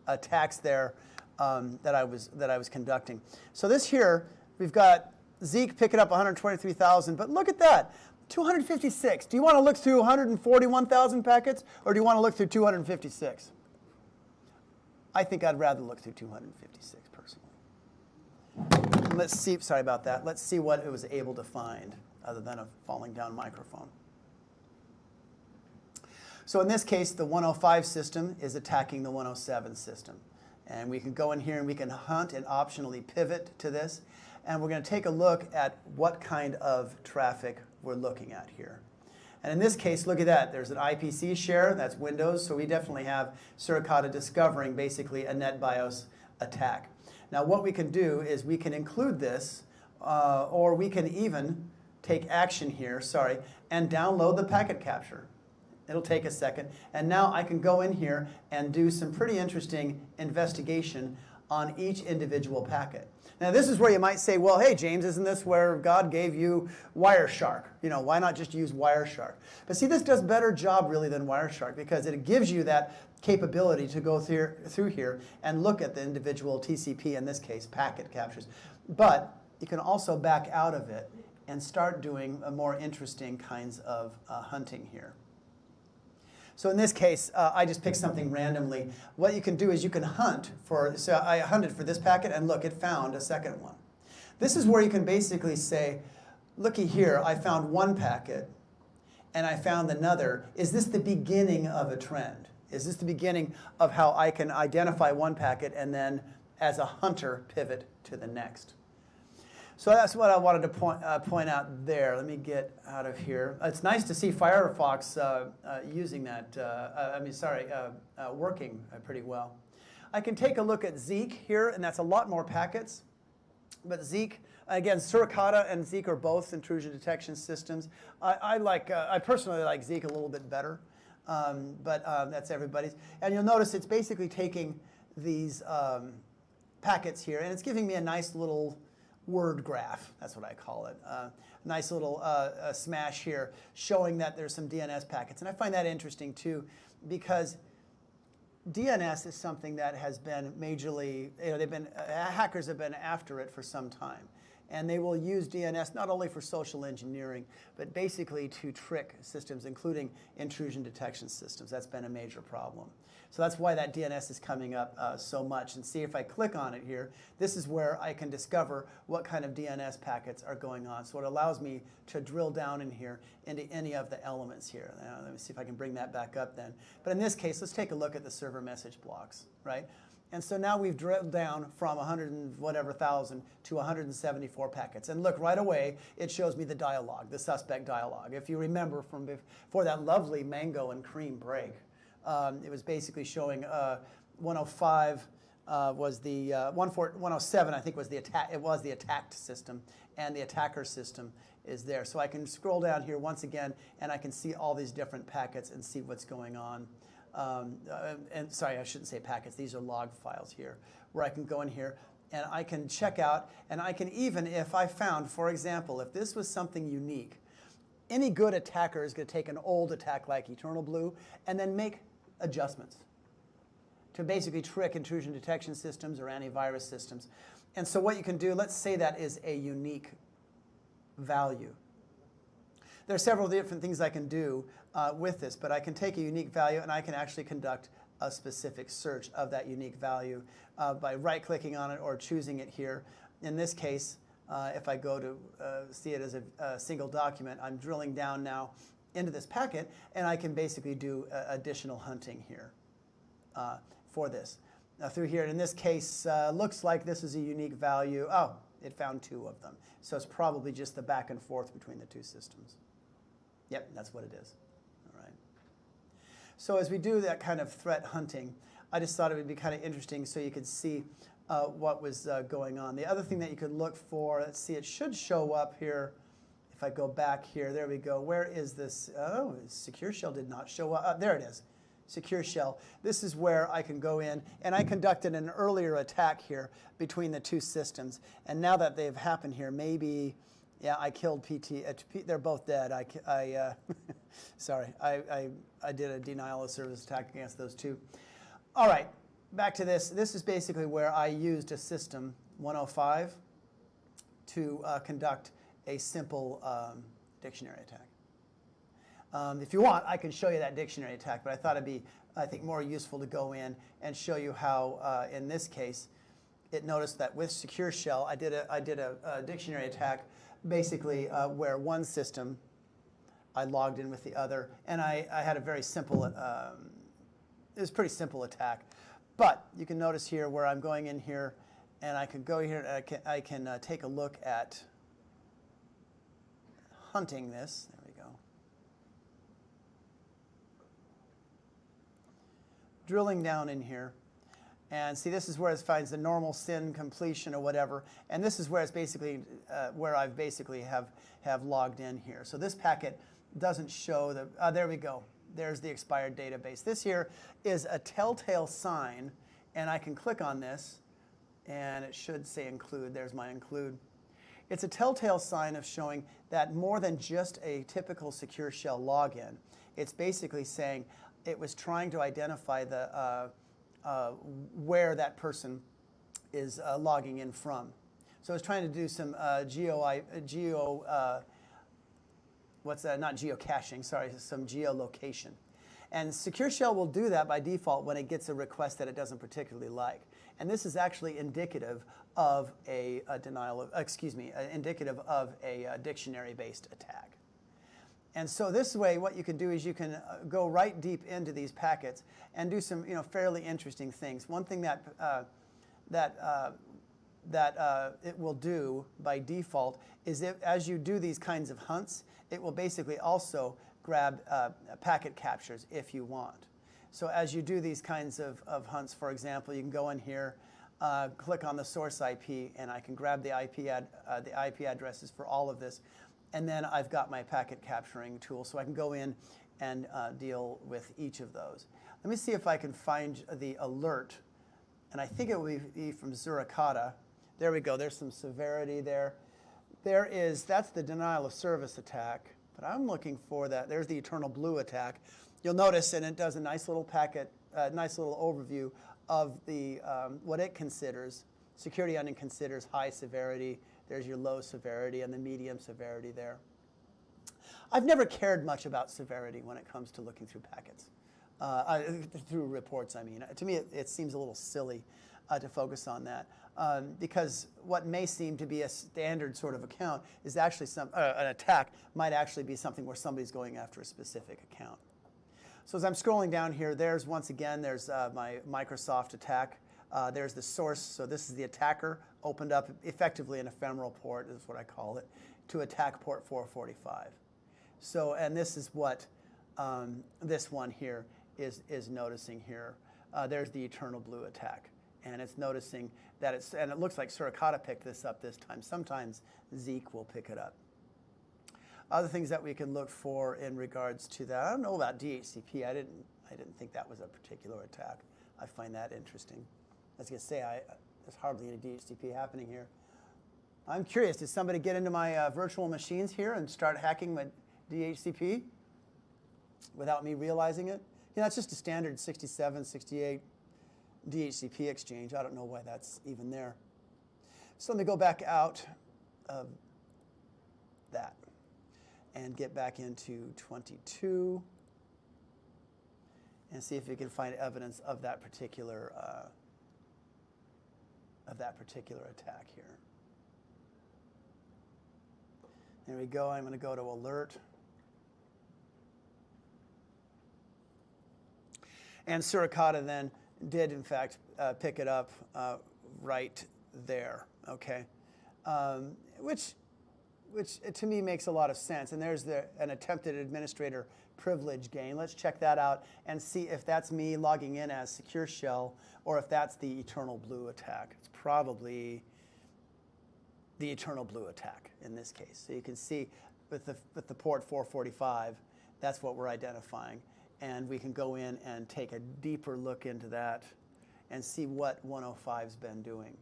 attacks there that I was conducting. So this here, we've got Zeke picking up 123,000, but look at that, 256. Do you want to look through 141,000 packets, or do you want to look through 256? I think I'd rather look through 256 personally. Let's see, sorry about that. Let's see what it was able to find other than a falling down microphone. So in this case, the 105 system is attacking the 107 system. And we can go in here and we can hunt and optionally pivot to this. And we're going to take a look at what kind of traffic we're looking at here. And in this case, look at that. There's an IPC share. That's Windows. So we definitely have Suricata discovering basically a NetBIOS attack. Now what we can do is we can include this, or we can even take action here, and download the packet capture. It'll take a second. And now I can go in here and do some pretty interesting investigation on each individual packet. Now this is where you might say, well, hey James, isn't this where God gave you Wireshark? Why not just use Wireshark? But see, this does a better job really than Wireshark because it gives you that capability to go through here and look at the individual TCP, in this case, packet captures. But you can also back out of it and start doing a more interesting kinds of hunting here. So in this case, I just picked something randomly. What you can do is you can hunt for, so I hunted for this packet, and look, it found a second one. This is where you can basically say, looky here, I found one packet, and I found another. Is this the beginning of a trend? Is this the beginning of how I can identify one packet and then, as a hunter, pivot to the next? So that's what I wanted to point out there. Let me get out of here. It's nice to see Firefox using that, working pretty well. I can take a look at Zeek here, and that's a lot more packets. But Zeek, again, Suricata and Zeek are both intrusion detection systems. I personally like Zeek a little bit better, but that's everybody's. And you'll notice it's basically taking these packets here, and it's giving me a nice little word graph. That's what I call it. Nice little smash here showing that there's some DNS packets. And I find that interesting too, because DNS is something that has been majorly, hackers have been after it for some time. And they will use DNS not only for social engineering, but basically to trick systems, including intrusion detection systems. That's been a major problem. So that's why that DNS is coming up so much. And see, if I click on it here, this is where I can discover what kind of DNS packets are going on. So it allows me to drill down in here into any of the elements here. Now, let me see if I can bring that back up then. But in this case, let's take a look at the server message blocks, right? And so now we've drilled down from 100 and whatever thousand to 174 packets. And look, right away, it shows me the dialogue, the suspect dialogue. If you remember from before that lovely mango and cream break, it was basically showing 105 was the 107, I think, was the attack. It was the attacked system, and the attacker system is there. So I can scroll down here once again, and I can see all these different packets and see what's going on. And sorry, I shouldn't say packets. These are log files here, where I can go in here and I can check out, and I can even, if I found, for example, if this was something unique, any good attacker is going to take an old attack like Eternal Blue and then make adjustments to basically trick intrusion detection systems or antivirus systems. And so what you can do, let's say that is a unique value. There are several different things I can do with this, but I can take a unique value and I can actually conduct a specific search of that unique value by right-clicking on it or choosing it here. In this case, if I go to see it as a single document, I'm drilling down now into this packet, and I can basically do additional hunting here for this. Now through here, in this case, looks like this is a unique value. Oh, it found two of them. So it's probably just the back and forth between the two systems. Yep, that's what it is. All right. So as we do that kind of threat hunting, I just thought it would be kind of interesting so you could see what was going on. The other thing that you could look for, let's see, it should show up here. If I go back here, there we go. Where is this? Oh, Secure Shell did not show up. There it is, Secure Shell. This is where I can go in, and I conducted an earlier attack here between the two systems. And now that they've happened here, maybe, yeah, I killed PT. They're both dead. Sorry, I did a denial of service attack against those two. All right, back to this. This is basically where I used a system 105 to conduct a simple dictionary attack. If you want, I can show you that dictionary attack, but I thought it'd be, I think, more useful to go in and show you how, in this case, it noticed that with Secure Shell, I did a dictionary attack, basically where one system I logged in with the other, and I had a very simple, it was a pretty simple attack. But you can notice here where I'm going in here, and I can go here, and I can take a look at hunting this. There we go. Drilling down in here. And see, this is where it finds the normal SYN completion or whatever. And this is where it's basically, where I've basically have logged in here. So this packet doesn't show the, there we go. There's the expired database. This here is a telltale sign, and I can click on this, and it should say include. There's my include. It's a telltale sign of showing that more than just a typical Secure Shell login. It's basically saying it was trying to identify the where that person is logging in from. So it's trying to do some not geocaching, sorry, some geolocation. And Secure Shell will do that by default when it gets a request that it doesn't particularly like. And this is actually indicative of a indicative of a dictionary-based attack. And so this way, what you can do is you can go right deep into these packets and do some, fairly interesting things. One thing that it will do by default is as you do these kinds of hunts, it will basically also grab packet captures if you want. So as you do these kinds of hunts, for example, you can go in here, click on the source IP, and I can grab the IP addresses for all of this. And then I've got my packet capturing tool, so I can go in and deal with each of those. Let me see if I can find the alert. And I think it will be from Zurikata. There we go. There's some severity there. That's the denial of service attack. But I'm looking for that. There's the eternal blue attack. You'll notice, and it does a nice little packet, nice little overview of the what it considers. Security Onion considers high severity. There's your low severity and the medium severity there. I've never cared much about severity when it comes to looking through packets, through reports, I mean. To me, it seems a little silly to focus on that because what may seem to be a standard sort of account is actually an attack might actually be something where somebody's going after a specific account. So as I'm scrolling down here, there's once again, there's my Microsoft attack. There's the source, so this is the attacker, opened up effectively an ephemeral port, is what I call it, to attack port 445. So, and this is what this one here is noticing here. There's the eternal blue attack, and it's noticing that and it looks like Suricata picked this up this time. Sometimes Zeek will pick it up. Other things that we can look for in regards to that, I don't know about DHCP. I didn't think that was a particular attack. I find that interesting. I was going to say, there's hardly any DHCP happening here. I'm curious, did somebody get into my virtual machines here and start hacking my DHCP without me realizing it? You know, it's just a standard 67, 68 DHCP exchange. I don't know why that's even there. So let me go back out of that and get back into 22 and see if we can find evidence of that particular attack here. There we go. I'm going to go to alert. And Suricata then did, in fact, pick it up right there, okay? Which to me makes a lot of sense. And there's an attempted administrator privilege gain. Let's check that out and see if that's me logging in as secure shell or if that's the eternal blue attack. It's probably the eternal blue attack in this case. So you can see with the port 445, that's what we're identifying. And we can go in and take a deeper look into that and see what 105's been doing.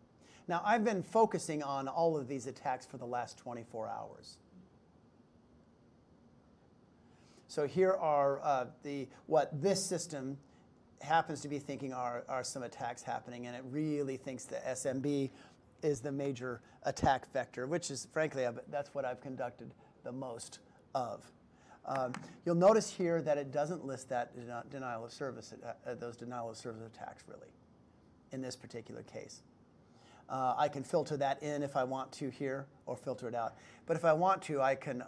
Now, I've been focusing on all of these attacks for the last 24 hours. So here are what this system happens to be thinking are some attacks happening, and it really thinks the SMB is the major attack vector, which is, frankly, that's what I've conducted the most of. You'll notice here that it doesn't list that denial of service, those denial of service attacks, really, in this particular case. I can filter that in if I want to here, or filter it out. But if I want to, I can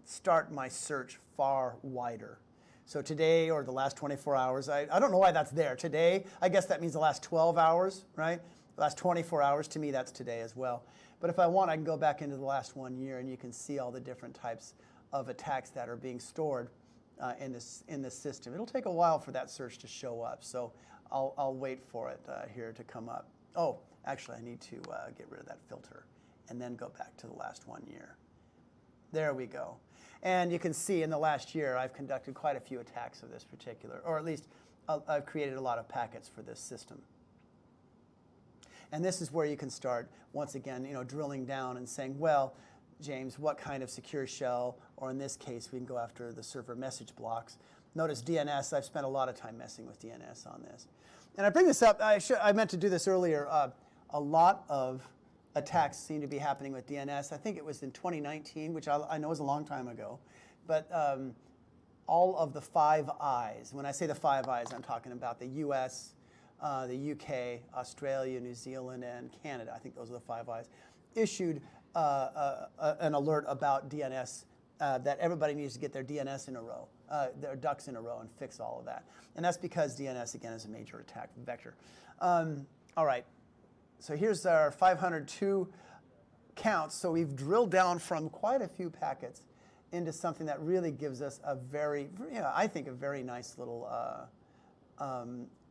start my search far wider. So today, or the last 24 hours, I don't know why that's there. Today, I guess that means the last 12 hours, right? The last 24 hours, to me, that's today as well. But if I want, I can go back into the last 1 year, and you can see all the different types of attacks that are being stored in this system. It'll take a while for that search to show up, so I'll wait for it here to come up. Oh, actually, I need to get rid of that filter and then go back to the last 1 year. There we go. And you can see in the last year, I've conducted quite a few attacks of this particular, or at least I've created a lot of packets for this system. And this is where you can start, once again, drilling down and saying, well, James, what kind of secure shell, or in this case, we can go after the server message blocks. Notice DNS, I've spent a lot of time messing with DNS on this. And I bring this up, I meant to do this earlier. A lot of attacks seem to be happening with DNS. I think it was in 2019, which I know is a long time ago. But all of the 5 I's, when I say the 5 I's, I'm talking about the US, the UK, Australia, New Zealand, and Canada. I think those are the 5 I's. Issued an alert about DNS, that everybody needs to get their DNS in a row, their ducks in a row, and fix all of that. And that's because DNS, again, is a major attack vector. All right, so here's our 502 counts. So we've drilled down from quite a few packets into something that really gives us a very, I think, a very nice little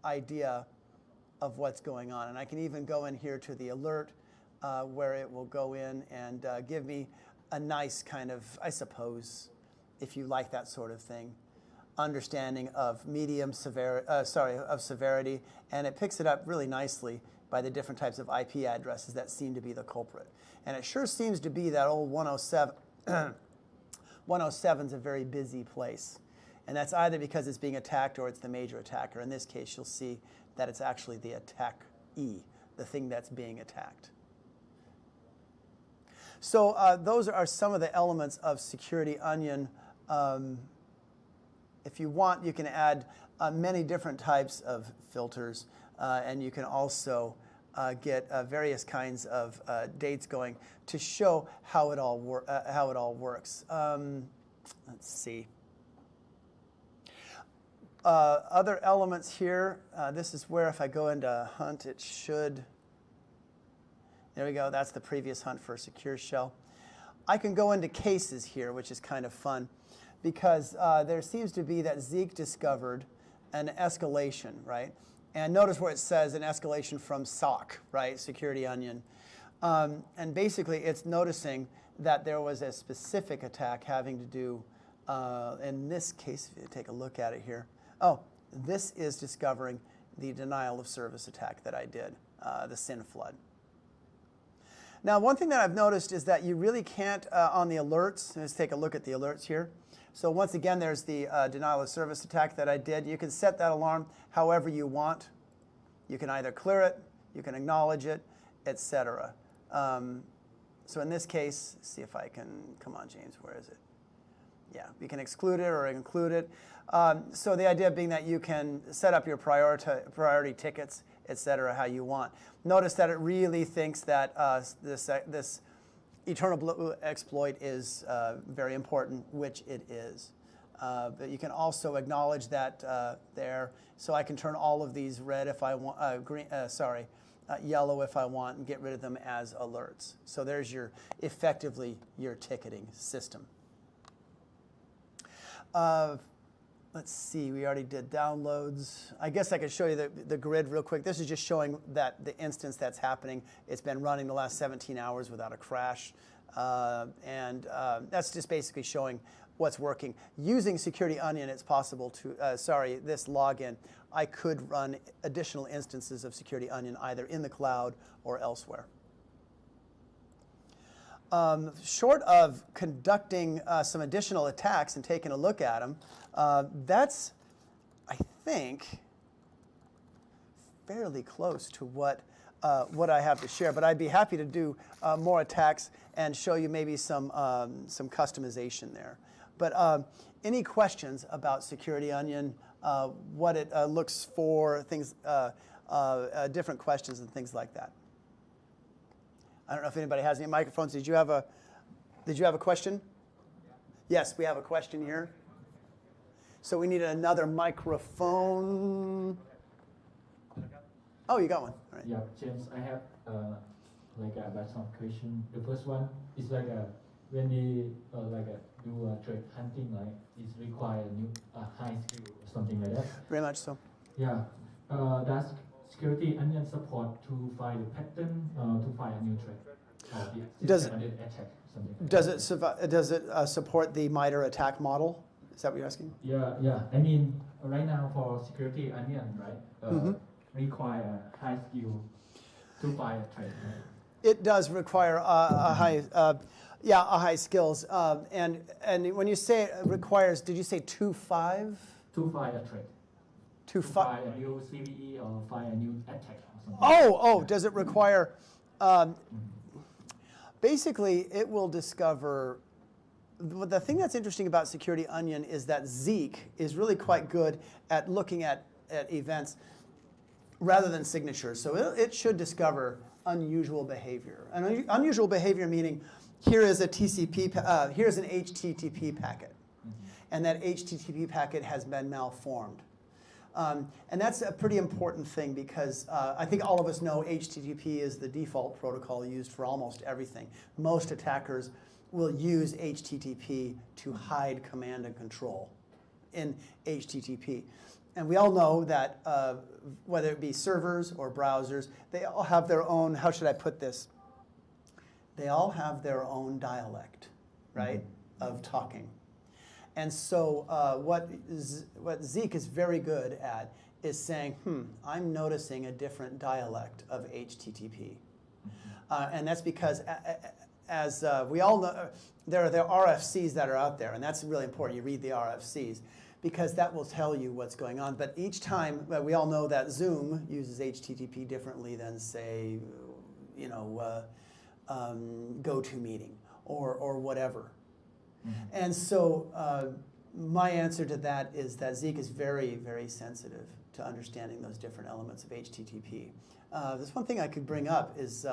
idea of what's going on. And I can even go in here to the alert where it will go in and give me a nice kind of, I suppose, if you like that sort of thing, understanding of medium severity, of severity, and it picks it up really nicely by the different types of IP addresses that seem to be the culprit. And it sure seems to be that old 107. 107 is a very busy place. And that's either because it's being attacked or it's the major attacker. In this case, you'll see that it's actually the attackee, the thing that's being attacked. So those are some of the elements of Security Onion. If you want, you can add many different types of filters, and you can also get various kinds of dates going to show how it all works. Let's see. Other elements here. This is where if I go into Hunt, it should. There we go. That's the previous hunt for a secure shell. I can go into cases here, which is kind of fun, because there seems to be that Zeek discovered an escalation, right? And notice where it says an escalation from SOC, right? Security Onion. And basically, it's noticing that there was a specific attack having to do, in this case, if you take a look at it here. Oh, this is discovering the denial of service attack that I did, the SYN flood. Now, one thing that I've noticed is that you really can't, on the alerts, let's take a look at the alerts here. So once again, there's the denial of service attack that I did. You can set that alarm however you want. You can either clear it, you can acknowledge it, etc. So in this case, see if I can, come on, James, where is it? Yeah, we can exclude it or include it. So the idea being that you can set up your priority tickets, etc., how you want. Notice that it really thinks that this Eternal Blue exploit is very important, which it is. But you can also acknowledge that there. So I can turn all of these red if I want, yellow if I want, and get rid of them as alerts. So there's your, effectively, your ticketing system. Let's see, we already did downloads. I guess I could show you the grid real quick. This is just showing that the instance that's happening. It's been running the last 17 hours without a crash. That's just basically showing what's working. Using Security Onion, it's possible to, this login, I could run additional instances of Security Onion either in the cloud or elsewhere. Short of conducting some additional attacks and taking a look at them, that's, I think, fairly close to what I have to share. But I'd be happy to do more attacks and show you maybe some customization there. But any questions about Security Onion, what it looks for, things, different questions and things like that? I don't know if anybody has any microphones. Did you have a question? Yes, we have a question here. So we need another microphone. Oh, you got one. All right.
Yeah, James, I have like a batch of question. The first one is like when we do trade hunting, like it requires high skill or something like that.
Very much so.
Yeah. Does Security Onion support to find a pattern to find a new threat?
Does it support the MITRE ATT&CK model? Is that what you're asking?
Yeah. I mean, right now for Security Onion, right, require high skill to find a threat. Right?
It does require a high skills. And when you say it requires, did you say 2.5?
To find a threat.
To
find a new CVE or find a new attack or something.
Oh, does it require? Basically, it will discover. The thing that's interesting about Security Onion is that Zeek is really quite good at looking at events rather than signatures. So it should discover unusual behavior. And unusual behavior meaning here is a TCP, here's an HTTP packet. And that HTTP packet has been malformed. And that's a pretty important thing because I think all of us know HTTP is the default protocol used for almost everything. Most attackers will use HTTP to hide command and control in HTTP. And we all know that whether it be servers or browsers, they all have their own, how should I put this? They all have their own dialect, right, of talking. And so what Zeek is very good at is saying, I'm noticing a different dialect of HTTP. And that's because, as we all know, there are RFCs that are out there, and that's really important. You read the RFCs, because that will tell you what's going on. But each time, we all know that Zoom uses HTTP differently than, say, GoToMeeting or whatever. And so my answer to that is that Zeek is very, very sensitive to understanding those different elements of HTTP. There's one thing I could bring up is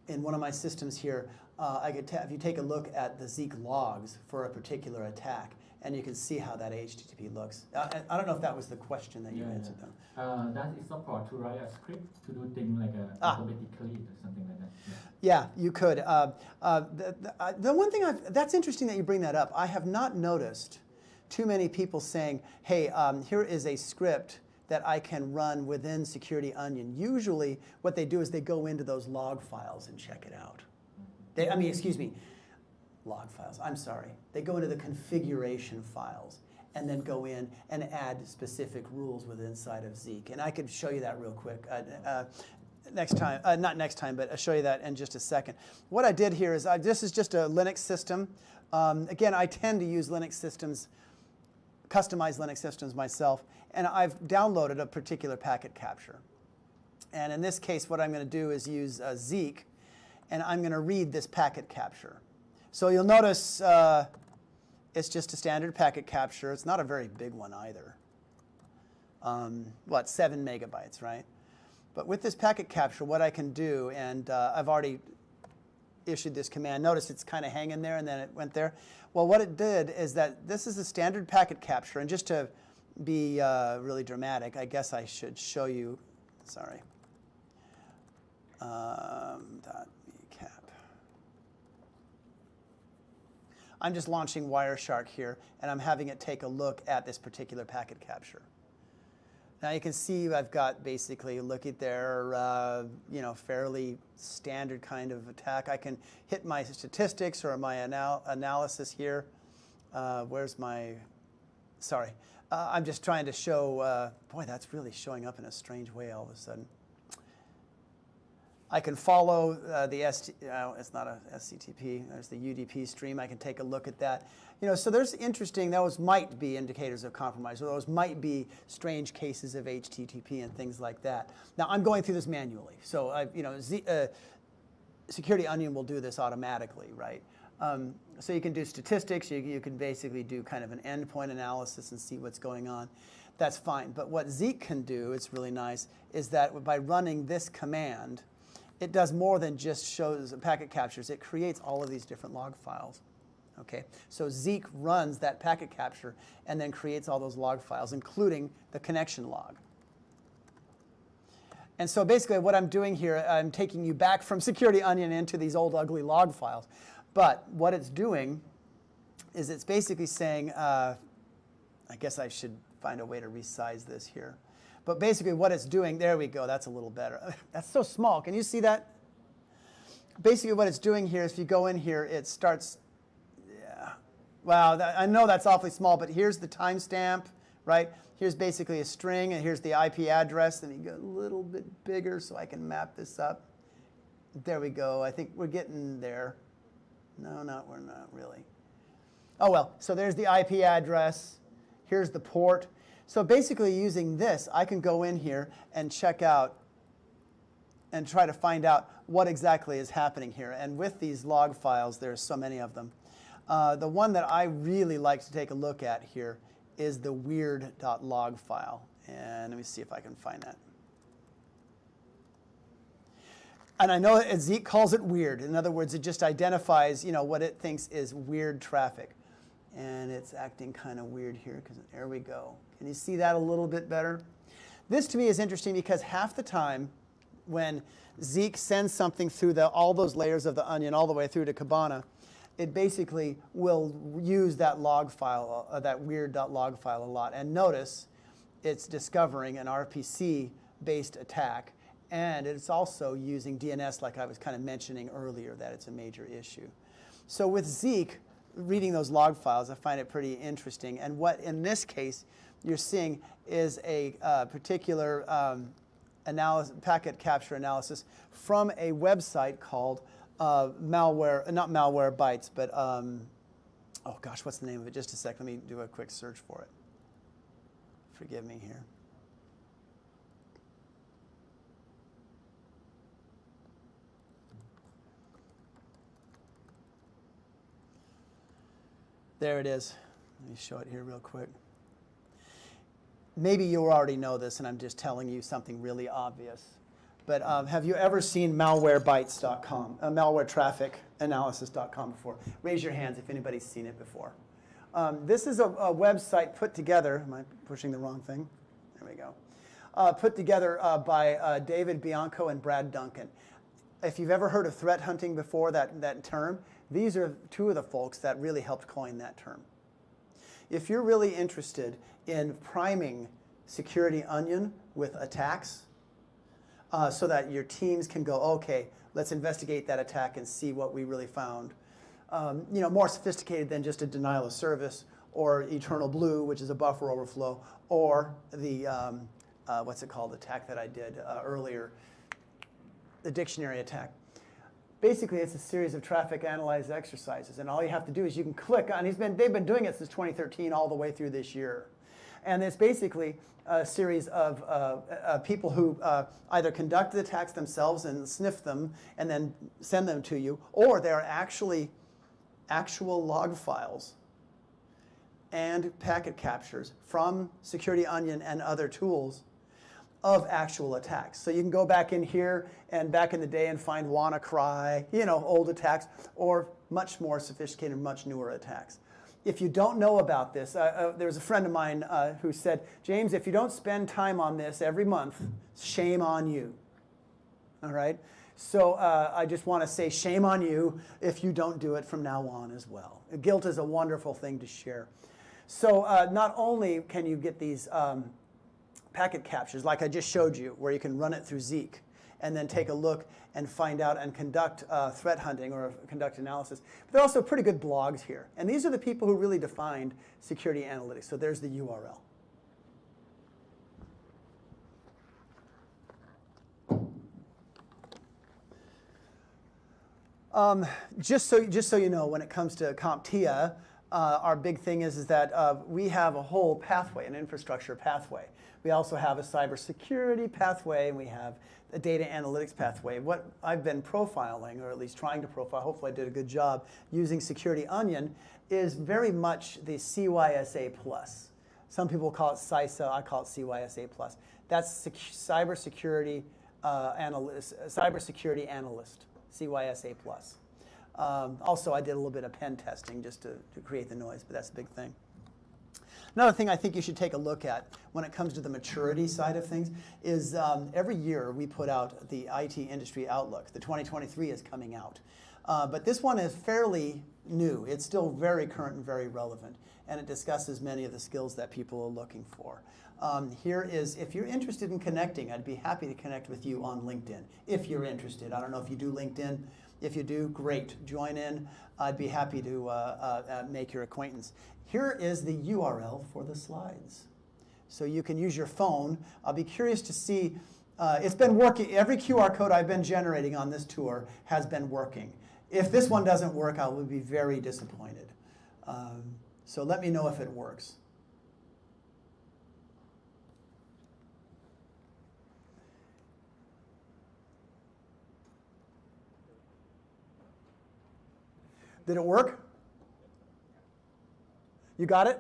in one of my systems here, if you take a look at the Zeek logs for a particular attack, and you can see how that HTTP looks. I don't know if that was the question that you answered them.
That is support to write a script to do things like automatically or something like that.
Yeah, you could. The one thing that's interesting that you bring that up. I have not noticed too many people saying, hey, here is a script that I can run within Security Onion. Usually what they do is they go into those log files and check it out. Log files, I'm sorry. They go into the configuration files and then go in and add specific rules within inside of Zeek. And I could show you that real quick next time, not next time, but I'll show you that in just a second. What I did here is, this is just a Linux system. Again, I tend to use Linux systems, customized Linux systems myself, and I've downloaded a particular packet capture. And in this case, what I'm going to do is use Zeek, and I'm going to read this packet capture. So you'll notice it's just a standard packet capture. It's not a very big one either. 7 megabytes, right? But with this packet capture, what I can do, and I've already issued this command. Notice it's kind of hanging there, and then it went there. Well, what it did is that this is a standard packet capture, and just to be really dramatic, I guess I should show you. Sorry. .vcap. I'm just launching Wireshark here, and I'm having it take a look at this particular packet capture. Now you can see I've got basically, look at their, fairly standard kind of attack. I can hit my statistics or my analysis here. Where's my, sorry. I'm just trying to show, boy, that's really showing up in a strange way all of a sudden. I can follow it's not a SCTP, there's the UDP stream. I can take a look at that. So there's interesting, those might be indicators of compromise, or those might be strange cases of HTTP and things like that. Now, I'm going through this manually. So, Security Onion will do this automatically, right? So you can do statistics. You can basically do kind of an endpoint analysis and see what's going on. That's fine. But what Zeek can do, it's really nice, is that by running this command, it does more than just shows packet captures. It creates all of these different log files. Okay, so Zeek runs that packet capture and then creates all those log files, including the connection log. And so basically what I'm doing here, I'm taking you back from Security Onion into these old ugly log files. But what it's doing is it's basically saying, I guess I should find a way to resize this here. But basically what it's doing, there we go, that's a little better. That's so small, can you see that? Basically what it's doing here is if you go in here, it starts, wow, I know that's awfully small, but here's the timestamp, right? Here's basically a string, and here's the IP address, and you go a little bit bigger so I can map this up. There we go, I think we're getting there. No, we're not really. Oh well, so there's the IP address, here's the port. So basically using this, I can go in here and check out and try to find out what exactly is happening here. And with these log files, there's so many of them. The one that I really like to take a look at here is the weird.log file. And let me see if I can find that. And I know Zeek calls it weird. In other words, it just identifies, what it thinks is weird traffic. And it's acting kind of weird here, because there we go. Can you see that a little bit better? This to me is interesting because half the time when Zeek sends something through all those layers of the onion all the way through to Kibana, it basically will use that log file, that weird.log file a lot. And notice it's discovering an RPC-based attack, and it's also using DNS, like I was kind of mentioning earlier, that it's a major issue. So with Zeek, reading those log files, I find it pretty interesting. And what, in this case, you're seeing is a particular packet capture analysis from a website called not Malware Bytes, but oh gosh, what's the name of it? Just a sec, let me do a quick search for it. Forgive me here. There it is. Let me show it here real quick. Maybe you already know this, and I'm just telling you something really obvious. But have you ever seen malwarebytes.com, malwaretrafficanalysis.com before? Raise your hands if anybody's seen it before. This is a website put together. Am I pushing the wrong thing? There we go. Put together by David Bianco and Brad Duncan. If you've ever heard of threat hunting before, that term, these are two of the folks that really helped coin that term. If you're really interested in priming Security Onion with attacks so that your teams can go, okay, let's investigate that attack and see what we really found. More sophisticated than just a denial of service or Eternal Blue, which is a buffer overflow, or the, what's it called, attack that I did earlier, the dictionary attack. Basically, it's a series of traffic analyze exercises, and all you have to do is you can click on, they've been doing it since 2013 all the way through this year. And it's basically a series of people who either conduct the attacks themselves and sniff them and then send them to you, or they're actually actual log files and packet captures from Security Onion and other tools of actual attacks. So you can go back in here and back in the day and find WannaCry, old attacks, or much more sophisticated, much newer attacks. If you don't know about this, there was a friend of mine who said, James, if you don't spend time on this every month, shame on you. All right? So I just want to say shame on you if you don't do it from now on as well. Guilt is a wonderful thing to share. So not only can you get these packet captures, like I just showed you, where you can run it through Zeek and then take a look and find out and conduct threat hunting or conduct analysis. But there are also pretty good blogs here. And these are the people who really defined security analytics. So there's the URL. Just so you know, when it comes to CompTIA, our big thing is that we have a whole pathway, an infrastructure pathway. We also have a cybersecurity pathway, and we have a data analytics pathway. What I've been profiling, or at least trying to profile, hopefully I did a good job using Security Onion, is very much the CYSA+. Some people call it CISA, I call it CYSA+. That's cybersecurity analyst, CYSA+. Also, I did a little bit of pen testing just to create the noise, but that's a big thing. Another thing I think you should take a look at when it comes to the maturity side of things is every year we put out the IT Industry Outlook. The 2023 is coming out. But this one is fairly new. It's still very current and very relevant, and it discusses many of the skills that people are looking for. Here is, if you're interested in connecting, I'd be happy to connect with you on LinkedIn, if you're interested. I don't know if you do LinkedIn. If you do, great. Join in. I'd be happy to make your acquaintance. Here is the URL for the slides. So you can use your phone. I'll be curious to see. It's been working. Every QR code I've been generating on this tour has been working. If this one doesn't work, I will be very disappointed. So let me know if it works. Did it work? You got it?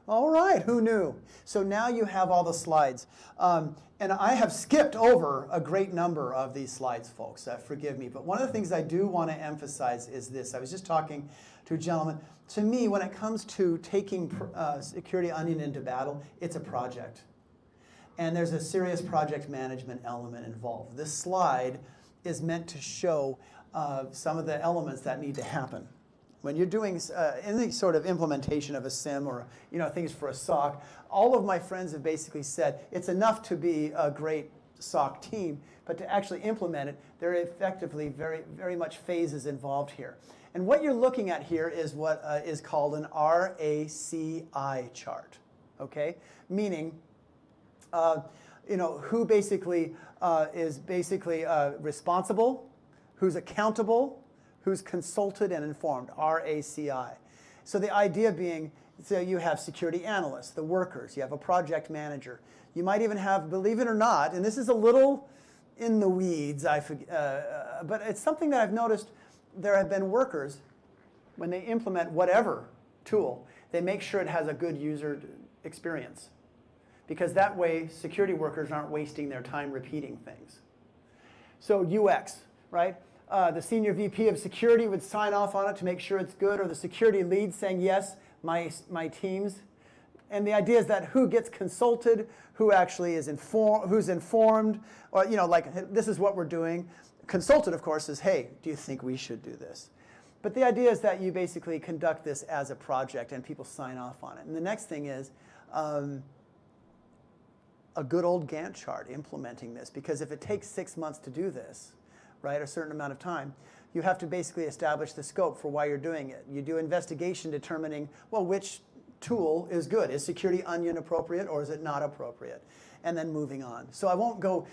All right, who knew? So now you have all the slides. And I have skipped over a great number of these slides, folks. Forgive me. But one of the things I do want to emphasize is this. I was just talking to a gentleman. To me, when it comes to taking Security Onion into battle, it's a project. And there's a serious project management element involved. This slide is meant to show some of the elements that need to happen. when you're doing any sort of implementation of a SIM or things for a SOC, all of my friends have basically said it's enough to be a great SOC team, but to actually implement it, there are effectively very, very much phases involved here. And what you're looking at here is what is called an RACI chart, okay? Meaning, who basically is basically responsible, who's accountable, who's consulted and informed, RACI. So the idea being, so you have security analysts, the workers, you have a project manager. You might even have, believe it or not, and this is a little in the weeds, but it's something that I've noticed. There have been workers, when they implement whatever tool, they make sure it has a good user experience. Because that way, security workers aren't wasting their time repeating things. So UX, right? The senior VP of security would sign off on it to make sure it's good, or the security lead saying, yes, my teams. And the idea is that who gets consulted, who actually is who's informed, or like this is what we're doing. Consulted, of course, is, hey, do you think we should do this? But the idea is that you basically conduct this as a project and people sign off on it. And the next thing is a good old Gantt chart implementing this, because if it takes 6 months to do this, right, a certain amount of time, you have to basically establish the scope for why you're doing it. You do investigation determining, well, which tool is good. Is Security Onion appropriate or is it not appropriate? And then moving on. So I won't go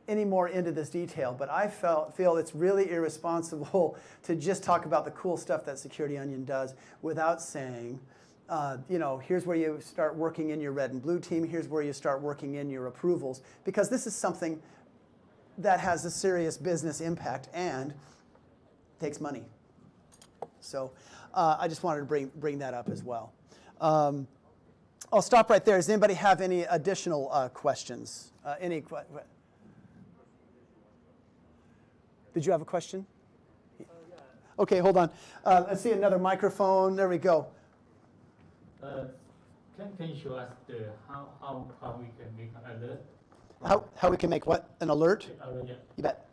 any more into this detail, but I feel it's really irresponsible to just talk about the cool stuff that Security Onion does without saying, here's where you start working in your red and blue team, here's where you start working in your approvals, because this is something that has a serious business impact and takes money. So I just wanted to bring that up as well. I'll stop right there. Does anybody have any additional questions? Did you have a question? Okay, hold on. Let's see another microphone. There we go.
Can you show us how we can make an alert?
How we can make what? An alert?
Yeah.
You bet.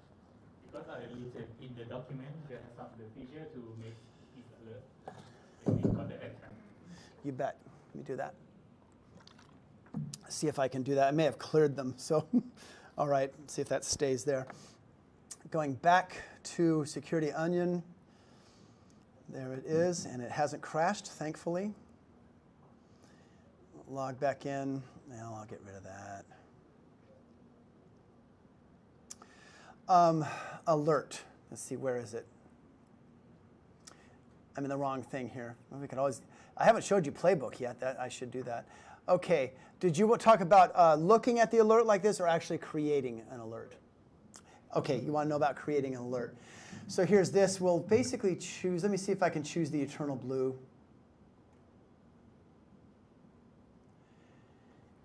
Because I read in the document there are some the feature to make it alert. And we got the account.
You bet. Let me do that. See if I can do that. I may have cleared them. So, all right. See if that stays there. Going back to Security Onion. There it is, and it hasn't crashed, thankfully. Log back in. Now I'll get rid of that. Alert. Let's see, where is it? I'm in the wrong thing here. Well, we could always. I haven't showed you Playbook yet. I should do that. Okay. Did you talk about looking at the alert like this or actually creating an alert? Okay, you want to know about creating an alert. So here's this. We'll basically choose. Let me see if I can choose the eternal blue.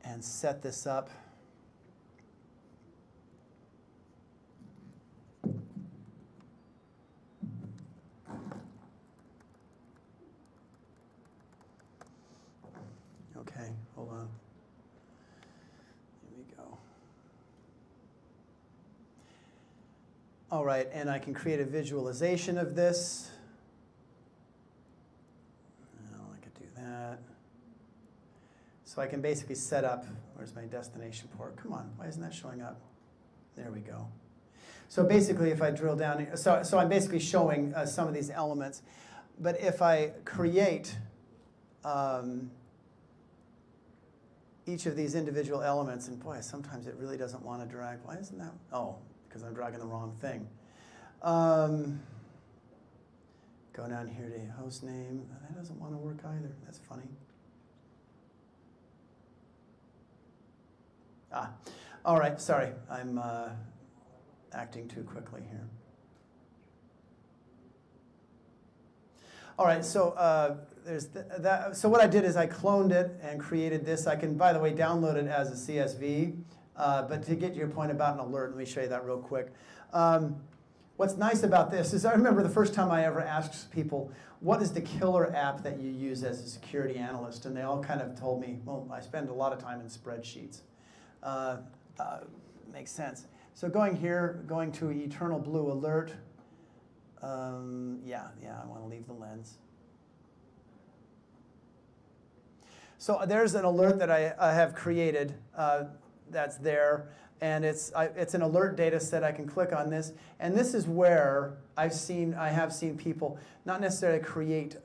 And set this up. Okay, hold on. Here we go. All right, and I can create a visualization of this. Oh, I could do that. So I can basically set up, where's my destination port? Come on, why isn't that showing up? There we go. So basically if I drill down here, so I'm basically showing some of these elements. But if I create each of these individual elements, and boy, sometimes it really doesn't want to drag. Why isn't that? Oh, because I'm dragging the wrong thing. Go down here to host name. That doesn't want to work either. That's funny. All right, sorry. I'm acting too quickly here. All right, so there's that. So what I did is I cloned it and created this. I can, by the way, download it as a CSV. But to get to your point about an alert, let me show you that real quick. What's nice about this is I remember the first time I ever asked people, what is the killer app that you use as a security analyst? And they all kind of told me, well, I spend a lot of time in spreadsheets. Makes sense. So going here, going to Eternal Blue Alert, Yeah, I want to leave the lens. So there's an alert that I have created that's there, and it's an alert data set. I can click on this, and this is where I have seen people not necessarily create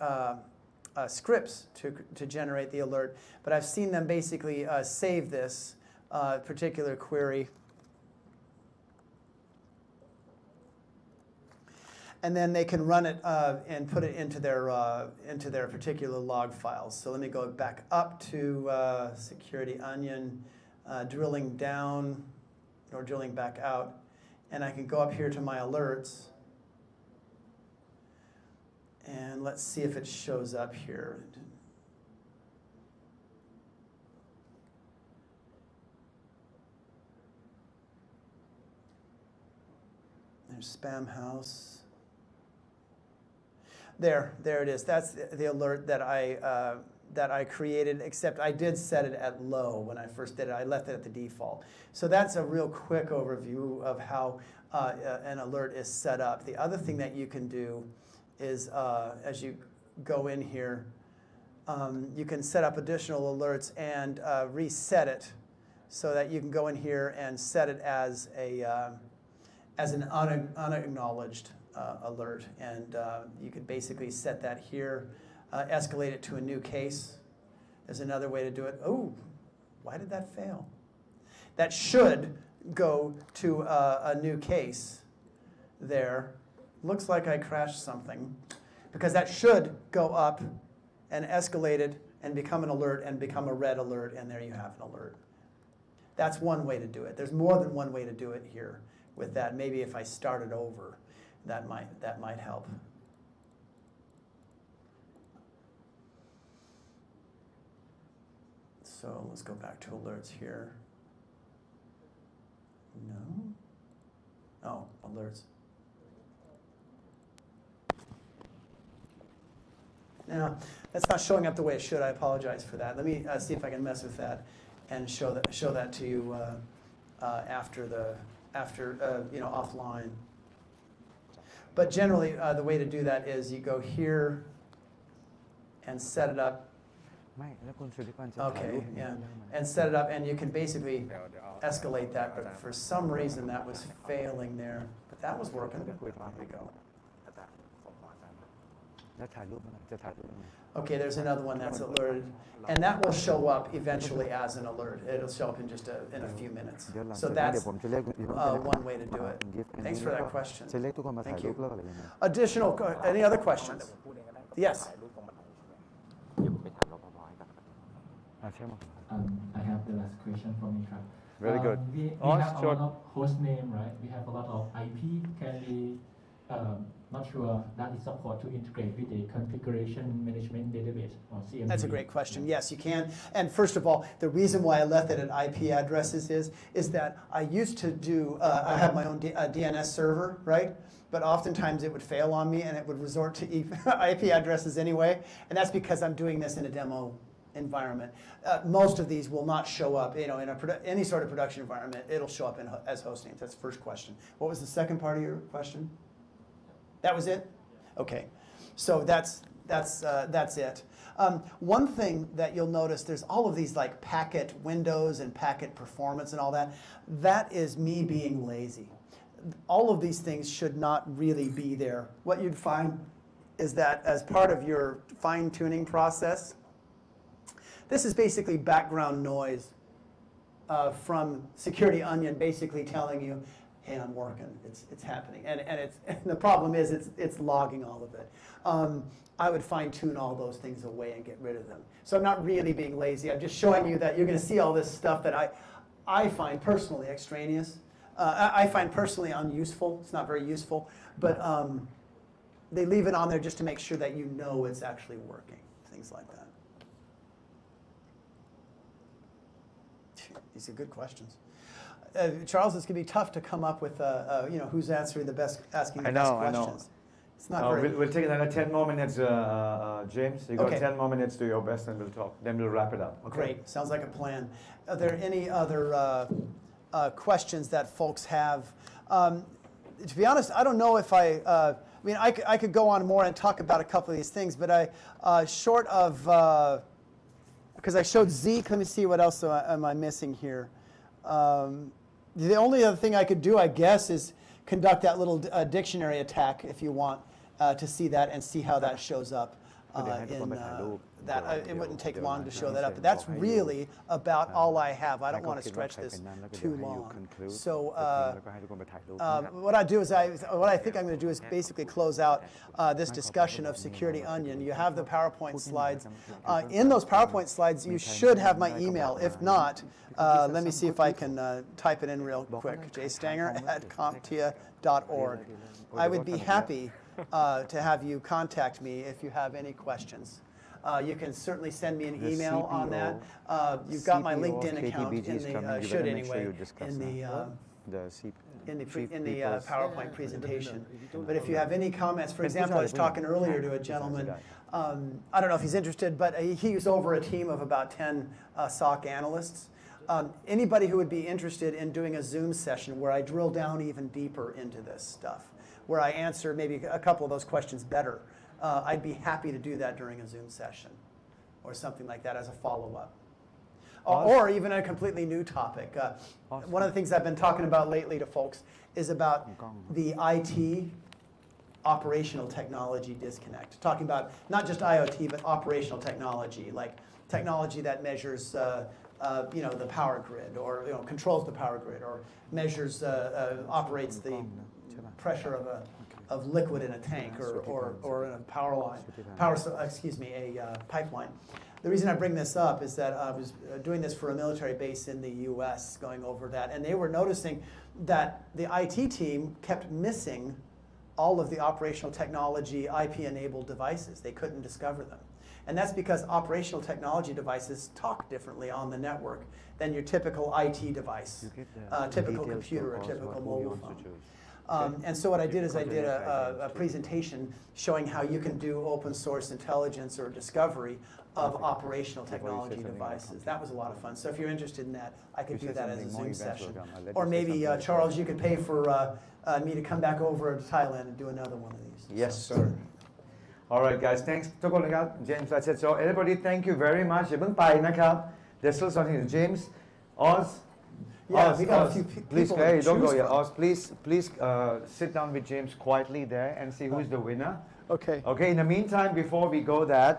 scripts to generate the alert, but I've seen them basically save this particular query. And then they can run it and put it into their particular log files. So let me go back up to Security Onion, drilling down or drilling back out, and I can go up here to my alerts, and let's see if it shows up here. There's Spam House. There it is. That's the alert that I created, except I did set it at low when I first did it. I left it at the default. So that's a real quick overview of how an alert is set up. The other thing that you can do is as you go in here, you can set up additional alerts and reset it so that you can go in here and set it as an unacknowledged alert, and you could basically set that here, escalate it to a new case. There's another way to do it. Oh, why did that fail? That should go to a new case there. Looks like I crashed something, because that should go up and escalate it and become an alert and become a red alert, and there you have an alert. That's one way to do it. There's more than one way to do it here with that. Maybe if I started over, that might help. So let's go back to alerts here. No? Oh, alerts. Now, that's not showing up the way it should. I apologize for that. Let me see if I can mess with that and show that to you after offline. But generally, the way to do that is you go here and set it up. Okay, yeah, and set it up, and you can basically escalate that. But for some reason, that was failing there. But that was working. There we go. Okay, there's another one that's alerted, and that will show up eventually as an alert. It'll show up in just in a few minutes. So that's one way to do it. Thanks for that question. Thank you. Additional, any other questions? Yes.
I have the last question for me.
Very good.
We have a lot of host name, right? We have a lot of IP. Can we not sure that is support to integrate with the configuration management database or CMDB?
That's a great question. Yes, you can. And first of all, the reason why I left it at IP addresses is that I used to do, I have my own DNS server, right? But oftentimes it would fail on me and it would resort to IP addresses anyway. And that's because I'm doing this in a demo environment. Most of these will not show up, in any sort of production environment. It'll show up as host names. That's the first question. What was the second part of your question? That was it? Okay. So that's it. One thing that you'll notice, there's all of these like packet windows and packet performance and all that. That is me being lazy. All of these things should not really be there. What you'd find is that as part of your fine-tuning process, this is basically background noise from Security Onion basically telling you, hey, I'm working, it's happening. And the problem is it's logging all of it. I would fine tune all those things away and get rid of them. So I'm not really being lazy. I'm just showing you that you're going to see all this stuff that I find personally extraneous. I find personally unuseful. It's not very useful. But they leave it on there just to make sure that you know it's actually working. Things like that. These are good questions. Charles, it's going to be tough to come up with, who's asking the best questions.
I know.
It's not very...
We'll take another 10 more minutes, James. You got 10 more minutes, do your best, and we'll talk. Then we'll wrap it up. Okay?
Great. Sounds like a plan. Are there any other questions that folks have? To be honest, I don't know if mean, I could go on more and talk about a couple of these things, but short of, because I showed Zeke, let me see what else am I missing here. The only other thing I could do, I guess, is conduct that little dictionary attack if you want to see that and see how that shows up. It wouldn't take long to show that up, but that's really about all I have. I don't want to stretch this too long. So what I do is what I think I'm going to do is basically close out this discussion of Security Onion. You have the PowerPoint slides. In those PowerPoint slides, you should have my email. If not, let me see if I can type it in real quick. jstanger@comptia.org. I would be happy to have you contact me if you have any questions. You can certainly send me an email on that. You've got my LinkedIn account in the should anyway in the PowerPoint presentation. But if you have any comments, for example, I was talking earlier to a gentleman. I don't know if he's interested, but he's over a team of about 10 SOC analysts. Anybody who would be interested in doing a Zoom session where I drill down even deeper into this stuff, where I answer maybe a couple of those questions better. I'd be happy to do that during a Zoom session or something like that as a follow-up. Or even a completely new topic. One of the things I've been talking about lately to folks is about the IT operational technology disconnect. Talking about not just IoT, but operational technology, like technology that measures the power grid, or controls the power grid, or measures, operates the pressure of liquid in a tank or in a power line, a pipeline. The reason I bring this up is that I was doing this for a military base in the U.S., going over that, and they were noticing that the IT team kept missing all of the operational technology IP-enabled devices. They couldn't discover them. And that's because operational technology devices talk differently on the network than your typical IT device, typical computer or typical mobile phone. And so what I did is I did a presentation showing how you can do open source intelligence or discovery of operational technology devices. That was a lot of fun. So if you're interested in that, I could do that as a Zoom session. Or maybe, Charles, you could pay for me to come back over to Thailand and do another one of these.
Yes, sir. All right, guys. Thanks. ทุกคนนะครับ James, that's it. So everybody, thank you very much. อย่าเพิ่งไปนะครับ There's still something. James, Oz.
Yeah,
Oz,
we got
Oz,
a few people
please,
to
hey, don't go
choose
yet.
from.
Oz, please sit down with James quietly there and see who is the winner.
Okay.
Okay, in the meantime, before we go that,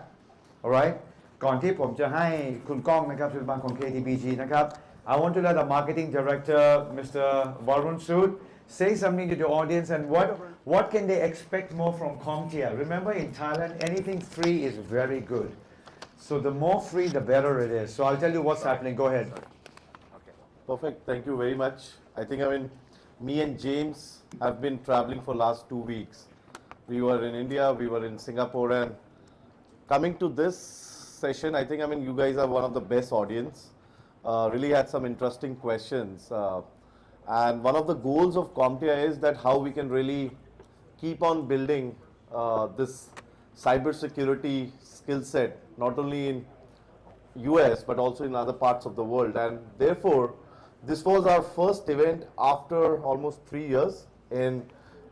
all right, ก่อนที่ผมจะให้คุณก้องนะครับสุดบังของ KTBG นะครับ I want to let the marketing director, Mr. Varun Sood, say something to the audience and what can they expect more from CompTIA. Remember, in Thailand, anything free is very good. So the more free, the better it is. So I'll tell you what's happening. Go ahead.
Perfect. Thank you very much. I think, me and James have been traveling for last 2 weeks. We were in India, we were in Singapore, and coming to this session, I think, you guys are one of the best audience. Really had some interesting questions. And one of the goals of CompTIA is that how we can really keep on building this cybersecurity skill set, not only in US, but also in other parts of the world. And therefore, this was our first event after almost 3 years in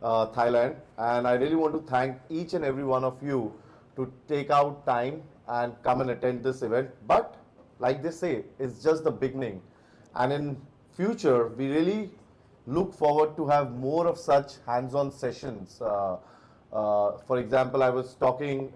Thailand. And I really want to thank each and every one of you to take out time and come and attend this event. But like they say, it's just the beginning. And in future, we really look forward to have more of such hands-on sessions. For example, I was talking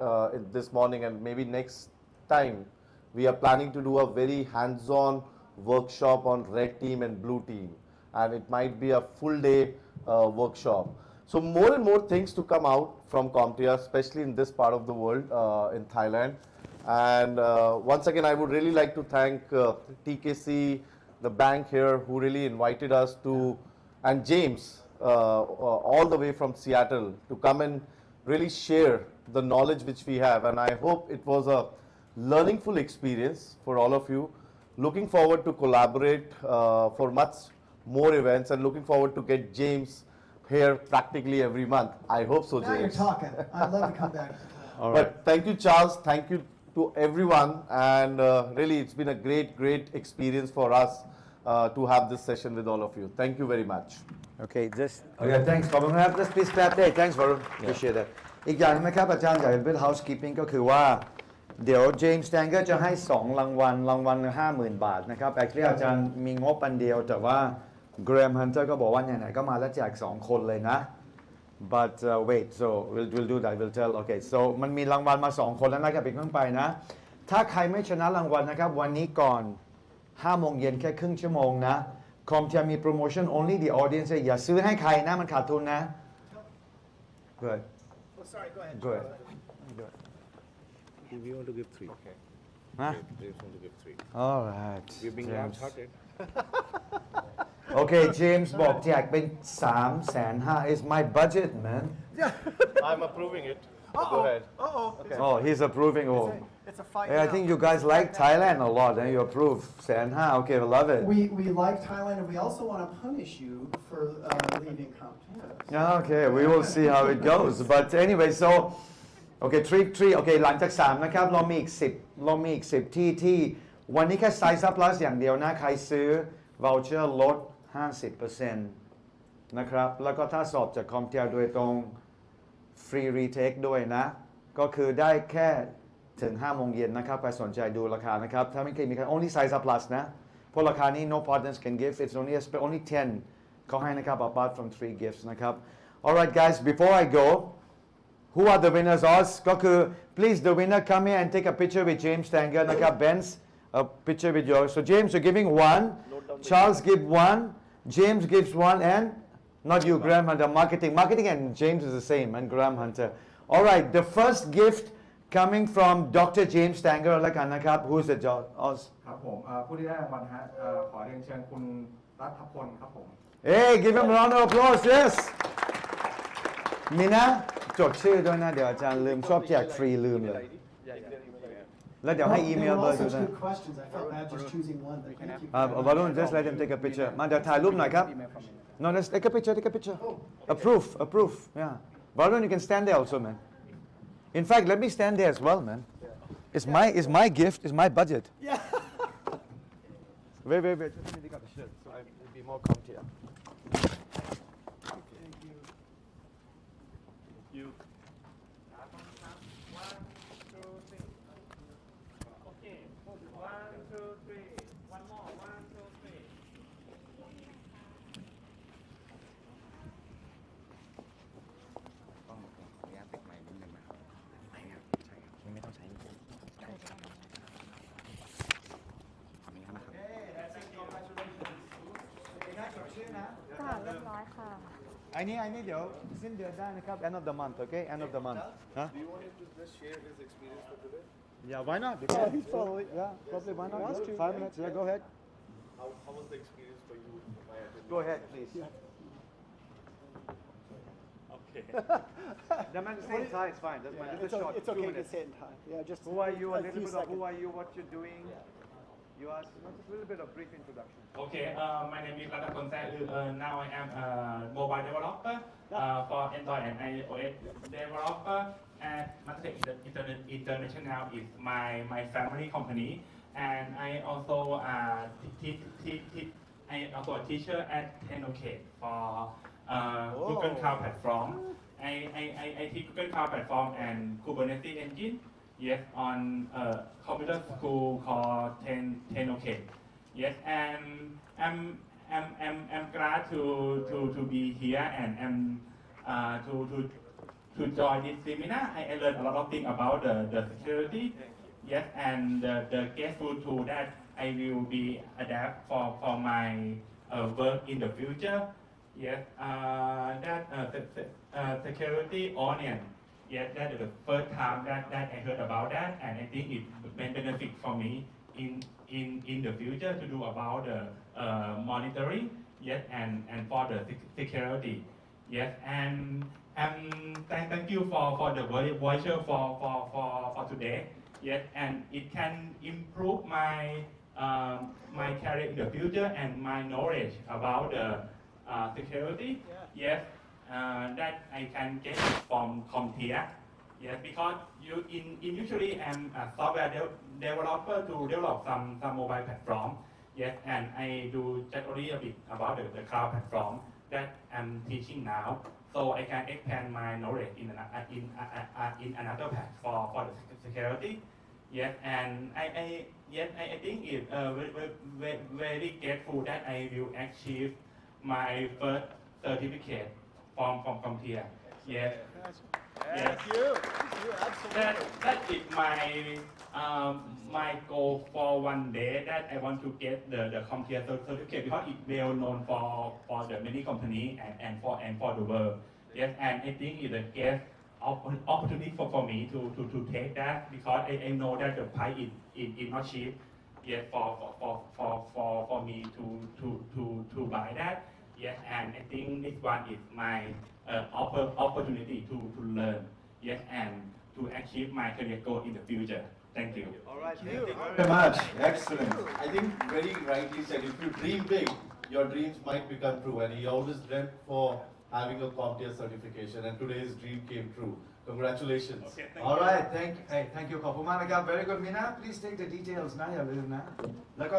this morning, and maybe next time, we are planning to do a very hands-on workshop on red team and blue team. And it might be a full day workshop. So more and more things to come out from CompTIA, especially in this part of the world, in Thailand. And once again, I would really like to thank TKC, the bank here, who really invited us to, and James, all the way from Seattle, to come and really share the knowledge which we have. And I hope it was a learningful experience for all of you. Looking forward to collaborate for much more events, and looking forward to get James here practically every month. I hope so, James.
Now you're talking. I'd love to come back.
All right. But thank you, Charles. Thank you to everyone. And really, it's been a great experience for us to have this session with all of you. Thank you very much.
Okay, thanks ขอบคุณครับ Let's please clap there. Thanks for appreciate that. อีกอย่างนะครับอาจารย์อยากเป็น housekeeping ก็คือว่าเดี๋ยว James Stanger จะให้ 2 รางวัล 50,000 บาทนะครับ Actually อาจารย์มีงบอันเดียวแต่ว่า Graham Hunter ก็บอกว่าไหนๆก็มาแล้วแจก 2 คนเลยนะ But wait, so we'll do that. We'll tell. Okay, so มันมีรางวัลมา 2 คนแล้วนะครับอีกเพิ่งไปนะ ถ้าใครไม่ชนะรางวัลนะครับวันนี้ก่อน 5 โมงเย็นแค่ครึ่งชั่วโมงนะ CompTIA มีโปรโมชั่น only the audience อย่าซื้อให้ใครนะมันขาดทุนนะ Good.
Oh, sorry, go ahead.
Good.
We want to give 3. Okay.
Huh?
We just want to give 3.
All right.
We're being
James.
large-hearted.
Okay, James บอกแจกเป็น 350,000 It's my budget, man.
I'm approving it. Go ahead.
Okay.
Oh, he's approving. Oh.
It's a fight.
Hey, I think you guys like Thailand a lot, and you approve. 150,000 Okay, I love it.
We like Thailand, and we also want to punish you for leaving CompTIA.
Okay, we will see how it goes. But anyway, so okay, 3 okay หลังจาก 3 นะครับเรามีอีก 10ที่วันนี้แค่ Size Up Plus อย่างเดียวนะใครซื้อ voucher ลด 50% นะครับแล้วก็ถ้าสอบจาก CompTIA โดยตรง free retake ด้วยนะก็คือได้แค่ถึง 5 โมงเย็นนะครับใครสนใจดูราคานะครับถ้าไม่เคยมีใคร only Size Up Plus นะเพราะราคานี้ no partners can give it's only 10เขาให้นะครับ apart from 3 gifts นะครับ alright guys before I go who are the winners Oz ก็คือ please the winner come here and take a picture with James Stanger นะครับ Benz a picture with yours so James you're giving 1 Charles give 1 James gives 1 and not you Graham Hunter marketing and James is the same and Graham Hunter alright the first gift coming from Dr. James Stanger แล้วกันนะครับ who's the judge Oz
ครับผมผู้ที่ได้รางวัลฮะขอเรียนเชิญคุณรัฐพลครับผม
Hey give him a round of applause yes มีนะจดชื่อด้วยนะเดี๋ยวอาจารย์ลืมชอบแจกฟรีลืมเลยแล้วเดี๋ยวให้อีเมลเบอร์ดูนะ
Good questions. I felt bad just choosing one. But thank you.
Balloon just let him take a picture มาเดี๋ยวถ่ายรูปหน่อยครับ No let's take a picture approve yeah Balloon you can stand there also man In fact, let me stand there as well, man. It's my gift. It's my budget.
Yeah.
Wait. Just let me take out the shirt so I'll be more CompTIA.
Thank you.
You. Okay. 1, 2, 3. One more. 1, 2, 3.
ค่ะเรียบร้อยค่ะ
ไอ้นี่เดี๋ยวสิ้นเดือนได้นะครับ end of the month okay end of the month huh?
Do you want him to just share his experience for today?
Yeah why not he's probably why not 5 minutes yeah go ahead
How was the experience for you?
go ahead please
Okay.
That man say in Thai it's fine that's fine just a short
It's okay
2
to
minutes
say it in Thai. Yeah, just
who are you a little
few
bit of who
seconds.
are you what you're doing you ask just a little bit of brief introduction
Okay, my name is Ratapon Sae. Now I am a mobile developer for Android and iOS developer. And Master International is my family company. And I also a teacher at Eastgate for Google Cloud Platform. I teach Google Cloud Platform and Kubernetes engine. Yes, on computer school called Eastgate. Yes, and I'm glad to be here and to join this seminar. I learned a lot of things about the security. Yes, and the guestful tool that I will be adapt for my work in the future. Yes, that security onion. Yes, that is the first time that I heard about that, and I think it may benefit for me in the future to do about the monitoring, yes, and for the security, yes, and thank you for the voucher for today, yes, and it can improve my career in the future and my knowledge about the security, yes, that I can get from CompTIA. Yes, because usually I'm a software developer to develop some mobile platform. Yes, and I do generally a bit about the cloud platform that I'm teaching now, so I can expand my knowledge in another platform for the security. Yes, and I think it's very grateful that I will achieve my first certificate from CompTIA. Yes. Yes.
Thank you. Absolutely.
That is my goal for one day, that I want to get the CompTIA certificate because it's well known for the many companies and for the world. Yes, and I think it's a great opportunity for me to take that because I know that the price is not cheap. Yes, for me to buy that. Yes, and I think this one is my opportunity to learn. Yes, and to achieve my career goal in the future. Thank you.
All right,
Thank you very much. Excellent.
I think very rightly said, if you dream big, your dreams might become true. And he always dreamt for having a CompTIA certification, and today's dream came true. Congratulations.
Okay, thank
All
you.
right, thank you ขอบคุณมากนะครับ very good Mina please take the details นะอย่าลืมนะ แล้วก็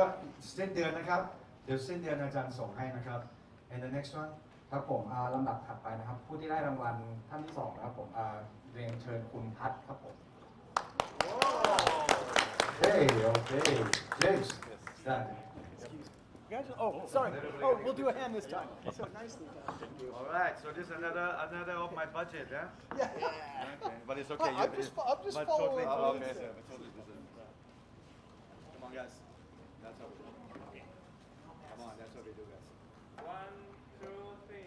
สิ้นเดือนนะครับ เดี๋ยวสิ้นเดือนอาจารย์ส่งให้นะครับ and the next one
ครับผมลำดับถัดไปนะครับผู้ที่ได้รางวัลท่านที่2นะครับผมเรียนเชิญคุณพัฒน์ครับผม
hey okay James stand
Oh, sorry. Oh, we'll do a hand this time. So nicely done.
All right, so this is another of my budget, yeah?
Yeah.
Okay, but it's okay.
I'm just
but
following.
totally, okay, sir, but totally deserve. Come on, guys. That's how we do. Come on, that's what we do, guys.
1, 2, 3.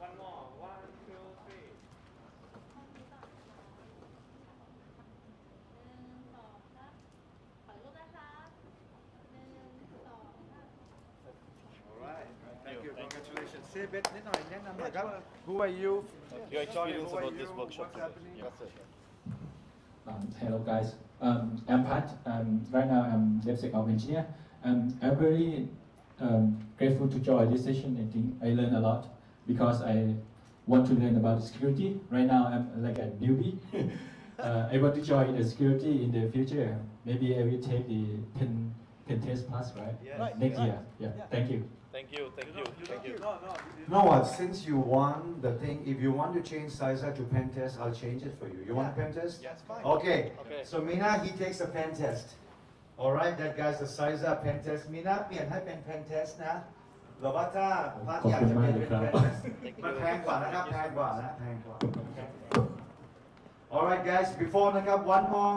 One more. 1, 2, 3.
All right, thank you. Congratulations. Say a bit, who are you?
Your experience
Who are
about
you?
this workshop
What's
today.
happening?
That's it.
Hello guys, I'm Pat. Right now I'm DevSecOps engineer. I'm very grateful to join this session. I think I learned a lot because I want to learn about security. Right now I'm like a newbie. I want to join the security in the future. Maybe I will take the pen test plus, right?
Right,
Next
right.
year. Yeah. Thank you.
Thank you.
You know what? Since you won the thing, if you want to change Sizer to pen test, I'll change it for you. You want a pen test?
Yes, fine.
Okay.
Okay.
So Mina, he takes a pen test. All right, that guy's a Sizer pen test. Mina เปลี่ยนให้เป็น pen test นะหรือว่าถ้าพัดอยากจะเปลี่ยนเป็น pen test มันแพงกว่านะครับแพงกว่านะแพงกว่า All right, guys. Before นะครับ one more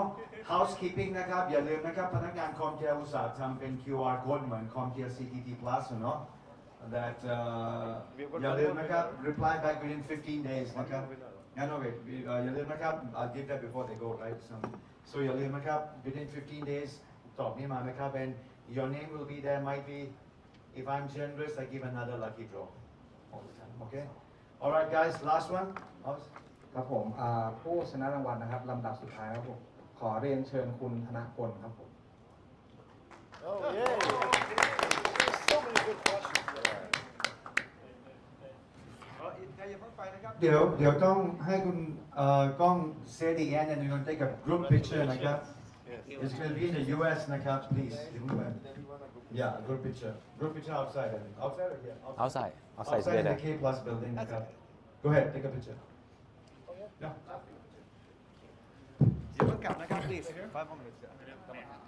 housekeeping นะครับอย่าลืมนะครับพนักงาน CompTIA อุตสาหทำเป็น QR code เหมือน CompTIA CTT Plus เนาะ that อย่าลืมนะครับ reply back within 15 days นะครับงั้นโอเคอย่าลืมนะครับ I'll give that before they go right so อย่าลืมนะครับ within 15 days ตอบนี้มานะครับ and your name will be there might be if I'm generous I give another lucky draw all the time okay all right guys last one
ครับผมผู้ชนะรางวัลนะครับลำดับสุดท้ายครับผมขอเรียนเชิญคุณธนพลครับผม
Oh, yeah. So many good questions.
เดี๋ยวต้องให้คุณกล้อง say the end and you're going to take a group picture นะครับ It's going to be in the US นะครับ please yeah group picture outside I think outside or here
Outside
outside in the K Plus building นะครับ go ahead take a picture yeah
อย่าเพิ่งกลับนะครับ please 5 more minutes come on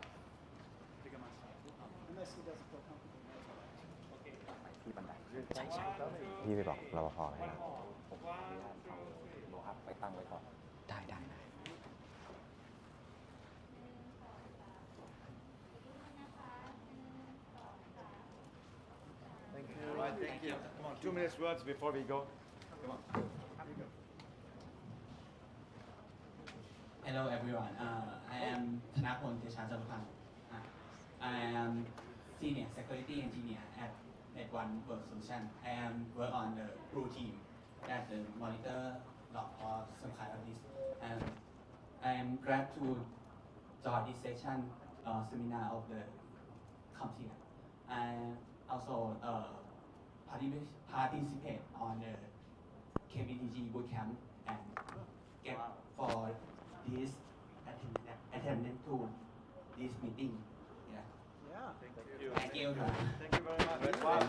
Unless he doesn't feel comfortable.
ที่บันไดใช่พี่ไปบอกรปภให้เราบอกครับไปตั้งไว้ก่อนได้
Thank you. All right, thank you. Come on, 2 minutes words before we go. Come on.
Hello everyone. I am Thanaphol Deshajarupan. I am senior security engineer at One Work Solution. I am work on the blue team that the monitor log or some kind of this. And I am glad to join this session seminar of the CompTIA. I also participate on the KBTG bootcamp and get for this attendance to this meeting. Yeah.
Yeah. Thank you.
Thank you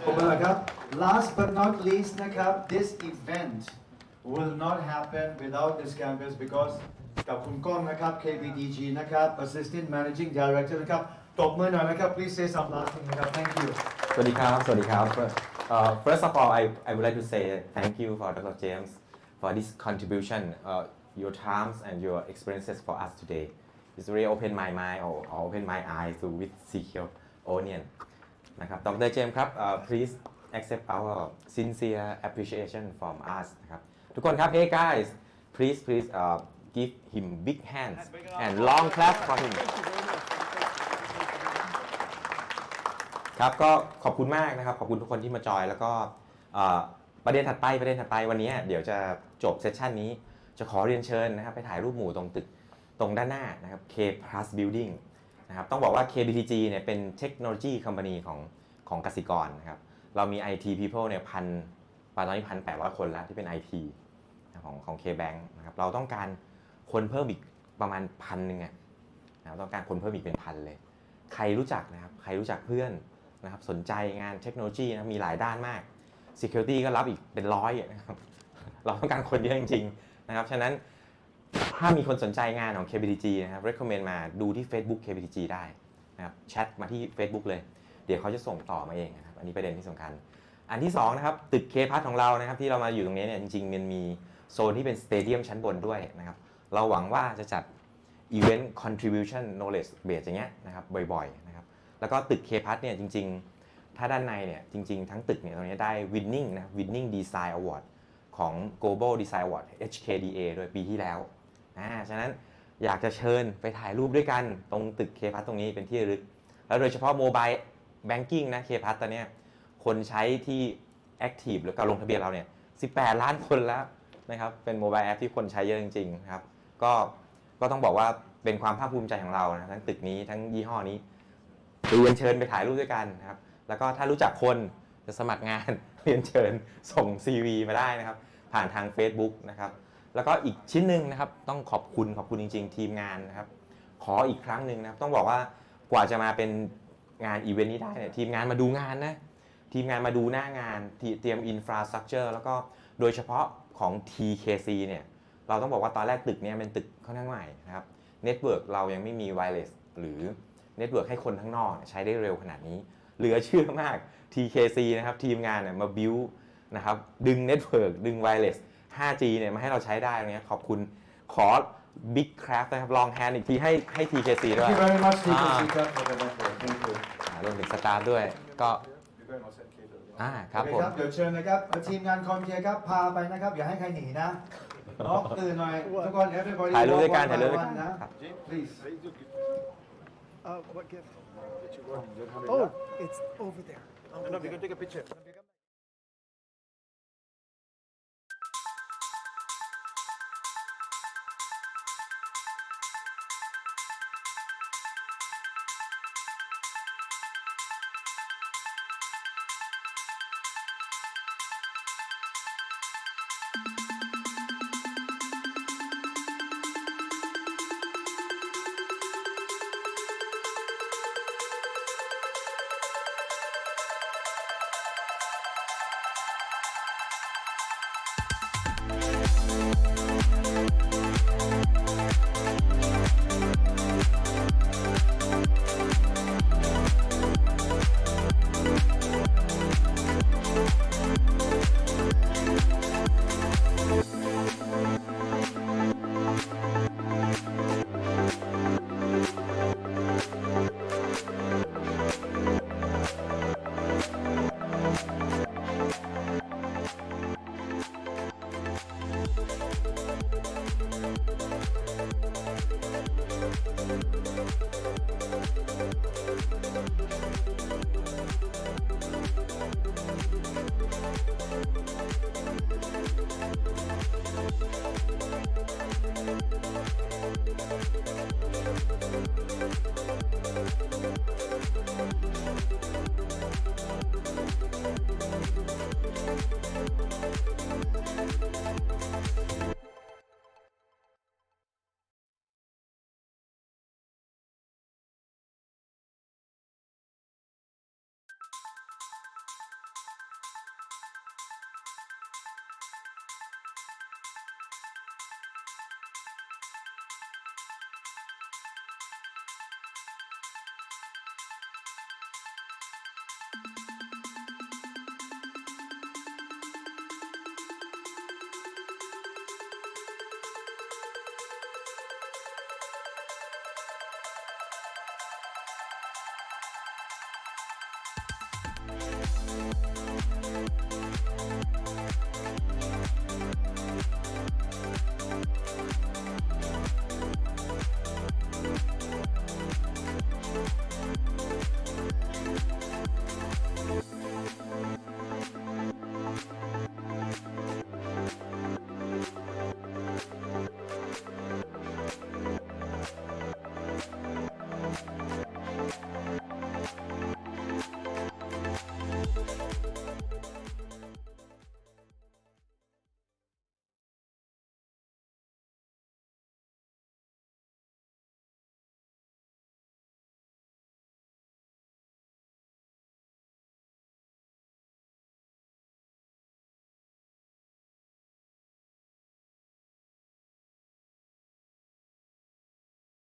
ขอบคุณครับ Last but not least นะครับ this event will not happen without this campus because กับคุณก้องนะครับ KBDG นะครับ Assistant Managing Director นะครับตบมือหน่อยนะครับ please say some last thing นะครับ thank you
สวัสดีครับ สวัสดีครับ First of all I would like to say thank you for Dr. James for this contribution your times and your experiences for us today it's really opened my mind or opened my eyes to with secure onion นะครับ Dr. James ครับ please accept our sincere appreciation from us นะครับทุกคนครับ hey guys please give him big hands and long clap for him ครับก็ขอบคุณมากนะครับขอบคุณทุกคนที่มาจอยแล้วก็ประเด็นถัดไปวันนี้เดี๋ยวจะจบเซสชันนี้จะขอเรียนเชิญนะครับไปถ่ายรูปหมู่ตรงตึกตรงด้านหน้านะครับ K Plus Building นะครับต้องบอกว่า KBTG เนี่ยเป็นเทคโนโลยีคอมพานีของกสิกรนะครับเรามี IT people เนี่ยตอนนี้ 1,800 คนแล้วที่เป็น IT ของ K-Bank นะครับเราต้องการคนเพิ่มอีกประมาณ1,000นะครับต้องการคนเพิ่มอีกเป็นพันเลยใครรู้จักนะครับใครรู้จักเพื่อนนะครับสนใจงานเทคโนโลยีนะมีหลายด้านมาก Security ก็รับอีกเป็นร้อยนะครับเราต้องการคนเยอะจริงๆนะครับฉะนั้นถ้ามีคนสนใจงานของ KBTG นะครับ recommend มาดูที่ Facebook KBTG ได้นะครับแชทมาที่ Facebook เลยเดี๋ยวเขาจะส่งต่อมาเองนะครับอันนี้ประเด็นที่สำคัญอันที่2นะครับตึก K Plus ของเรานะครับที่เรามาอยู่ตรงนี้เนี่ยจริงๆมันมีโซนที่เป็นสเตเดียมชั้นบนด้วยนะครับเราหวังว่าจะจัด Event Contribution Knowledge Base อย่างเงี้ยนะครับบ่อยๆนะครับแล้วก็ตึก K Plus เนี่ยจริงๆถ้าด้านในเนี่ยจริงๆทั้งตึกเนี่ยตรงนี้ได้ Winning Design Award ของ Global Design Award HKDA โดยปีที่แล้วฉะนั้นอยากจะเชิญไปถ่ายรูปด้วยกันตรงตึก K Plus ตรงนี้เป็นที่ระลึกแล้วโดยเฉพาะ Mobile Banking นะ K Plus ตอนนี้คนใช้ที่ Active หรือการลงทะเบียนเราเนี่ย18 ล้านคนแล้วนะครับเป็น Mobile App ที่คนใช้เยอะจริงๆนะครับก็ต้องบอกว่าเป็นความภาคภูมิใจของเรานะทั้งตึกนี้ทั้งยี่ห้อนี้เรียนเชิญไปถ่ายรูปด้วยกันนะครับแล้วก็ถ้ารู้จักคนจะสมัครงานเรียนเชิญส่ง CV มาได้นะครับผ่านทาง Facebook นะครับแล้วก็อีกชิ้นหนึ่งนะครับต้องขอบคุณจริงๆทีมงานนะครับขออีกครั้งหนึ่งนะครับต้องบอกว่ากว่าจะมาเป็นงานอีเวนต์นี้ได้เนี่ยทีมงานมาดูงานนะทีมงานมาดูหน้างานเตรียมอินฟราสตรัคเจอร์แล้วก็โดยเฉพาะของ TKC เนี่ยเราต้องบอกว่าตอนแรกตึกนี้เป็นตึกค่อนข้างใหม่นะครับเน็ตเวิร์กเรายังไม่มีไวเลสหรือเน็ตเวิร์กให้คนข้างนอกใช้ได้เร็วขนาดนี้เหลือเชื่อมาก TKC นะครับทีมงานเนี่ยมาบิวนะครับดึงเน็ตเวิร์กดึงไวเลส 5G เนี่ยมาให้เราใช้ได้ตรงนี้ขอบคุณขอ Big Craft นะครับลองแฮนด์อีกทีให้ TKC ด้วย
Thank you very much TKC ครับ Thank you
รวมถึงสตาฟด้วยก็ครับผม
เดี๋ยวเชิญนะครับทีมงาน CompTIA ครับพาไปนะครับอย่าให้ใครหนีนะน้องตื่นหน่อยทุกคน everybody
ถ่ายรูปด้วยกันนะ
please
what gift oh it's over there
no we can take a picture